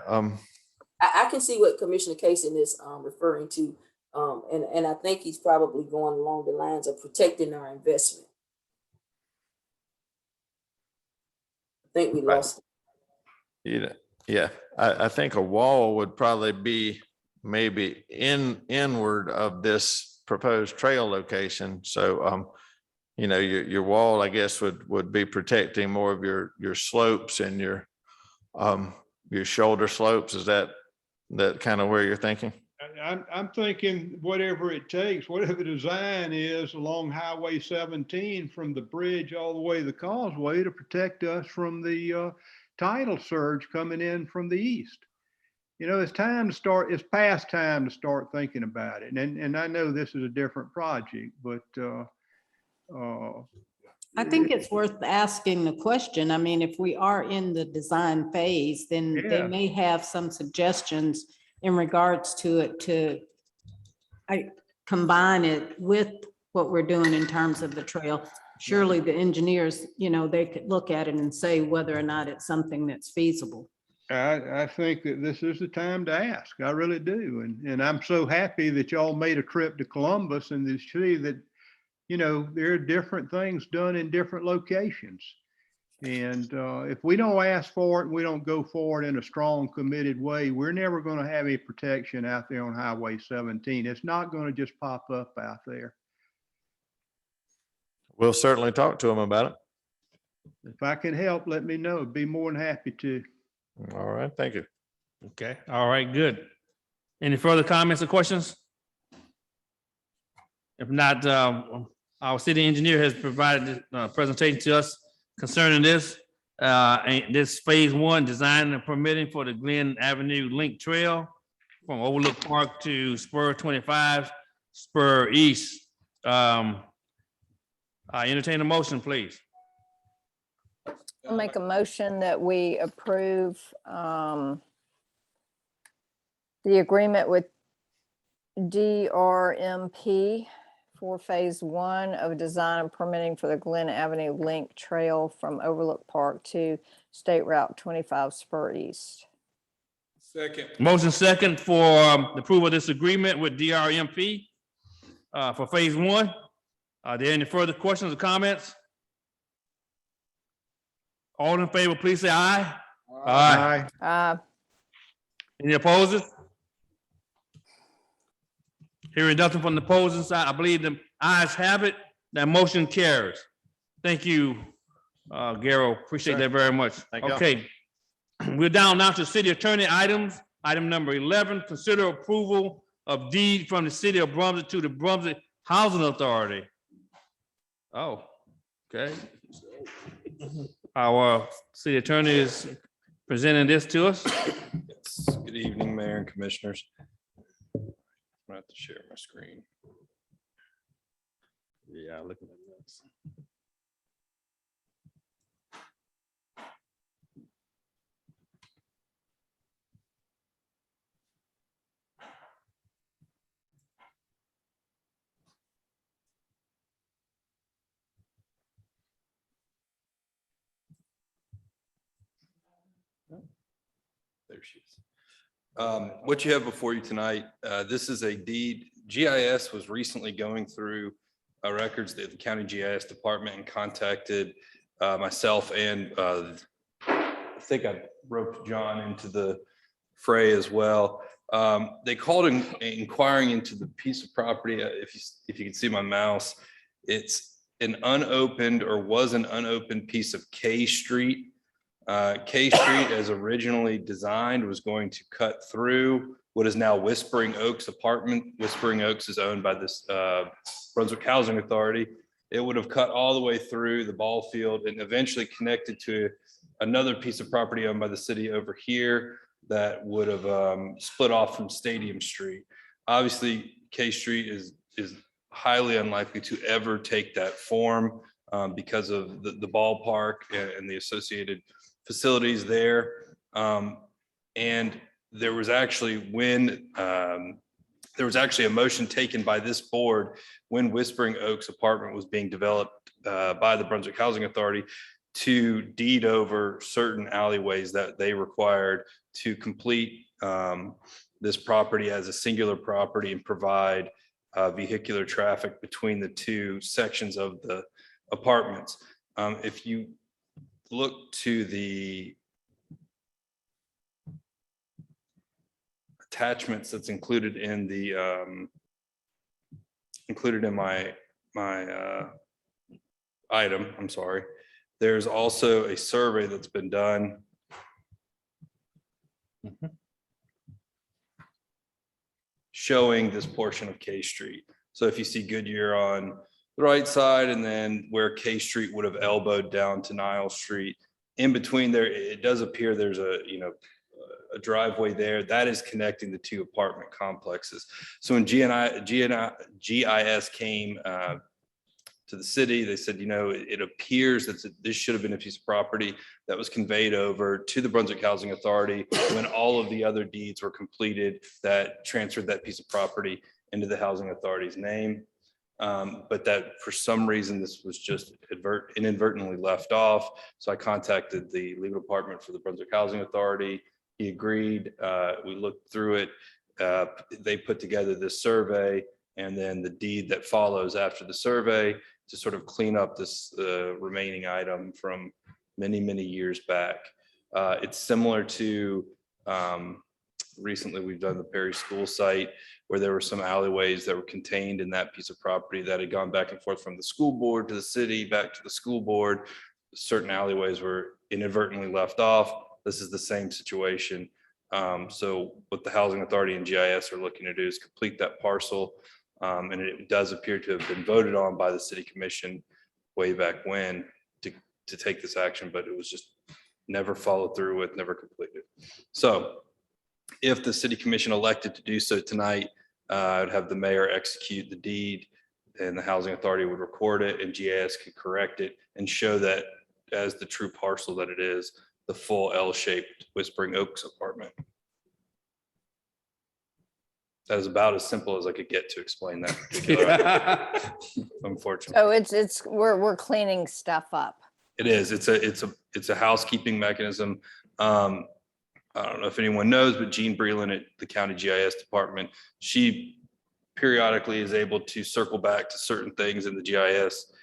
I can see what Commissioner Casey is referring to. And I think he's probably going along the lines of protecting our investment. I think we lost. Yeah, I think a wall would probably be maybe inward of this proposed trail location. So, you know, your wall, I guess, would be protecting more of your slopes and your shoulder slopes. Is that kind of where you're thinking? I'm thinking whatever it takes, whatever the design is along Highway 17 from the bridge all the way to the causeway to protect us from the tidal surge coming in from the east. You know, it's past time to start thinking about it. And I know this is a different project, but I think it's worth asking the question. I mean, if we are in the design phase, then they may have some suggestions in regards to it to combine it with what we're doing in terms of the trail. Surely the engineers, you know, they could look at it and say whether or not it's something that's feasible. I think that this is the time to ask. I really do. And I'm so happy that y'all made a trip to Columbus and to see that, you know, there are different things done in different locations. And if we don't ask for it and we don't go forward in a strong, committed way, we're never going to have any protection out there on Highway 17. It's not going to just pop up out there. We'll certainly talk to them about it. If I can help, let me know. I'd be more than happy to. All right, thank you. Okay, all right, good. Any further comments or questions? If not, our city engineer has provided a presentation to us concerning this. And this phase 1 design and permitting for the Glen Avenue Link Trail from Overlook Park to Spur 25, Spur East. I entertain a motion, please. I'll make a motion that we approve the agreement with DRMP for Phase 1 of design and permitting for the Glen Avenue Link Trail from Overlook Park to State Route 25 Spur East. Second. Motion second for the approval of this agreement with DRMP for Phase 1. Are there any further questions or comments? All in favor, please say aye. Aye. Any opposers? Hearing nothing from the opposing side, I believe the ayes have it. That motion carries. Thank you, Garo. Appreciate that very much. Thank you. Okay. We're down now to city attorney items. Item number 11, consider approval of deed from the city of Brunswick to the Brunswick Housing Authority. Oh, okay. Our city attorney is presenting this to us. Yes. Good evening, Mayor and Commissioners. I'm gonna have to share my screen. Yeah, looking at this. There she is. What you have before you tonight, this is a deed. GIS was recently going through records that the county GIS department and contacted myself and I think I roped John into the fray as well. They called inquiring into the piece of property. If you can see my mouse, it's an unopened or was an unopened piece of K Street. K Street, as originally designed, was going to cut through what is now Whispering Oaks apartment. Whispering Oaks is owned by this Brunswick Housing Authority. It would have cut all the way through the ball field and eventually connected to another piece of property owned by the city over here that would have split off from Stadium Street. Obviously, K Street is highly unlikely to ever take that form because of the ballpark and the associated facilities there. And there was actually a motion taken by this board when Whispering Oaks apartment was being developed by the Brunswick Housing Authority to deed over certain alleyways that they required to complete this property as a singular property and provide vehicular traffic between the two sections of the apartments. If you look to the attachments that's included in the my item, I'm sorry. There's also a survey that's been done. Showing this portion of K Street. So if you see Goodyear on the right side and then where K Street would have elbowed down to Nile Street, in between there, it does appear there's a driveway there that is connecting the two apartment complexes. So when GIS came to the city, they said, it appears that this should have been a piece of property that was conveyed over to the Brunswick Housing Authority when all of the other deeds were completed that transferred that piece of property into the Housing Authority's name. But that for some reason, this was just inadvertently left off. So I contacted the legal department for the Brunswick Housing Authority. He agreed. We looked through it. They put together this survey and then the deed that follows after the survey to sort of clean up this remaining item from many, many years back. It's similar to recently we've done the Perry School site where there were some alleyways that were contained in that piece of property that had gone back and forth from the school board to the city, back to the school board. Certain alleyways were inadvertently left off. This is the same situation. So what the Housing Authority and GIS are looking to do is complete that parcel. And it does appear to have been voted on by the city commission way back when to take this action, but it was just never followed through with, never completed. So if the city commission elected to do so tonight, I'd have the mayor execute the deed and the Housing Authority would record it and GIS could correct it and show that as the true parcel that it is, the full L-shaped Whispering Oaks apartment. That is about as simple as I could get to explain that particular item, unfortunately. So we're cleaning stuff up. It is. It's a housekeeping mechanism. I don't know if anyone knows, but Jean Breland at the county GIS department, she periodically is able to circle back to certain things in the GIS,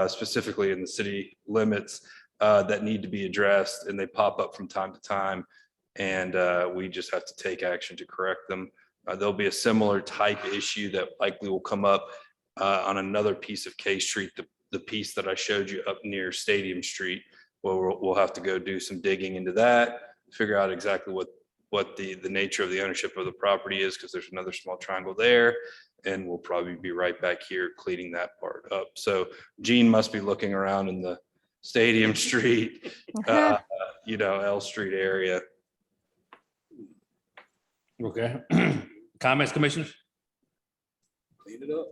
specifically in the city limits, that need to be addressed, and they pop up from time to time, and we just have to take action to correct them. There'll be a similar type issue that likely will come up on another piece of K Street, the piece that I showed you up near Stadium Street, where we'll have to go do some digging into that, figure out exactly what the nature of the ownership of the property is, because there's another small triangle there, and we'll probably be right back here cleaning that part up. So Gene must be looking around in the Stadium Street, L Street area. Okay. Comments, commissioners? Clean it up.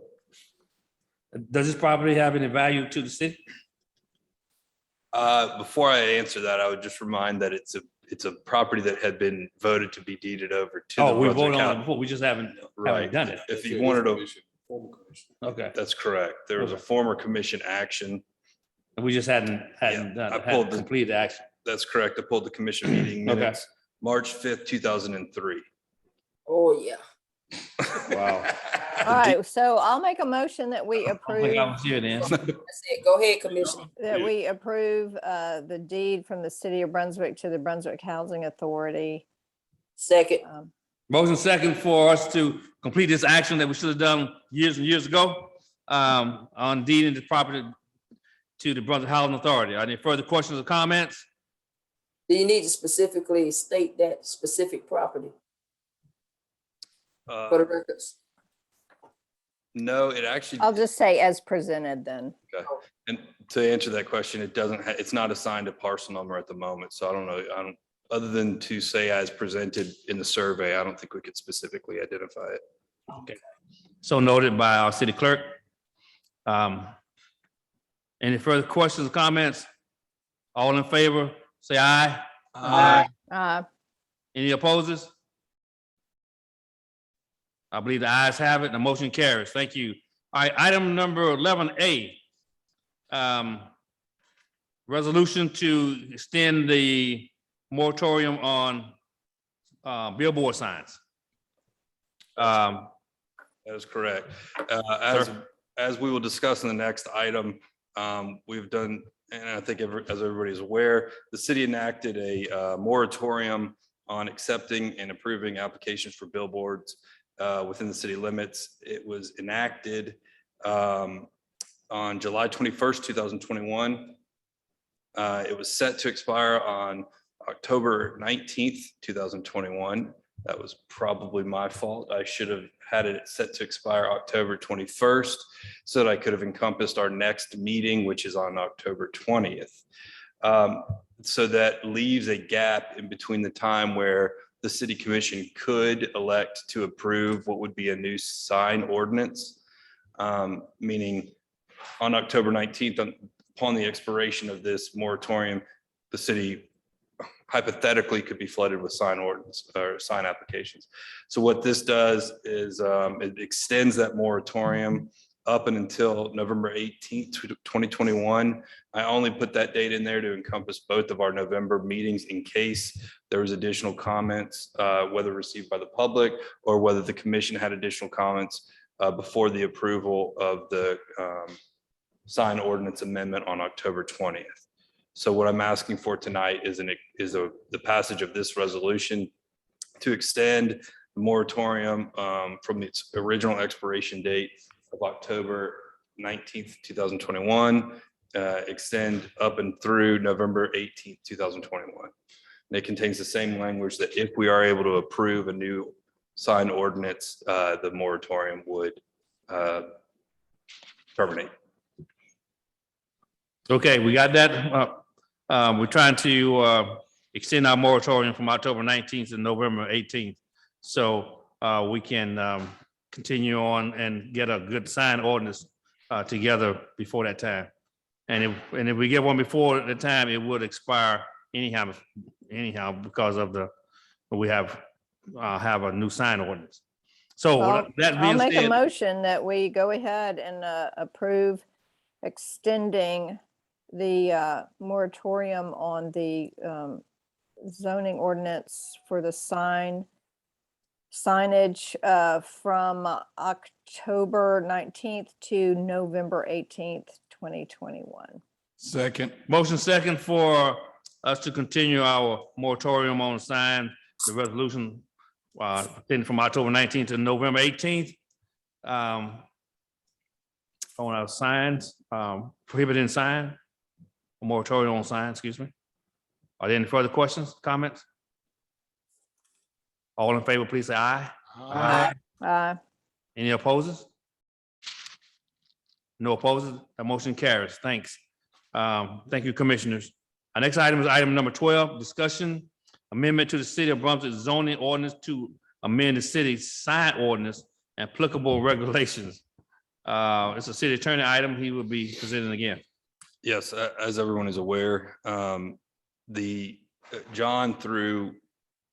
Does this property have any value to the city? Before I answer that, I would just remind that it's a property that had been voted to be deeded over to. Oh, we Brunswick voted on it County. before. We just haven't done it. If you wanted to, Okay. that's correct. There was a former commission action. We just hadn't done I it, pulled hadn't the- completed the action. That's correct. I pulled the commission meeting Okay. minutes, March 5th, 2003. Oh, yeah. Wow. All right, so I'll make a motion that we I approve, think I was here then. That's it. Go ahead, Commissioner. that we approve the deed from the city of Brunswick to the Brunswick Housing Authority. Second. Motion second for us to complete this action that we should have done years and years ago, on deeding the property to the Brunswick Housing Authority. Are there any further questions or comments? Do you need to specifically state that specific property for the records? No, it actually, I'll just say as presented then. okay. And to answer that question, it's not assigned a parcel number at the moment. So I don't know. Other than to say as presented in the survey, I don't think we could specifically identify it. Okay. So noted by our city clerk. Any further questions or comments? All in favor, say aye. Aye. Any opposes? I believe the ayes have it and the motion carries. Thank you. All right, item number 11A. Resolution to extend the moratorium on billboard signs. That is correct. As we will discuss in the next item, we've done, and I think as everybody's aware, the city enacted a moratorium on accepting and approving applications for billboards within the city limits. It was enacted on July 21st, 2021. It was set to expire on October 19th, 2021. That was probably my fault. I should have had it set to expire October 21st so that I could have encompassed our next meeting, which is on October 20th. So that leaves a gap in between the time where the city commission could elect to approve what would be a new sign ordinance, meaning on October 19th, upon the expiration of this moratorium, the city hypothetically could be flooded with sign ordinance or sign applications. So what this does is it extends that moratorium up and until November 18th, 2021. I only put that date in there to encompass both of our November meetings in case there was additional comments, whether received by the public or whether the commission had additional comments before the approval of the sign ordinance amendment on October 20th. So what I'm asking for tonight is the passage of this resolution to extend the moratorium from its original expiration date of October 19th, 2021, extend up and through November 18th, 2021. And it contains the same language that if we are able to approve a new sign ordinance, the moratorium would terminate. Okay, we got that. We're trying to extend our moratorium from October 19th to November 18th. So we can continue on and get a good sign ordinance together before that time. And if we get one before the time, it would expire anyhow because of we have a new sign ordinance. So Well, that I'll being make a said, motion that we go ahead and approve extending the moratorium on the zoning ordinance for the signage from October 19th to November 18th, 2021. Second. motion second for us to continue our moratorium on sign, the resolution extended from October 19th to November 18th. On our signs, prohibiting sign, moratorium on sign, excuse me. Are there any further questions, comments? All in favor, please say aye. Aye. Any opposes? No opposes. The motion carries. Thanks. Thank you, commissioners. Our next item is item number 12, discussion amendment to the City of Brunswick zoning ordinance to amend the city sign ordinance and applicable regulations. It's a city attorney item. He will be presenting again. Yes, as everyone is aware, John, through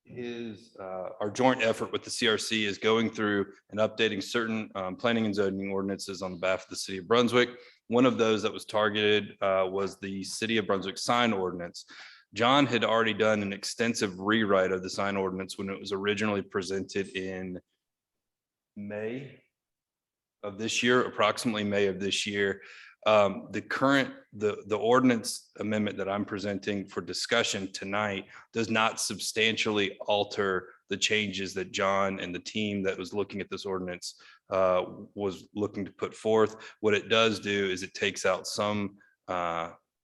his our joint effort with the CRC, is going through and updating certain planning and zoning ordinances on behalf of the city of Brunswick. One of those that was targeted was the City of Brunswick sign ordinance. John had already done an extensive rewrite of the sign ordinance when it was originally presented in May of this year, approximately May of this year. The ordinance amendment that I'm presenting for discussion tonight does not substantially alter the changes that John and the team that was looking at this ordinance was looking to put forth. What it does do is it takes out some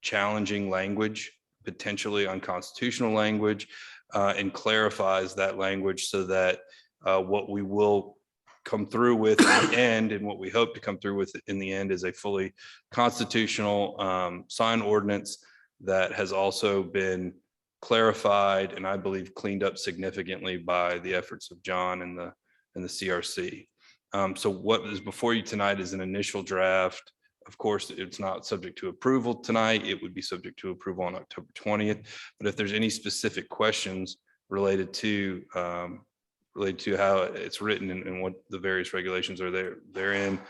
challenging language, potentially unconstitutional language, and clarifies that language so that what we will come through with in the end, and what we hope to come through with in the end, is a fully constitutional sign ordinance that has also been clarified and I believe cleaned up significantly by the efforts of John and the CRC. So what is before you tonight is an initial draft. Of course, it's not subject to approval tonight. It would be subject to approval on October 20th. But if there's any specific questions related to how it's written and what the various regulations are therein,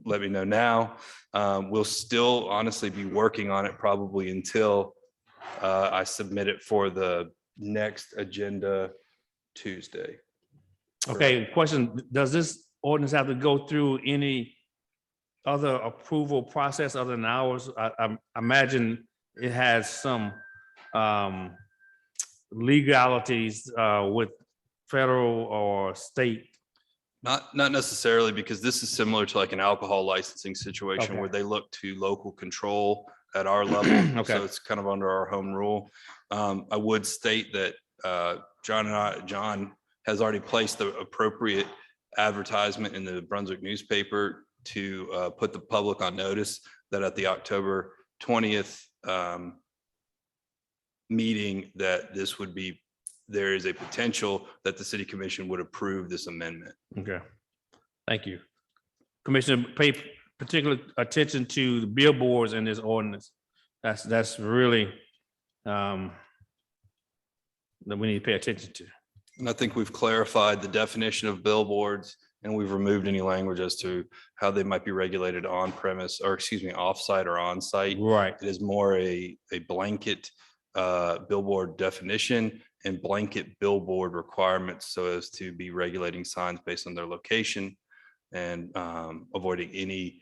let me know now. We'll still honestly be working on it probably until I submit it for the next agenda Tuesday. Okay, question, does this ordinance have to go through any other approval process other than ours? I imagine it has some legalities with federal or state. Not necessarily, because this is similar to like an alcohol licensing situation Okay. where they look to local control at our level. Okay. So it's kind of under our home rule. I would state that John has already placed the appropriate advertisement in the Brunswick newspaper to put the public on notice that at the October 20th meeting, that this would be, there is a potential that the city commission would approve this amendment. Okay, thank you. Commissioner, pay particular attention to the billboards in this ordinance. That's really that we need to pay attention to. And I think we've clarified the definition of billboards, and we've removed any language as to how they might be regulated on premise, or excuse me, offsite or on site. Right. It is more a blanket billboard definition and blanket billboard requirements so as to be regulating signs based on their location and avoiding any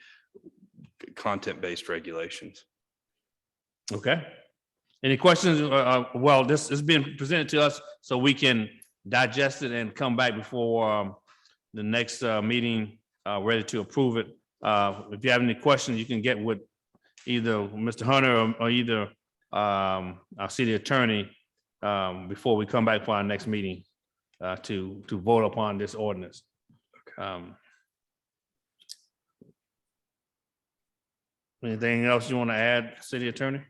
content-based regulations. Okay. Any questions? Well, this is being presented to us so we can digest it and come back before the next meeting ready to approve it. If you have any questions, you can get with either Mr. Hunter or either our city attorney before we come back for our next meeting to vote upon this ordinance. Anything else you want to add, city attorney?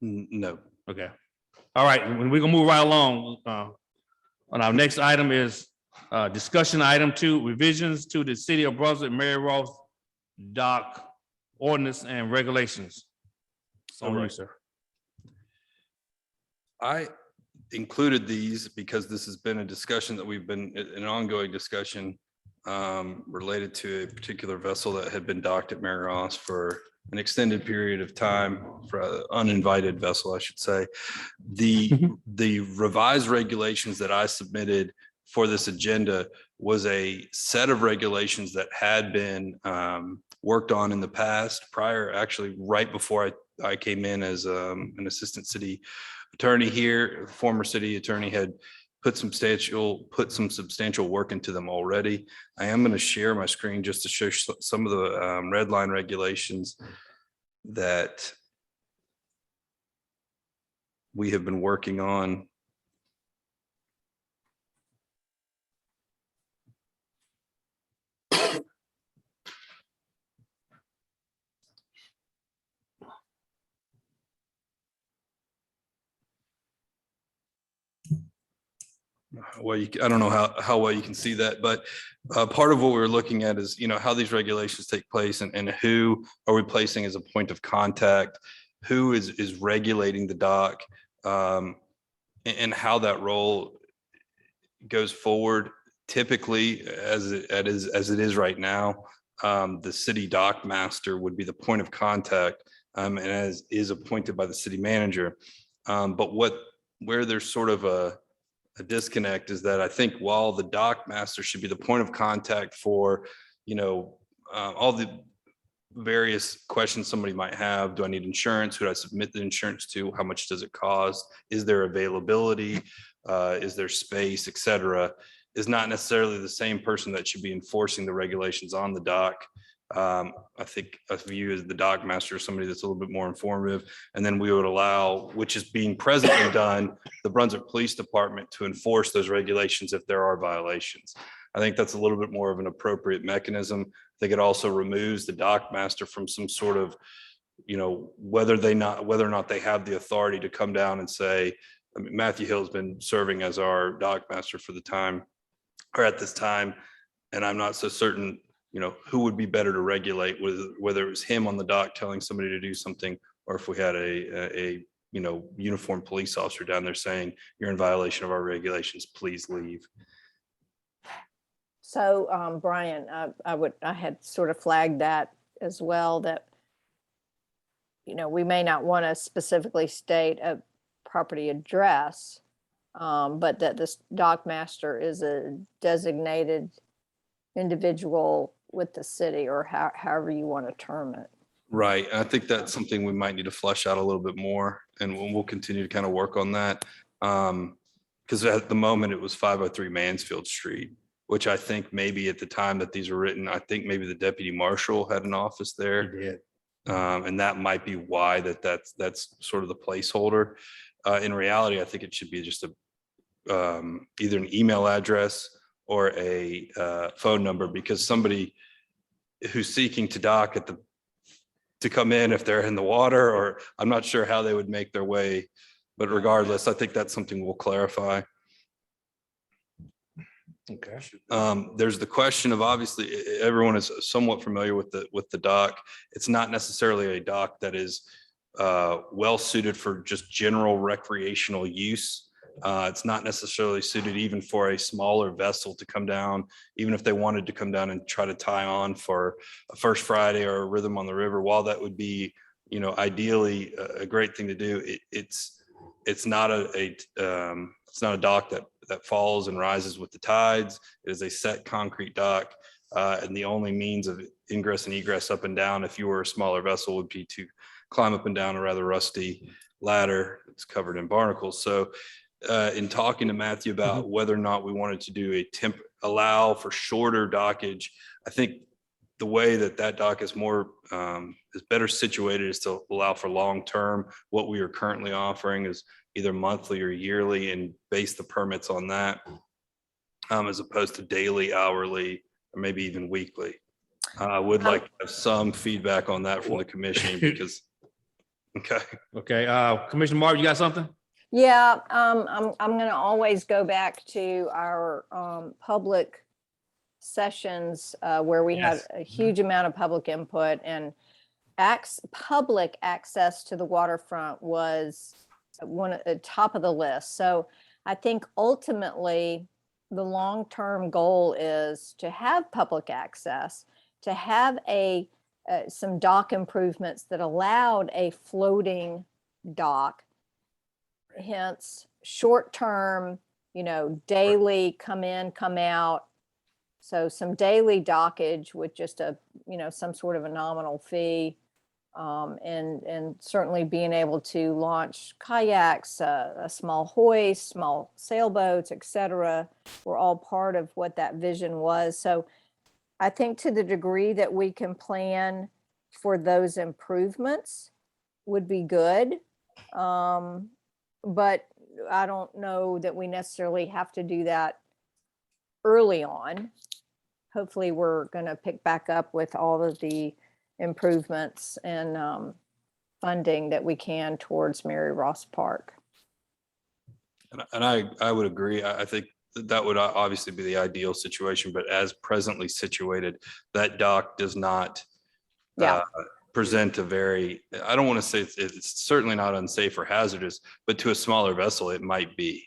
No. Okay. All right, we're gonna move right along. On our next item is discussion item 2, revisions to the City of Brunswick Mary Ross Dock ordinance and regulations. So, All right. sir. included these because this has been a discussion that we've been, an ongoing discussion related to a particular vessel that had been docked at Mary Ross for an extended period of time, for an uninvited vessel, I should say. The revised regulations that I submitted for this agenda was a set of regulations that had been worked on in the past, prior, actually right before I came in as an assistant city attorney here. The former city attorney had put some substantial work into them already. I am going to share my screen just to show some of the red line regulations that we have been working on. Well, I don't know how well you can see that, but part of what we're looking at is, how these regulations take place and who are we placing as a point of contact, who is regulating the dock, and how that role goes forward. Typically, as it is right now, the city dock master would be the point of contact, and as is appointed by the city manager. But where there's sort of a disconnect is that I think while the dock master should be the point of contact for, all the various questions somebody might have. Do I need insurance? Who do I submit the insurance to? How much does it cost? Is there availability? Is there space, et cetera? Is not necessarily the same person that should be enforcing the regulations on the dock. I think I view as the dock master as somebody that's a little bit more informative. And then we would allow, which is being presently done, the Brunswick Police Department to enforce those regulations if there are violations. I think that's a little bit more of an appropriate mechanism. I think it also removes the dock master from some sort of, whether or not they have the authority to come down and say, Matthew Hill's been serving as our dock master for the time, or at this time, and I'm not so certain, who would be better to regulate, whether it was him on the dock telling somebody to do something, or if we had a uniformed police officer down there saying, you're in violation of our regulations, please leave. So, Brian, I had sort of flagged that as well, that, we may not want to specifically state a property address, but that this dock master is a designated individual with the city, or however you want to term it. Right. I think that's something we might need to flesh out a little bit more, and we'll continue to kind of work on that. Because at the moment it was 503 Mansfield Street, which I think maybe at the time that these were written, I think maybe the deputy marshal had an office there. He did. And that might be why that's sort of the placeholder. In reality, I think it should be just either an email address or a phone number, because somebody who's seeking to dock to come in, if they're in the water, or I'm not sure how they would make their way, but regardless, I think that's something we'll clarify. Okay. There's the question of, obviously, everyone is somewhat familiar with the dock. It's not necessarily a dock that is well suited for just general recreational use. It's not necessarily suited even for a smaller vessel to come down, even if they wanted to come down and try to tie on for a First Friday or a Rhythm on the River. While that would be, ideally a great thing to do, it's not a dock that falls and rises with the tides. It is a set concrete dock, and the only means of ingress and egress up and down, if you were a smaller vessel, would be to climb up and down a rather rusty ladder that's covered in barnacles. So in talking to Matthew about whether or not we wanted to do allow for shorter dockage, I think the way that dock is is better situated is to allow for long-term. What we are currently offering is either monthly or yearly, and base the permits on that, as opposed to daily, hourly, or maybe even weekly. I would like to have some feedback on that from the commission, because, Okay, Commissioner Martin, you got something? Yeah, I'm going to always go back to our public sessions where we had a huge amount of public input, and public access to the waterfront was one at the top of the list. So I think ultimately, the long-term goal is to have public access, to have some dock improvements that allowed a floating dock. Hence, short-term, daily come in, come out. So some daily dockage with just some sort of a nominal fee. And certainly being able to launch kayaks, a small hoist, small sailboats, etc., were all part of what that vision was. So I think to the degree that we can plan for those improvements would be good. But I don't know that we necessarily have to do that early on. Hopefully, we're going to pick back up with all of the improvements and funding that we can towards Mary Ross Park. And I would agree. I think that would obviously be the ideal situation, but as presently situated, that dock does not present a very, I don't want to say it's certainly not unsafe or hazardous, but to a smaller vessel, it might be.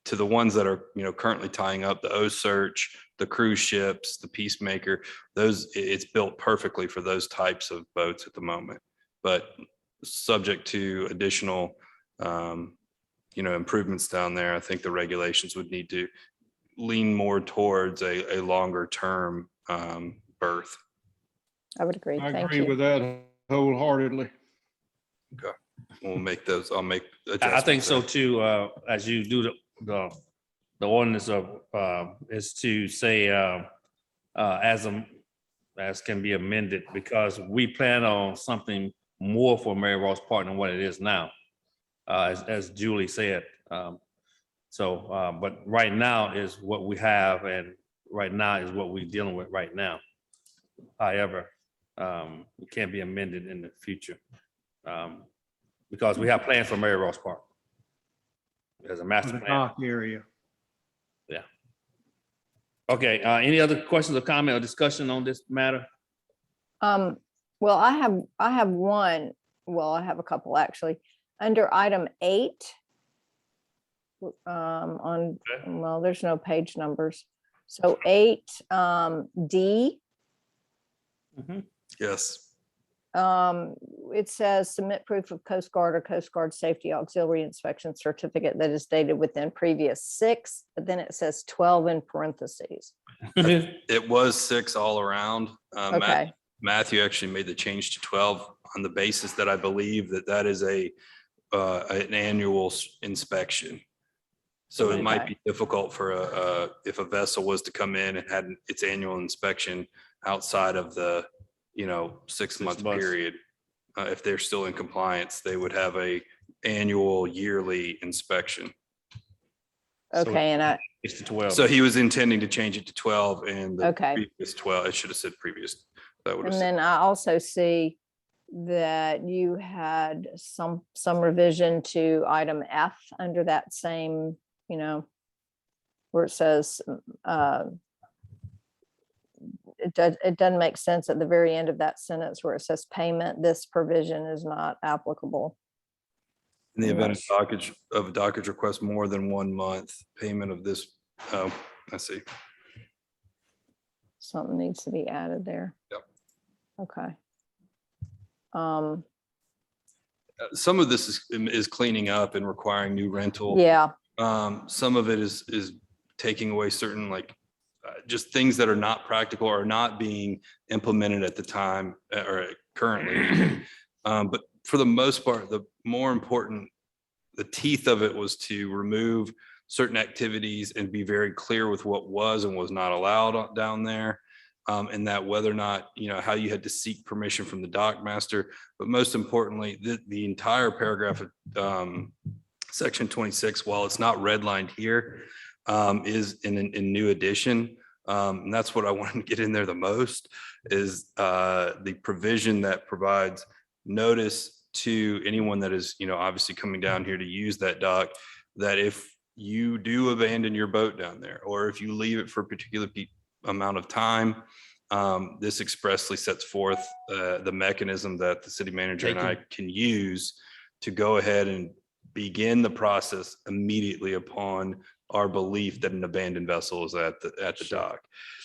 To the ones that are, currently tying up, the O-Search, the cruise ships, the Peacemaker, it's built perfectly for those types of boats at the moment. But subject to additional, improvements down there, I think the regulations would need to lean more towards a longer term berth. I would agree. I Thank agree you. with that wholeheartedly. Okay, we'll make those. I'll make. I think so too. As you do the ordinance of is to say as can be amended, because we plan on something more for Mary Ross Park than what it is now, as Julie said. But right now is what we have, and right now is what we're dealing with right now. However, it can't be amended in the future. Because we have plans for Mary Ross Park. There's a master The plan. dock area. Yeah. Okay, any other questions or comment or discussion on this matter? Well, I have one. Well, I have a couple actually. Under item 8, well, there's no page numbers. So 8, D. Yes. It says submit proof of Coast Guard or Coast Guard Safety Auxiliary Inspection Certificate that is dated within previous 6, but then it says 12 in parentheses. It was 6 all around. Okay. Matthew actually made the change to 12 on the basis that I believe that is an annual inspection. So it might be difficult for if a vessel was to come in and had its annual inspection outside of the 6-month period. If they're still in compliance, they would have a annual yearly inspection. Okay, and it's 12. So he was intending to change it to 12 and the Okay. previous 12, it should have said previous. That would have And said. then I also see that you had some revision to item F under that same, where it says, it doesn't make sense at the very end of that sentence where it says payment, this provision is not applicable. In the event of dockage request more than 1 month, payment of this, oh, I see. Something needs to be added there. Yep. Okay. Some of this is cleaning up and requiring new rental. Yeah. Some of it is taking away certain just things that are not practical or not being implemented at the time or currently. But for the most part, the more important, the teeth of it was to remove certain activities and be very clear with what was and was not allowed down there. And that whether or not, how you had to seek permission from the dock master, but most importantly, the entire paragraph of section 26, while it's not redlined here, is in new edition. And that's what I wanted to get in there the most is the provision that provides notice to anyone that is, obviously coming down here to use that dock, that if you do abandon your boat down there, or if you leave it for a particular amount of time, this expressly sets forth the mechanism that the city manager and I can use to go ahead and begin the process immediately upon our belief that an abandoned vessel is at the dock.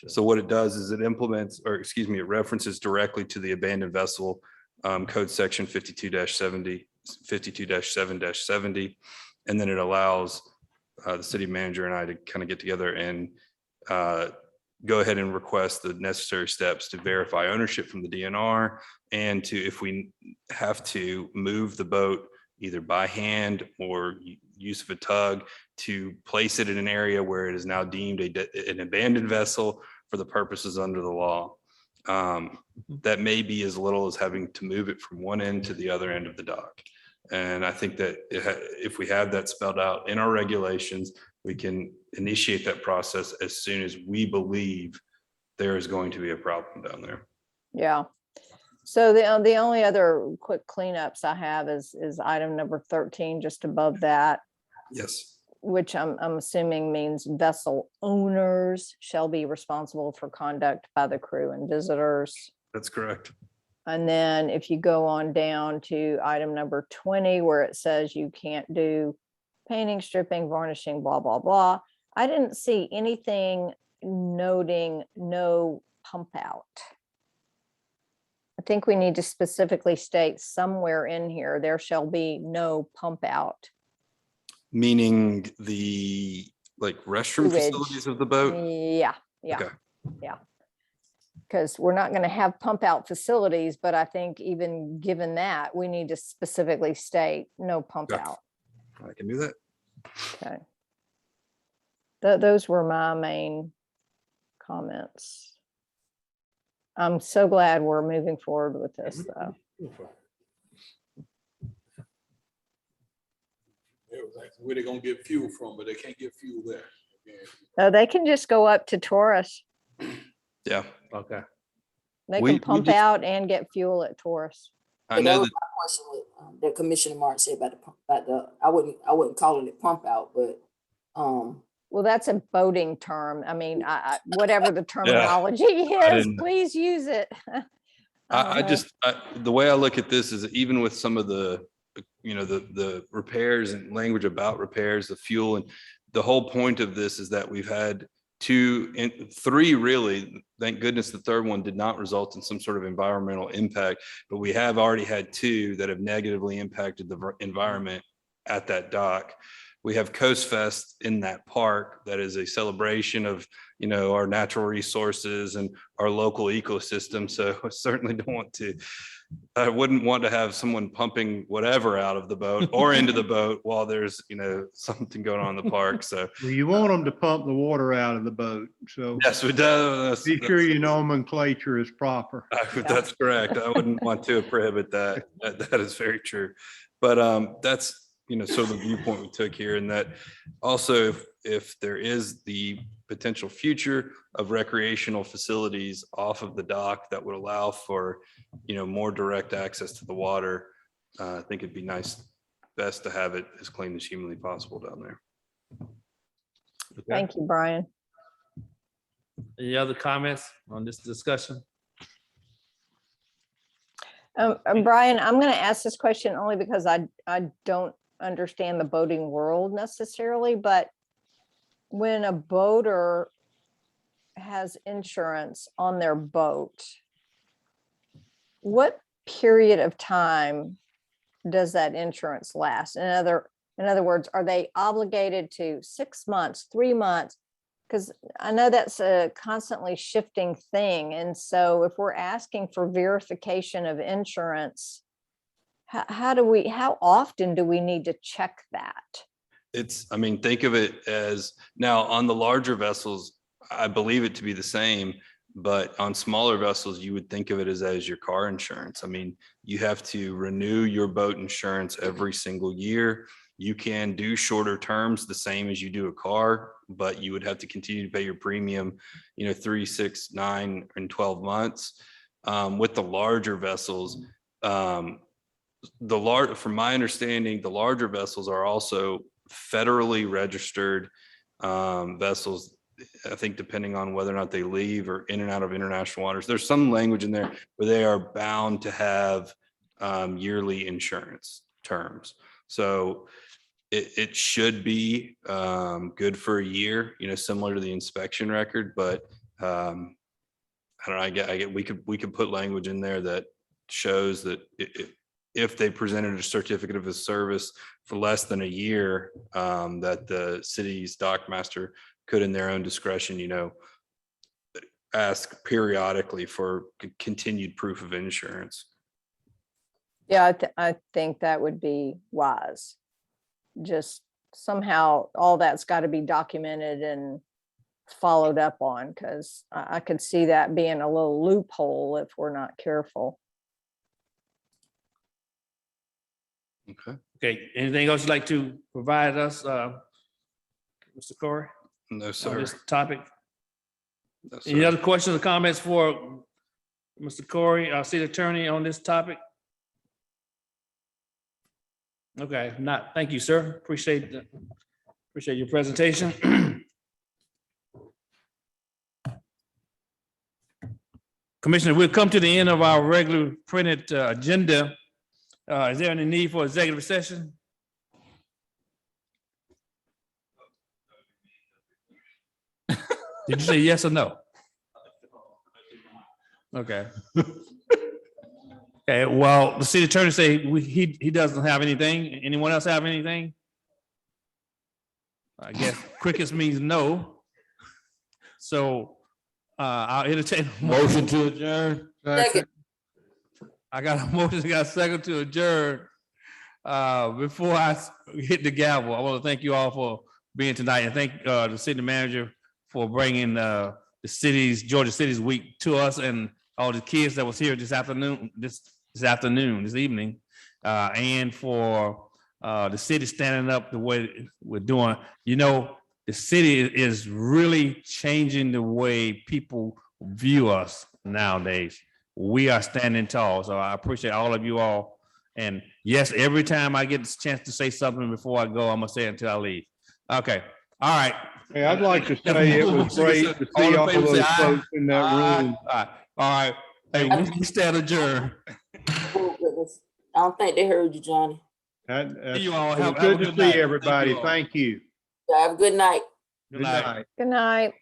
So what it does is it implements, or excuse me, it references directly to the abandoned vessel code section 52-70, 52-7-70. And then it allows the city manager and I to kind of get together and go ahead and request the necessary steps to verify ownership from the DNR, and to, if we have to, move the boat either by hand or use of a tug to place it in an area where it is now deemed an abandoned vessel for the purposes under the law. That may be as little as having to move it from one end to the other end of the dock. And I think that if we have that spelled out in our regulations, we can initiate that process as soon as we believe there is going to be a problem down there. Yeah. So the only other quick cleanups I have is item number 13, just above that. Yes. Which I'm assuming means vessel owners shall be responsible for conduct by the crew and visitors. That's correct. And then if you go on down to item number 20, where it says you can't do painting, stripping, varnishing, blah, blah, blah. I didn't see anything noting no pump out. I think we need to specifically state somewhere in here, there shall be no pump out. Meaning the restroom Sewage. facilities of the boat? Yeah, yeah, Okay. yeah. Because we're not going to have pump out facilities, but I think even given that, we need to specifically state no pump Okay. out. I can do that. Okay. Those were my main comments. I'm so glad we're moving forward with this, though. Where they gonna get fuel from, but they can't get fuel there. They can just go up to Taurus. Yeah. Okay. They We can pump just- out and get fuel at Taurus. I But that know was that, my question with, that Commissioner Martin said about the, I wouldn't call it a pump out, but, Well, that's a boating term. I mean, whatever the terminology is, didn't- please use it. the way I look at this is even with some of the, the repairs and language about repairs, the fuel, and the whole point of this is that we've had three really, thank goodness the third one did not result in some sort of environmental impact, but we have already had two that have negatively impacted the environment at that dock. We have Coast Fest in that park that is a celebration of, our natural resources and our local ecosystem. So I certainly I wouldn't want to have someone pumping whatever out of the boat or into the boat while there's, something going on in the park. So Well, you want them to pump the water out of the boat, so yes, we do. be sure your nomenclature is proper. That's correct. I wouldn't want to prohibit that. That is very true. But that's, sort of the viewpoint we took here, and that also if there is the potential future of recreational facilities off of the dock that would allow for, more direct access to the water, I think it'd be best to have it as clean as humanly possible down there. Okay. Thank you, Brian. Any other comments on this discussion? Brian, I'm going to ask this question only because I don't understand the boating world necessarily, but when a boater has insurance on their boat, what period of time does that insurance last? In other words, are they obligated to 6 months, 3 months? Because I know that's a constantly shifting thing. And so if we're asking for verification of insurance, how often do we need to check that? Think of it as, now on the larger vessels, I believe it to be the same, but on smaller vessels, you would think of it as your car insurance. You have to renew your boat insurance every single year. You can do shorter terms, the same as you do a car, but you would have to continue to pay your premium, 3, 6, 9, and 12 months. With the larger vessels, from my understanding, the larger vessels are also federally registered vessels. I think depending on whether or not they leave or in and out of international waters, there's some language in there where they are bound to have yearly insurance terms. So it should be good for a year, similar to the inspection record, but I don't know, I get, we could put language in there that shows that if they presented a certificate of a service for less than a year, that the city's dock master could, in their own discretion, ask periodically for continued proof of insurance. Yeah, I think that would be wise. Just somehow all that's got to be documented and followed up on, because I could see that being a little loophole if we're not careful. Okay. Okay, anything else you'd like to provide us, Mr. Corey? No, On sir. this topic? No, Any sir. other questions or comments for Mr. Corey, our city attorney, on this topic? Okay, not, thank you, sir. Appreciate your presentation. Commissioner, we'll come to the end of our regular printed agenda. Is there any need for executive session? Did you say yes or no? Okay. Okay, well, the city attorney say he doesn't have anything. Anyone else have anything? I guess crickets means no. So I'll entertain a motion to adjourn. Second. I got a motion, I got a second to adjourn. Before I hit the gavel, I want to thank you all for being tonight, and thank the city manager for bringing the Georgia Cities Week to us, and all the kids that was here this evening, and for the city standing up the way we're doing. The city is really changing the way people view us nowadays. We are standing tall, so I appreciate all of you all. And yes, every time I get the chance to say something before I go, I'm gonna say it until I leave. Okay, all right. Hey, I'd like to say it was great to see all those folks in that room. All right. Hey, we stand adjourned. Oh, goodness. I don't think they heard you, Johnny. You all It was have a good to good see night. everybody. Thank you all. Thank you. Have a good night. Good night. Good night.